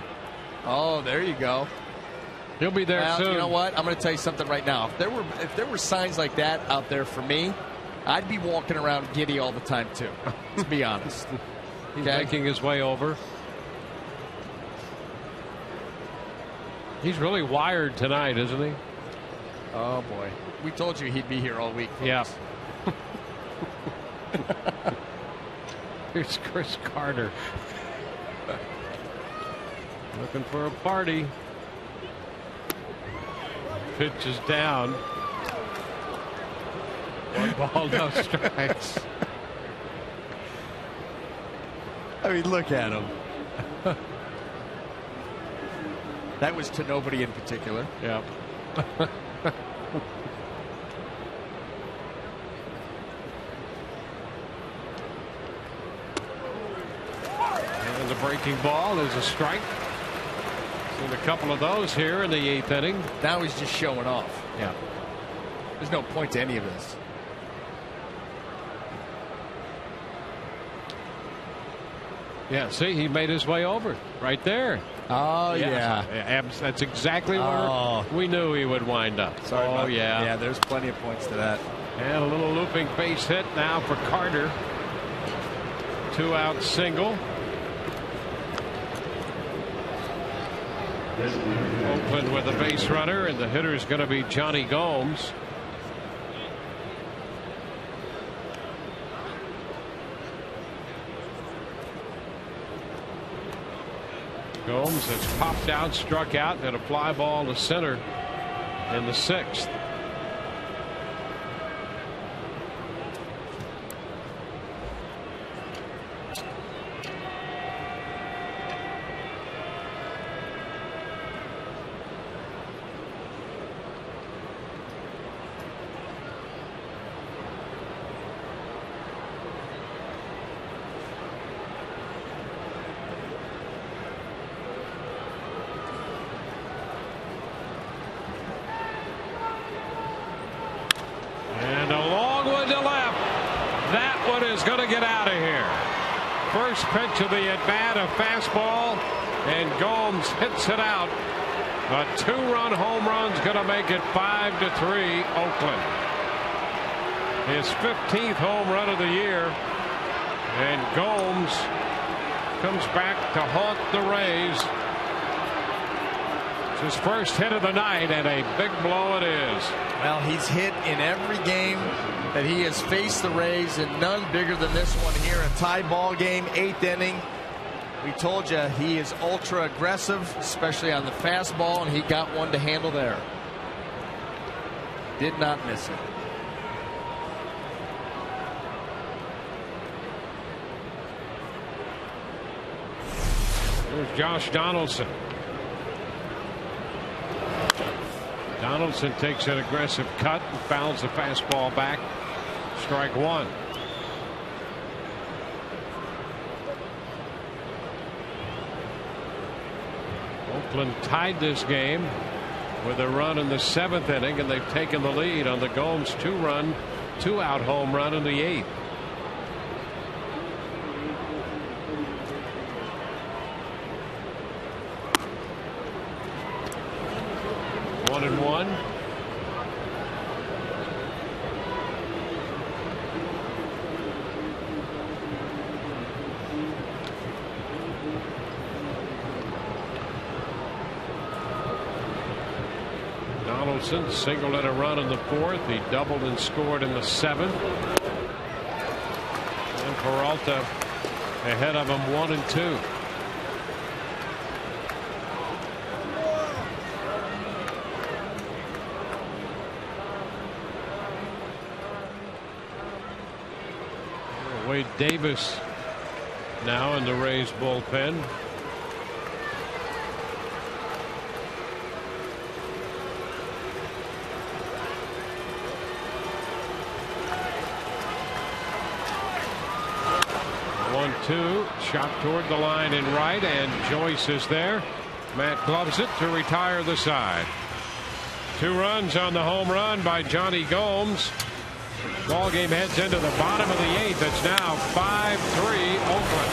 Oh, there you go. He'll be there soon. You know what? I'm going to tell you something right now. If there were signs like that out there for me, I'd be walking around giddy all the time, too, to be honest. He's making his way over. He's really wired tonight, isn't he? Oh, boy. We told you he'd be here all week. Folks. Yeah. Here's Chris Carter. Looking for a party. Pitch is down. 1 ball, no strikes. I mean, look at him. That was to nobody in particular. Yeah. And the breaking ball is a strike. Seen a couple of those here in the 8th inning. Now he's just showing off. Yeah. There's no point to any of this. Yeah, see, he made his way over right there. Oh, yeah. That's exactly where we knew he would wind up. Sorry about yeah. Yeah, there's plenty of points to that. And a little looping base hit now for Carter. 2-out single. Oakland with a base runner, and the hitter is going to be Johnny Gomes. Gomes has popped out, struck out, and a fly ball to center in the 6th. And a long one to left. That one is going to get out of here. First pitch of the at-bat, a fastball, and Gomes hits it out. A 2-run home run's going to make it 5-3 Oakland. His 15th home run of the year, and Gomes comes back to haunt the Rays. It's his first hit of the night, and a big blow it is. Well, he's hit in every game that he has faced the Rays, and none bigger than this one here. A tie ball game, 8th inning. We told you he is ultra aggressive, especially on the fastball, and he got one to handle there. Did not miss it. Here's Josh Donaldson. Donaldson takes an aggressive cut and fouls the fastball back. Strike 1. Oakland tied this game with a run in the 7th inning, and they've taken the lead on the Gomes 2-out home run in the 8th. One and one. Donaldson singled and a run in the 4th. He doubled and scored in the 7th. And Peralta ahead of him 1 and 2. Wade Davis now in the Rays bullpen. One, two, shot toward the line in right, and Joyce is there. Matt gloves it to retire the side. 2 runs on the home run by Johnny Gomes. Ball game heads into the bottom of the 8th. It's now 5-3 Oakland.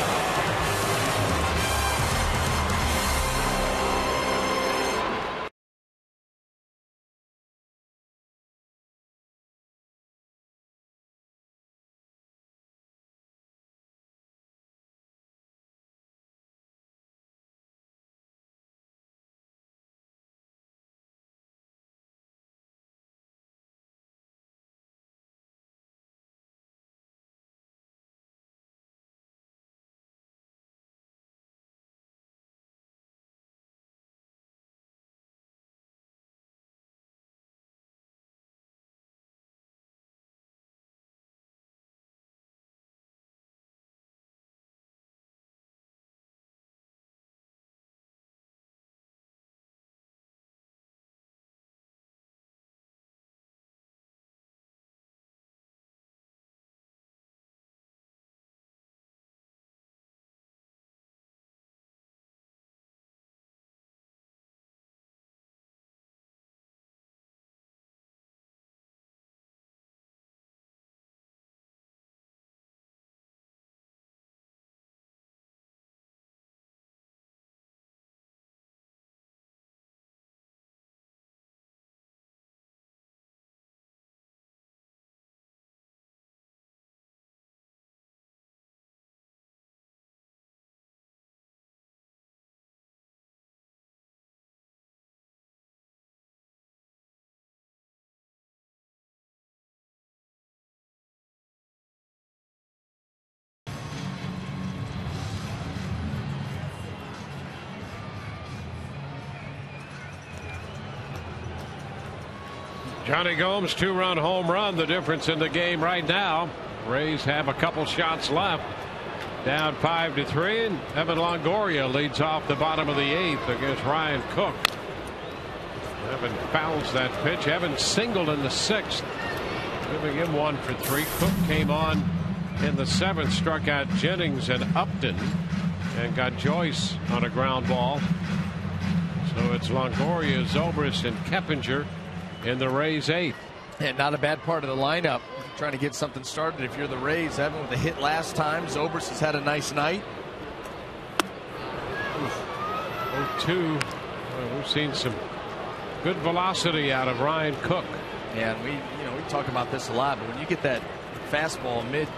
Johnny Gomes' 2-run home run, the difference in the game right now. Rays have a couple shots left. Down 5-3, and Evan Longoria leads off the bottom of the 8th against Ryan Cook. Evan fouls that pitch. Evan singled in the 6th, giving him 1 for 3. Cook came on in the 7th, struck out Jennings and Upton, and got Joyce on a ground ball. So it's Longoria, Zobrist, and Keppinger in the Rays 8th. And not a bad part of the lineup. Trying to get something started if you're the Rays. Evan with a hit last time. Zobrist has had a nice night. 0-2. Well, we've seen some good velocity out of Ryan Cook. Yeah, and we talk about this a lot, but when you get that fastball mid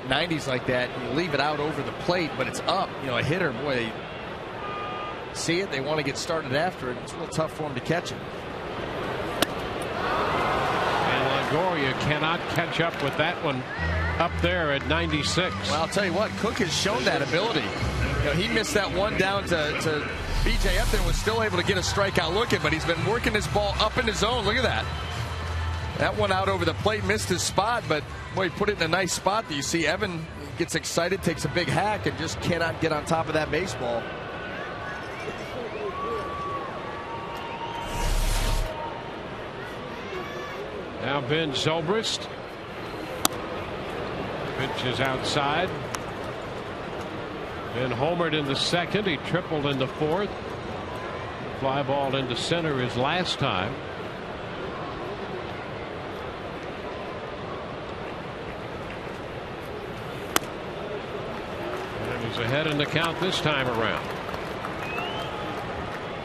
90s like that, you leave it out over the plate, but it's up. A hitter, boy, they see it, they want to get started after it. It's real tough for him to catch it. And Longoria cannot catch up with that one up there at 96. Well, I'll tell you what, Cook has shown that ability. He missed that one down to B.J. Upton, was still able to get a strikeout looking, but he's been working his ball up in his zone. Look at that. That one out over the plate, missed his spot, but boy, he put it in a nice spot. You see Evan gets excited, takes a big hack, and just cannot get on top of that baseball. Now Ben Zobrist. Pitch is outside. Ben homered in the 2nd. He tripled in the 4th. Fly ball into center his last time. And he's ahead in the count this time around.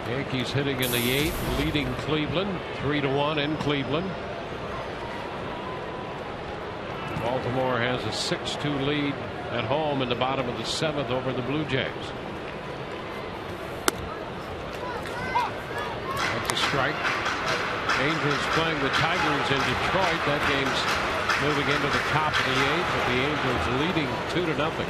Yankees hitting in the 8th, leading Cleveland 3-1 in Cleveland. Baltimore has a 6-2 lead at home in the bottom of the 7th over the Blue Jays. That's a strike. Angels playing the Tigers in Detroit. That game's moving into the top of the 8th, with the Angels leading 2-0.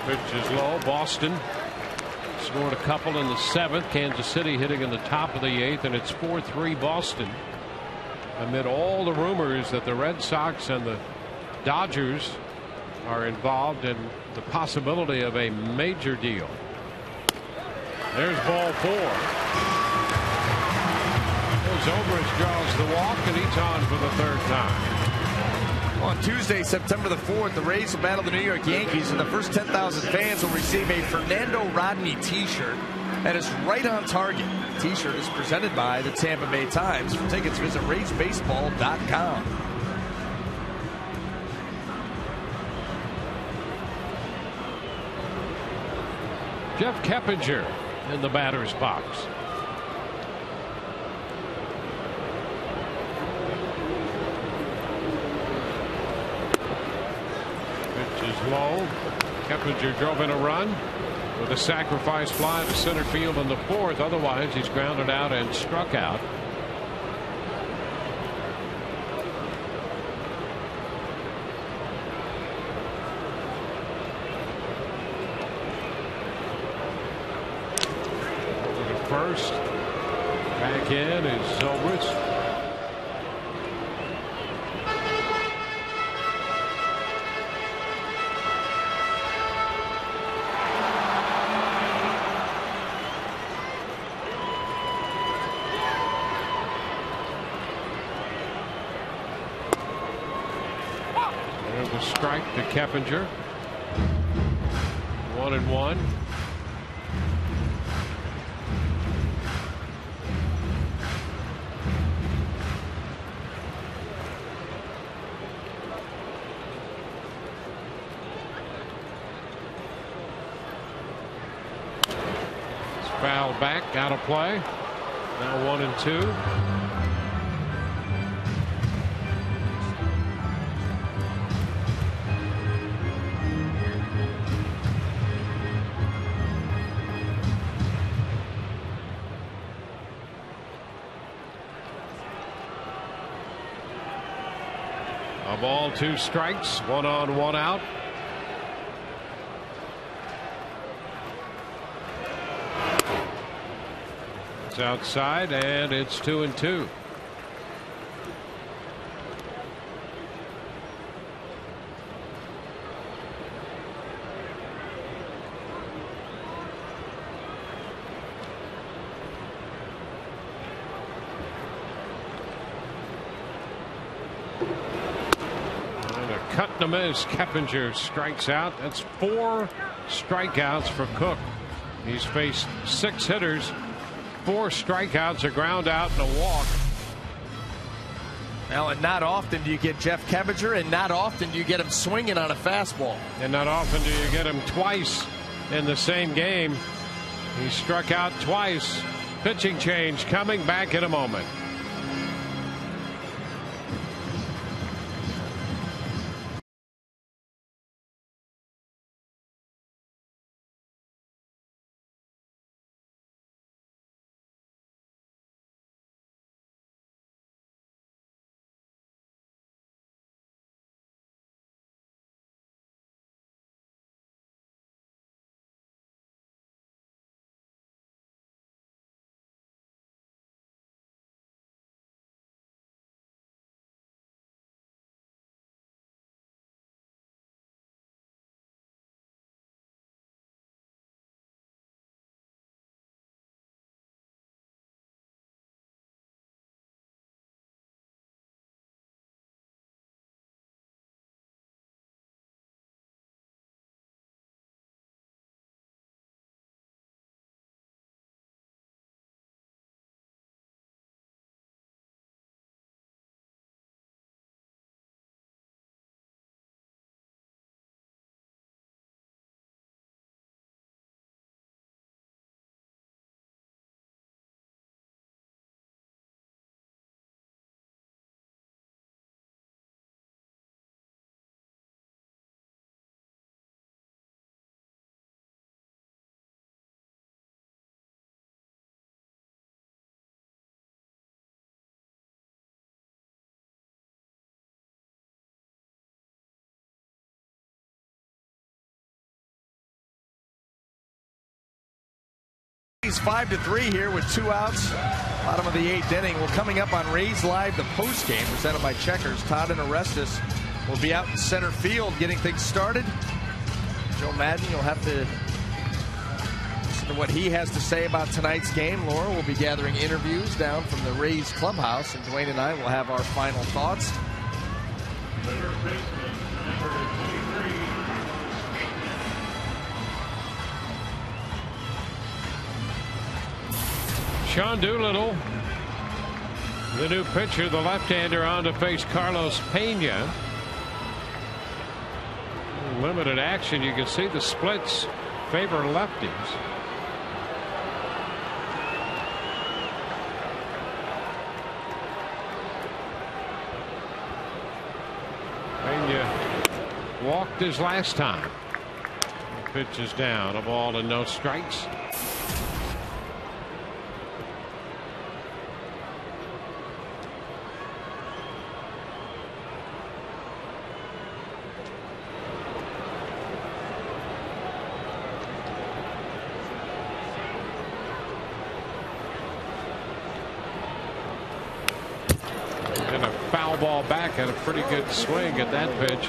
Pitch is low. Boston scored a couple in the 7th. Kansas City hitting in the top of the 8th, and it's 4-3 Boston. Amid all the rumors that the Red Sox and the Dodgers are involved in the possibility of a major deal. There's ball 4. Zobrist draws the walk, and he's on for the 3rd time. On Tuesday, September the 4th, the Rays will battle the New York Yankees, and the first 10,000 fans will receive a Fernando Rodney t-shirt that is right on target. The t-shirt is presented by the Tampa Bay Times. For tickets, visit RaysBaseball.com. Jeff Keppinger in the batter's box. Low. Keppinger drove in a run with a sacrifice fly to center field in the 4th. Otherwise, he's grounded out and struck out. Over to first. Back in is Zobrist. Strike to Keppinger. 1-1. It's fouled back, out of play. Now 1-2. A ball, 2 strikes, 1 on, 1 out. It's outside, and it's 2-2. Cut and a miss. Keppinger strikes out. That's 4 strikeouts for Cook. He's faced 6 hitters, 4 strikeouts, a ground out, and a walk. Well, and not often do you get Jeff Keppinger, and not often do you get him swinging on a fastball. And not often do you get him twice in the same game. He struck out twice. Pitching change coming back in a moment. He's 5-3 here with 2 outs. Bottom of the 8th inning. Well, coming up on Rays Live, the post game presented by Checkers. Todd and Orestes will be out in center field getting things started. Joe Madden, you'll have to listen to what he has to say about tonight's game. Laura will be gathering interviews down from the Rays clubhouse, and Dwayne and I will have our final thoughts. Sean Doolittle, the new pitcher, the left-hander, on to face Carlos Pena. Limited action. You can see the splits favor lefties. Pena walked his last time. The pitch is down. A ball and no strikes. Ball back and a pretty good swing at that pitch,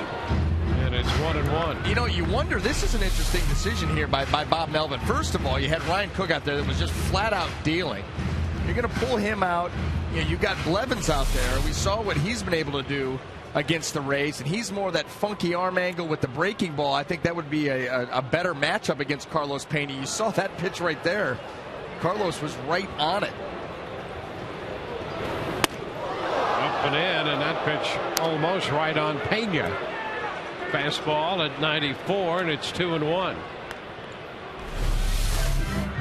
and it's 1-1. You know, you wonder, this is an interesting decision here by Bob Melvin. First of all, you had Ryan Cook out there that was just flat out dealing. You're going to pull him out. You know, you got Blevins out there. We saw what he's been able to do against the Rays, and he's more that funky arm angle with the breaking ball. I think that would be a better matchup against Carlos Pena. You saw that pitch right there. Carlos was right on it. And in, and that pitch almost right on Pena. Fastball at 94, and it's 2-1.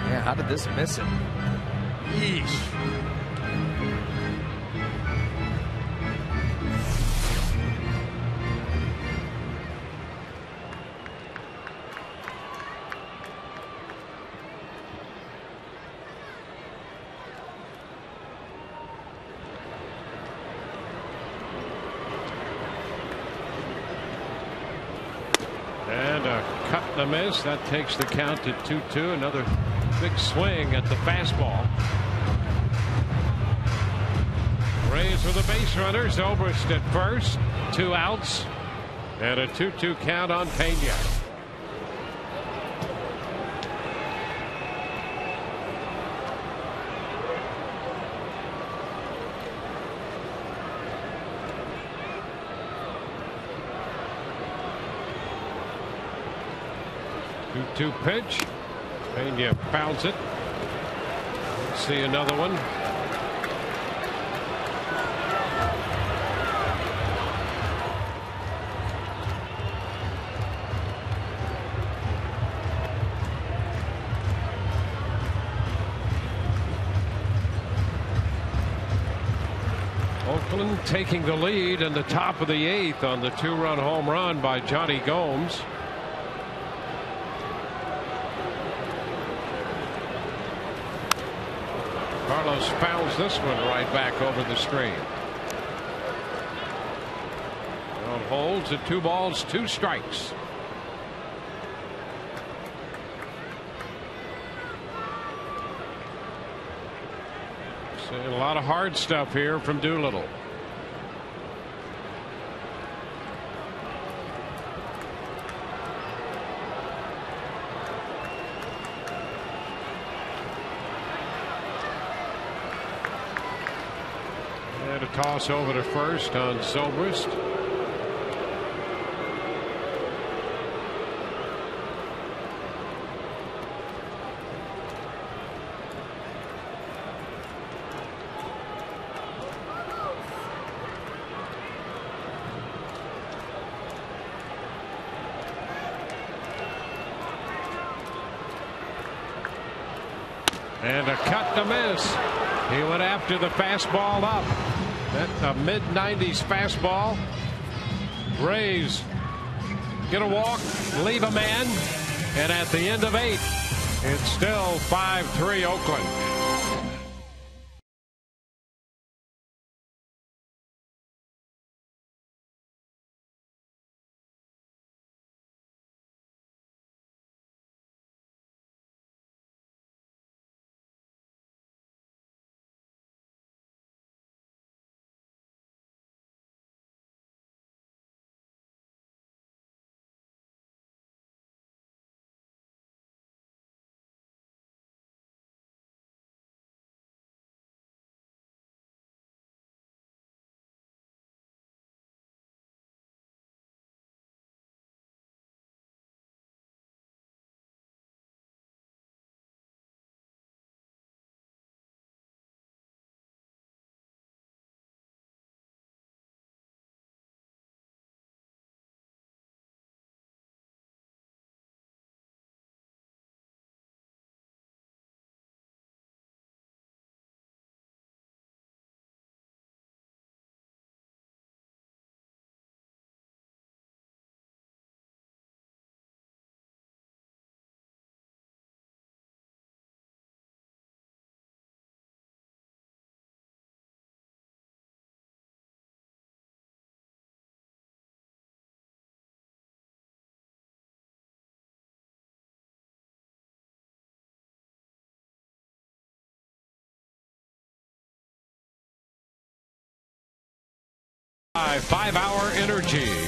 Yeah, how did this miss him? Yeesh. A miss. That takes the count to 2-2. Another big swing at the fastball. Rays with a base runner. Zobrist at first. 2 outs. And a 2-2 count on Pena. Two pitch. Pena fouls it. Let's see another one. Oakland taking the lead in the top of the 8th on the 2-run home run by Johnny Gomes. Carlos fouls this one right back over the screen. On holds at 2 balls, 2 strikes. Seeing a lot of hard stuff here from Doolittle. And a toss over to first on Zobrist. And a cut to miss. He went after the fastball up. That's a mid-90s fastball. Rays get a walk, leave a man, and at the end of 8, it's still 5-3 Oakland.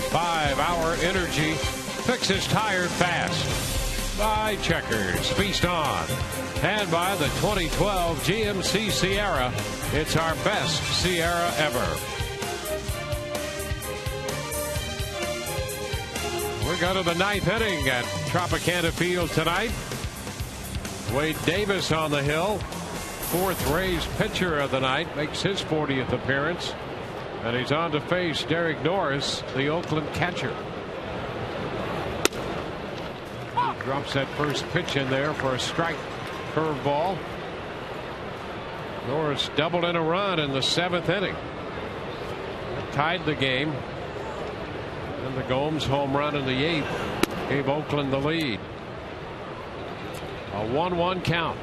Five-hour energy fixes tired fast. By Checkers, feast on. And by the 2012 GMC Sierra, it's our best Sierra ever. We're going to the 9th inning at Tropicana Field tonight. Wade Davis on the hill, 4th Rays pitcher of the night, makes his 40th appearance. And he's on to face Derek Norris, the Oakland catcher. He drops that first pitch in there for a strike curveball. Norris doubled in a run in the 7th inning. That tied the game. And the Gomes home run in the 8th gave Oakland the lead. A 1-1 count.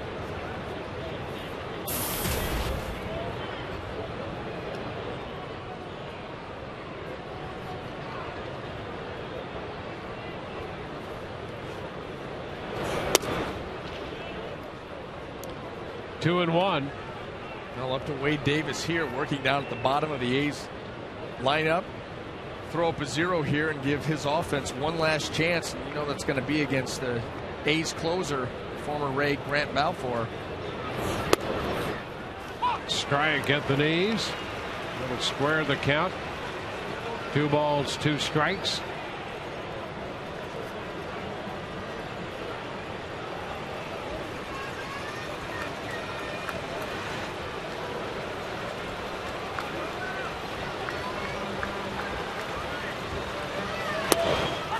Two and one. Well, up to Wade Davis here, working down at the bottom of the A's lineup. Throw up a 0 here and give his offense one last chance. And you know that's going to be against the A's closer, former Ray Grant Balfour. Strike at the knees. It'll square the count. 2 balls, 2 strikes.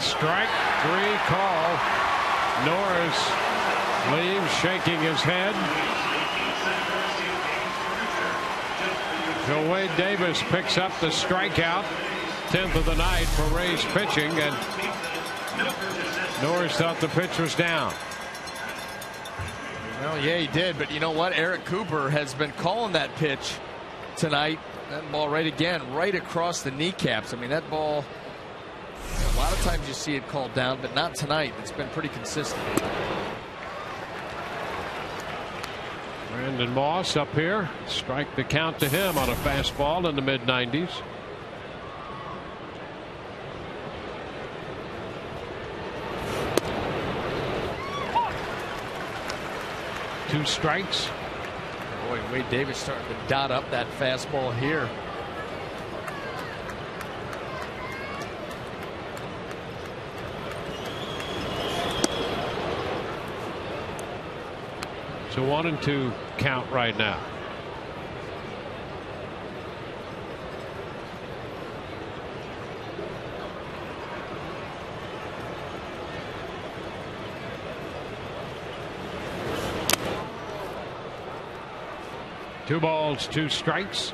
Strike 3 call. Norris leaves, shaking his head. So Wade Davis picks up the strikeout, 10th of the night for Rays pitching, and Norris thought the pitch was down. Well, yeah, he did, but you know what? Eric Cooper has been calling that pitch tonight. That ball right again, right across the kneecaps. I mean, that ball, a lot of times you see it called down, but not tonight. It's been pretty consistent. Brandon Moss up here. Strike the count to him on a fastball in the mid-90s. Two strikes. Boy, Wade Davis starting to dot up that fastball here. So 1-2 count right now. Two balls, 2 strikes.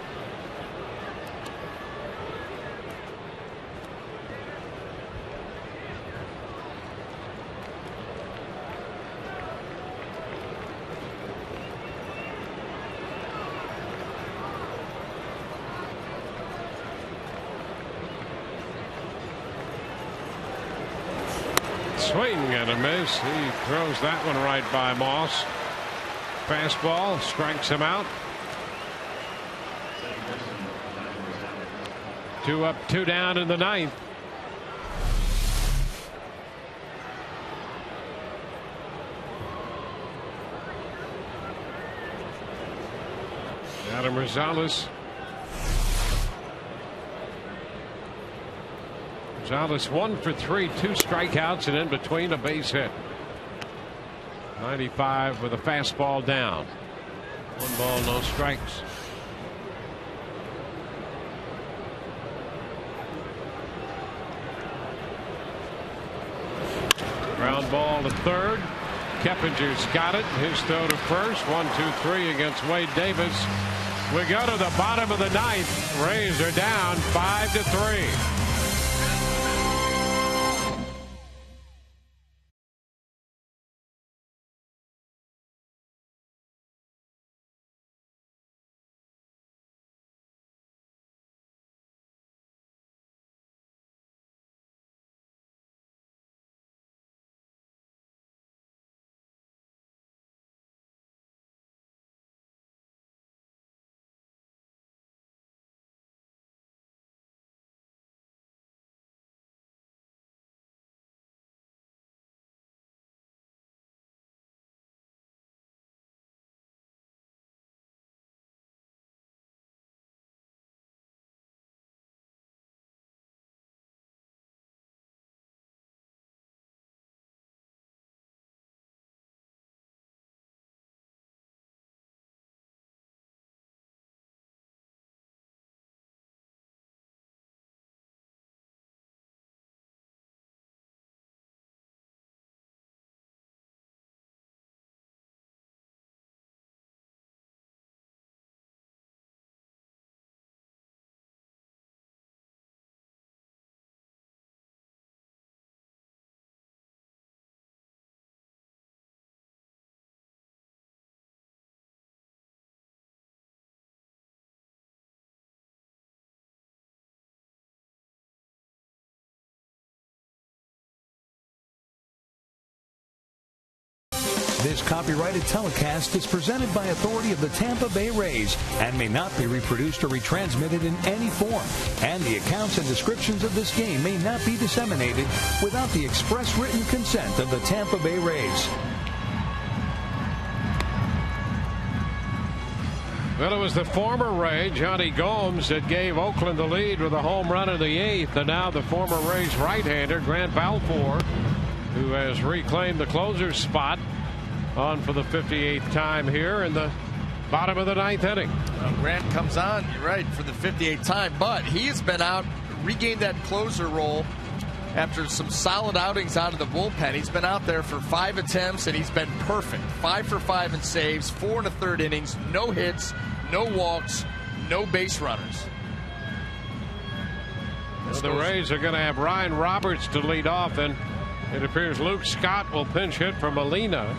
Swing and a miss. He throws that one right by Moss. Fastball strikes him out. 2 up, 2 down in the 9th. Adam Rosales. Rosales 1 for 3, 2 strikeouts, and in between a base hit. 95 with a fastball down. 1 ball, no strikes. Ground ball to third. Keppinger's got it. His throw to first. 1-2-3 against Wade Davis. We go to the bottom of the 9th. Rays are down 5-3. This copyrighted telecast is presented by authority of the Tampa Bay Rays and may not be reproduced or retransmitted in any form. And the accounts and descriptions of this game may not be disseminated without the express written consent of the Tampa Bay Rays. Well, it was the former Ray, Johnny Gomes, that gave Oakland the lead with a home run in the 8th. And now the former Rays right-hander, Grant Balfour, who has reclaimed the closer's spot, on for the 58th time here in the bottom of the 9th inning. Well, Grant comes on, you're right, for the 58th time, but he has been out, regained that closer role after some solid outings out of the bullpen. He's been out there for 5 attempts, and he's been perfect. 5 for 5 in saves, 4 1/3 innings, no hits, no walks, no base runners. Well, the Rays are going to have Ryan Roberts to lead off, and it appears Luke Scott will pinch hit for Molina.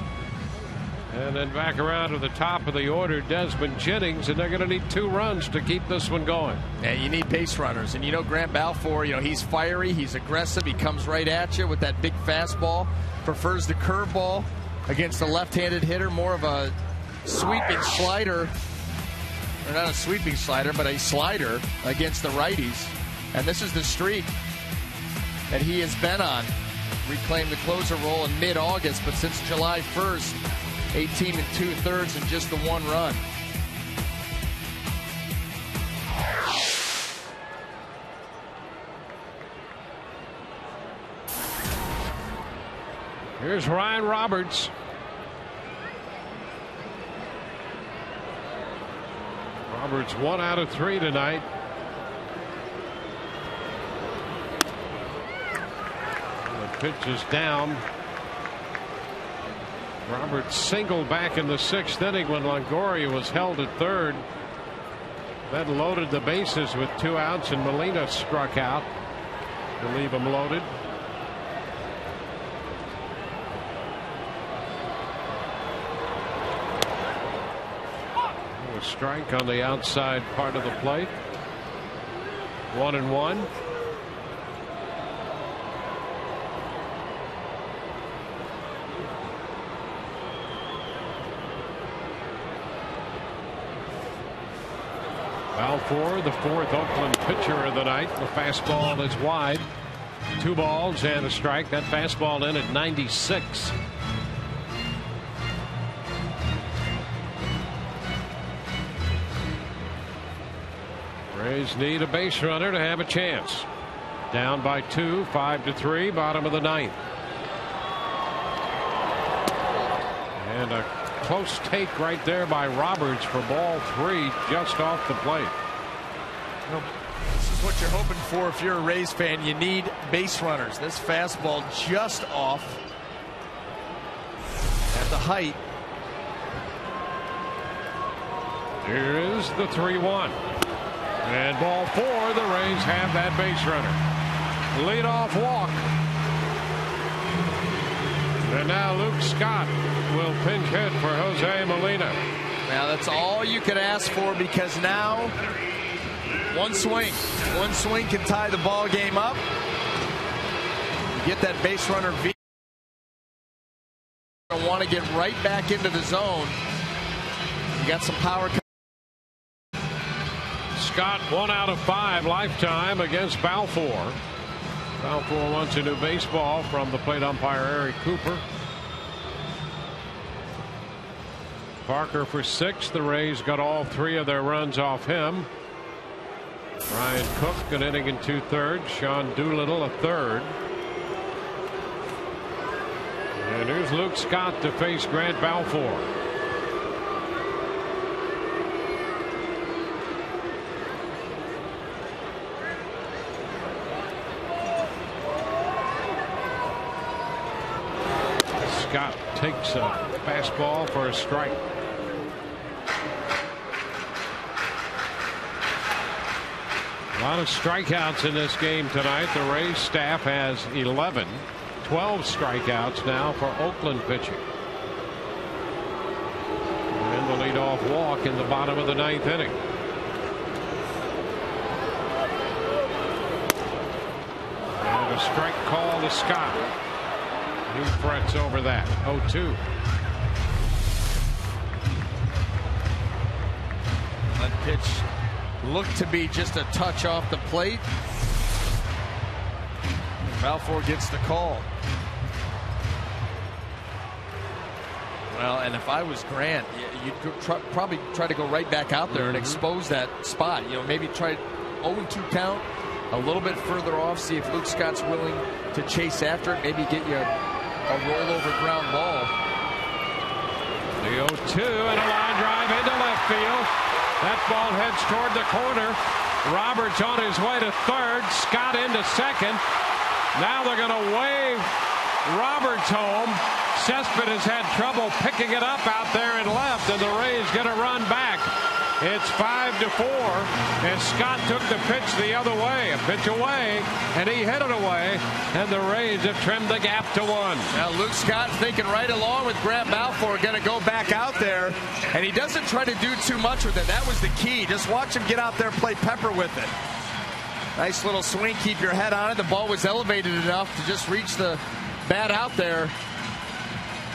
And then back around to the top of the order, Desmond Jennings, and they're going to need 2 runs to keep this one going. Yeah, you need base runners. And you know, Grant Balfour, he's fiery, he's aggressive, he comes right at you with that big fastball, prefers the curveball against a left-handed hitter, more of a sweeping slider, or not a sweeping slider, but a slider against the righties. And this is the streak that he has been on. Reclaimed the closer role in mid-August, but since July 1st, 18 2/3 and just the 1 run. Here's Ryan Roberts. Roberts 1 out of 3 tonight. The pitch is down. Roberts singled back in the 6th inning when Longoria was held at 3rd. Then loaded the bases with 2 outs, and Molina struck out to leave him loaded. A strike on the outside part of the plate. 1-1. Balfour, the 4th Oakland pitcher of the night. The fastball is wide. 2 balls and a strike. That fastball in at 96. Rays need a base runner to have a chance. Down by 2, 5-3, bottom of the 9th. And a close take right there by Roberts for ball 3, just off the plate. Well, this is what you're hoping for if you're a Rays fan. You need base runners. This fastball just off at the height. Here is the 3-1. And ball 4, the Rays have that base runner. Leadoff walk. And now Luke Scott will pinch hit for Jose Molina. Now that's all you could ask for, because now one swing can tie the ball game up. You get that base runner V. You want to get right back into the zone. You got some power. Scott 1 out of 5 lifetime against Balfour. Balfour wants a new baseball from the plate umpire Eric Cooper. Parker for 6. The Rays got all 3 of their runs off him. Ryan Cook an inning and 2/3. Sean Doolittle a 1/3. And here's Luke Scott to face Grant Balfour. Scott takes a fastball for a strike. A lot of strikeouts in this game tonight. The Rays staff has 11. 12 strikeouts now for Oakland pitching. And the leadoff walk in the bottom of the 9th inning. And a strike call to Scott. He frets over that. 0-2. Pitch looked to be just a touch off the plate. Balfour gets the call. Well, and if I was Grant, you'd probably try to go right back out there and expose that spot. You know, maybe try 0-2 count, a little bit further off, see if Luke Scott's willing to chase after it, maybe get you a rollover ground ball. The 0-2 and a line drive into left field. That ball heads toward the corner. Roberts on his way to third. Scott into second. Now they're going to wave Roberts home. Cespedes has had trouble picking it up out there in left, and the Rays going to run back. It's 5-4, and Scott took the pitch the other way. A pitch away, and he hit it away, and the Rays have trimmed the gap to 1. Now Luke Scott thinking right along with Grant Balfour, going to go back out there, and he doesn't try to do too much with it. That was the key. Just watch him get out there, play pepper with it. Nice little swing, keep your head on it. The ball was elevated enough to just reach the bat out there.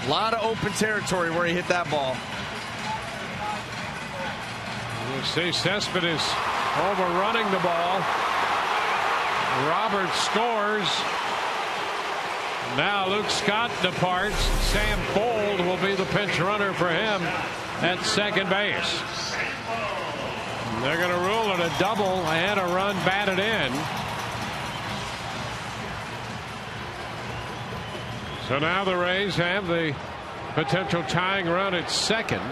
A lot of open territory where he hit that ball. You see Cespedes overrunning the ball. Roberts scores. Now Luke Scott departs. Sam Fold will be the pinch runner for him at second base. They're going to rule it a double and a run batted in. So now the Rays have the potential tying run at second.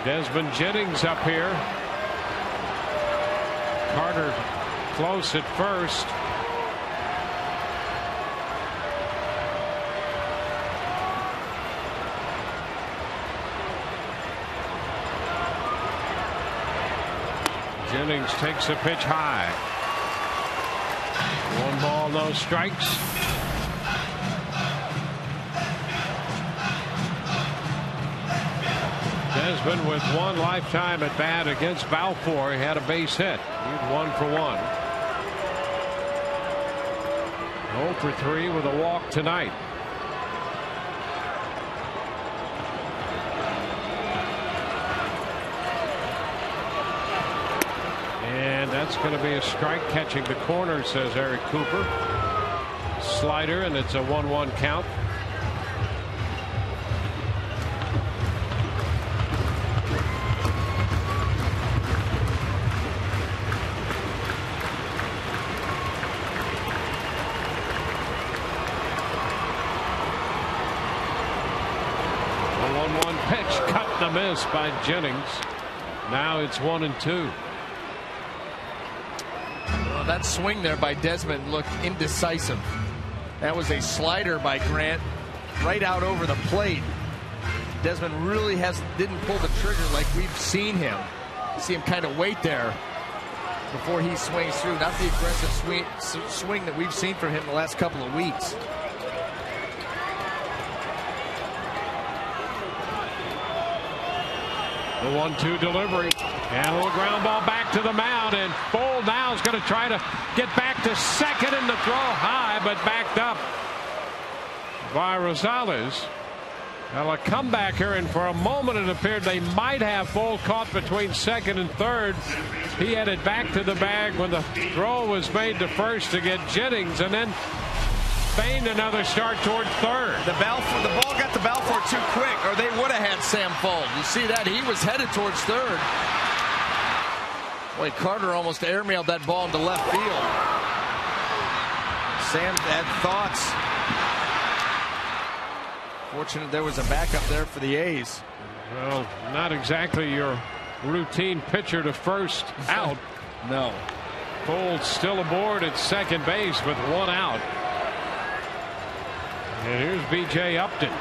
Desmond Jennings up here. Carter close at first. Jennings takes a pitch high. 1 ball, no strikes. Desmond with 1 lifetime at bat against Balfour. He had a base hit. He's 1 for 1. 0 for 3 with a walk tonight. And that's going to be a strike catching the corner, says Eric Cooper. Slider, and it's a 1-1 count. Miss by Jennings. Now it's 1-2. Well, that swing there by Desmond looked indecisive. That was a slider by Grant right out over the plate. Desmond really didn't pull the trigger like we've seen him. You see him kind of wait there before he swings through. Not the aggressive swing that we've seen from him the last couple of weeks. The 1-2 delivery and a little ground ball back to the mound, and Fold now is going to try to get back to second, and the throw high but backed up by Rosales. Well, a comebacker, and for a moment it appeared they might have Fold caught between second and third. He headed back to the bag when the throw was made to first to get Jennings, and then feigned another start toward third. The ball got to Balfour too quick, or they would have had Sam Fold. You see that? He was headed towards third. Boy, Carter almost airmailed that ball into left field. Sam had thoughts. Fortunate there was a backup there for the A's. Well, not exactly your routine pitcher to first out. No. Fold still aboard at second base with 1 out. And here's B.J. Upton.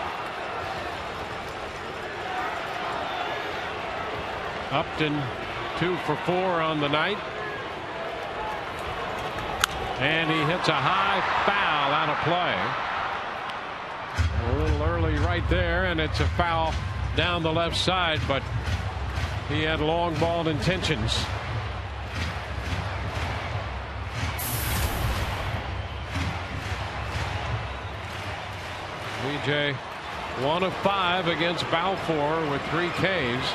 Upton 2 for 4 on the night. And he hits a high foul out of play. A little early right there, and it's a foul down the left side, but he had long ball intentions. BJ 1 of 5 against Balfour with 3 Ks.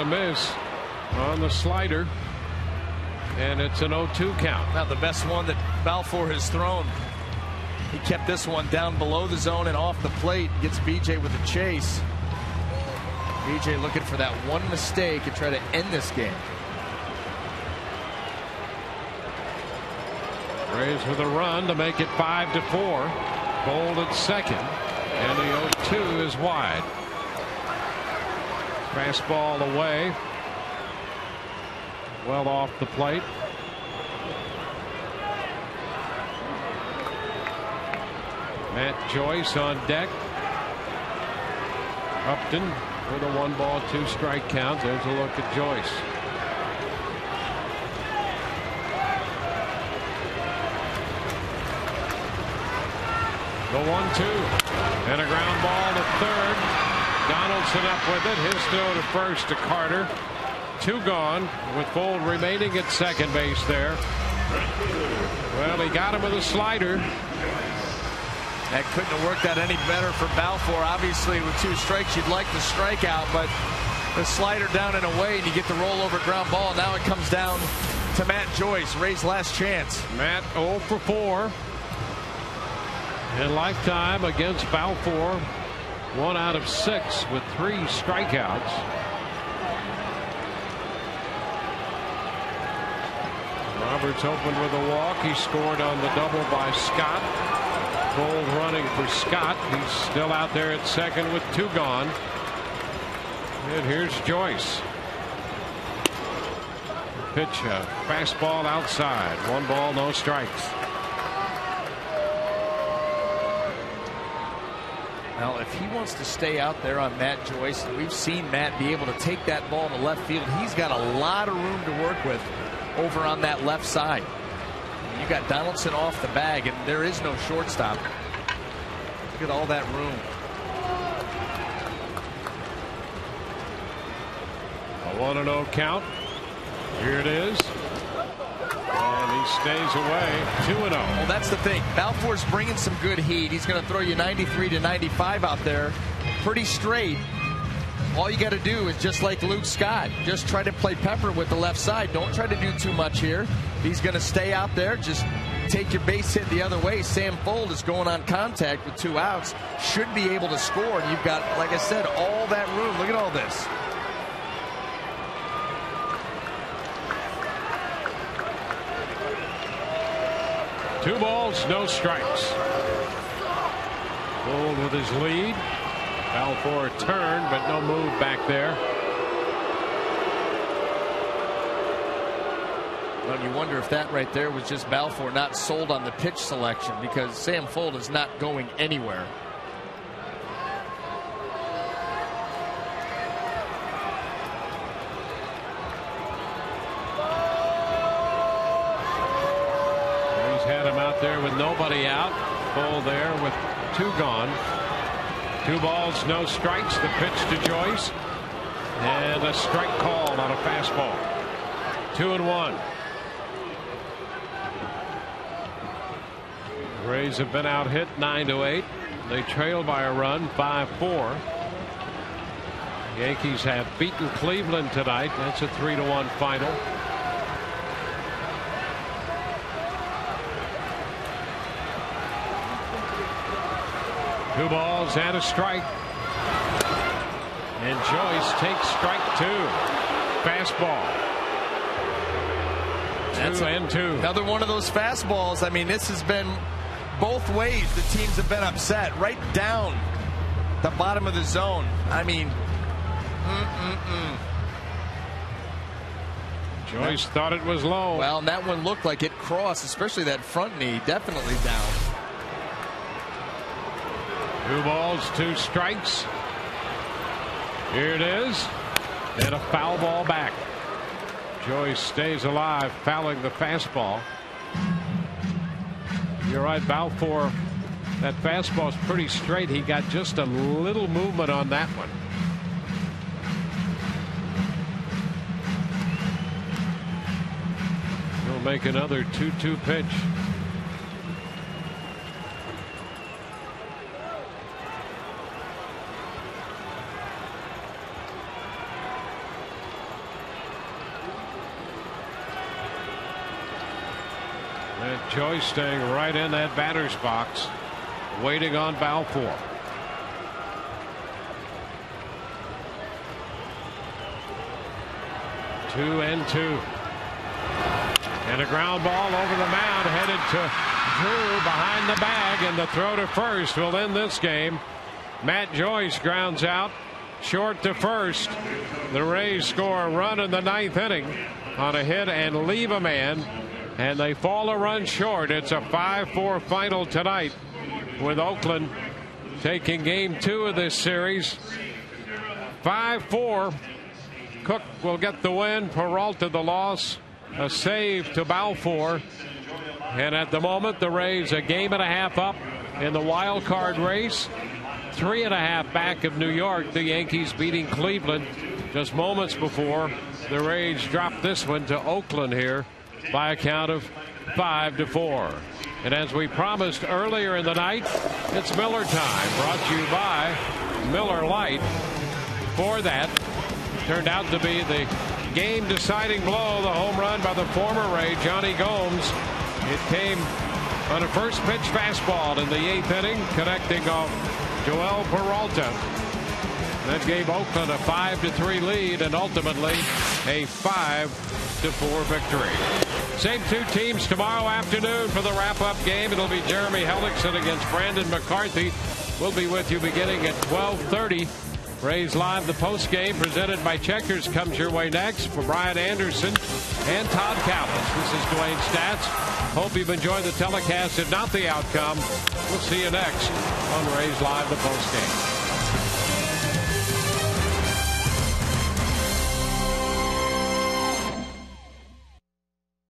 a miss on the slider. And it's an 0-2 count. Now the best one that Balfour has thrown. He kept this one down below the zone and off the plate. Gets BJ with a chase. BJ looking for that one mistake and try to end this game. Rays with a run to make it 5-4. Bold at second. And the 0-2 is wide. Fastball away. Well off the plate. Matt Joyce on deck. Upton with a 1-ball, 2-strike count. There's a look at Joyce. The 1-2 and a ground ball to third. Donaldson up with it. His throw to first to Carter. 2 gone with Fold remaining at second base there. Well, he got him with a slider. That couldn't have worked out any better for Balfour. Obviously, with 2 strikes, you'd like the strikeout, but the slider down and away, and you get the rollover ground ball. Now it comes down to Matt Joyce, Ray's last chance. Matt 0 for 4. In lifetime against Balfour, 1 out of 6 with 3 strikeouts. Roberts opened with a walk. He scored on the double by Scott. Gold running for Scott. He's still out there at second with 2 gone. And here's Joyce. Pitch, a fastball outside. 1 ball, no strikes. Well, if he wants to stay out there on Matt Joyce, and we've seen Matt be able to take that ball to left field, he's got a lot of room to work with over on that left side. You got Donaldson off the bag, and there is no shortstop. Look at all that room. A 1-0 count. Here it is. And he stays away. 2-0. Well, that's the thing. Balfour's bringing some good heat. He's going to throw you 93 to 95 out there. Pretty straight. All you got to do is just like Luke Scott. Just try to play pepper with the left side. Don't try to do too much here. He's going to stay out there. Just take your base hit the other way. Sam Fold is going on contact with 2 outs. Should be able to score. And you've got, like I said, all that room. Look at all this. Two balls, no strikes. Gold with his lead. Balfour turned, but no move back there. Well, you wonder if that right there was just Balfour not sold on the pitch selection, because Sam Fold is not going anywhere. Had him out there with nobody out. Fold there with 2 gone. 2 balls, no strikes. The pitch to Joyce. And a strike called on a fastball. 2-1. Rays have been out hit 9-8. They trail by a run 5-4. Yankees have beaten Cleveland tonight. That's a 3-1 final. Two balls and a strike. And Joyce takes strike 2. Fastball. That's 2-2. Another one of those fastballs. I mean, this has been both ways the teams have been upset. Right down the bottom of the zone. I mean, Joyce thought it was low. Well, and that one looked like it crossed, especially that front knee. Definitely down. 2 balls, 2 strikes. Here it is. And a foul ball back. Joyce stays alive, fouling the fastball. You're right, Balfour. That fastball's pretty straight. He got just a little movement on that one. He'll make another 2-2 pitch. Joyce staying right in that batter's box, waiting on Balfour. Two and two. And a ground ball over the mound headed to Drew behind the bag, and the throw to first will end this game. Matt Joyce grounds out short to first. The Rays score a run in the 9th inning on a hit and leave a man, and they fall a run short. It's a 5-4 final tonight, with Oakland taking game 2 of this series. 5-4. Cook will get the win, Peralta the loss, a save to Balfour, and at the moment the Rays a game and a half up in the wild card race, 3.5 back of New York. The Yankees beating Cleveland just moments before the Rays dropped this one to Oakland here by a count of 5-4. And as we promised earlier in the night, it's Miller time, brought to you by Miller Lite. For that, turned out to be the game deciding blow, the home run by the former Ray, Johnny Gomes. It came on a first pitch fastball in the 8th inning, connecting off Joel Peralta. That gave Oakland a 5-3 lead, and ultimately a 5-4 victory. Same two teams tomorrow afternoon for the wrap-up game. It'll be Jeremy Hellickson against Brandon McCarthy. We'll be with you beginning at 12:30. Rays Live, the post game presented by Checkers, comes your way next. For Brian Anderson and Todd Callis, this is Dwayne Stats. Hope you've enjoyed the telecast, if not the outcome. We'll see you next on Rays Live, the post game.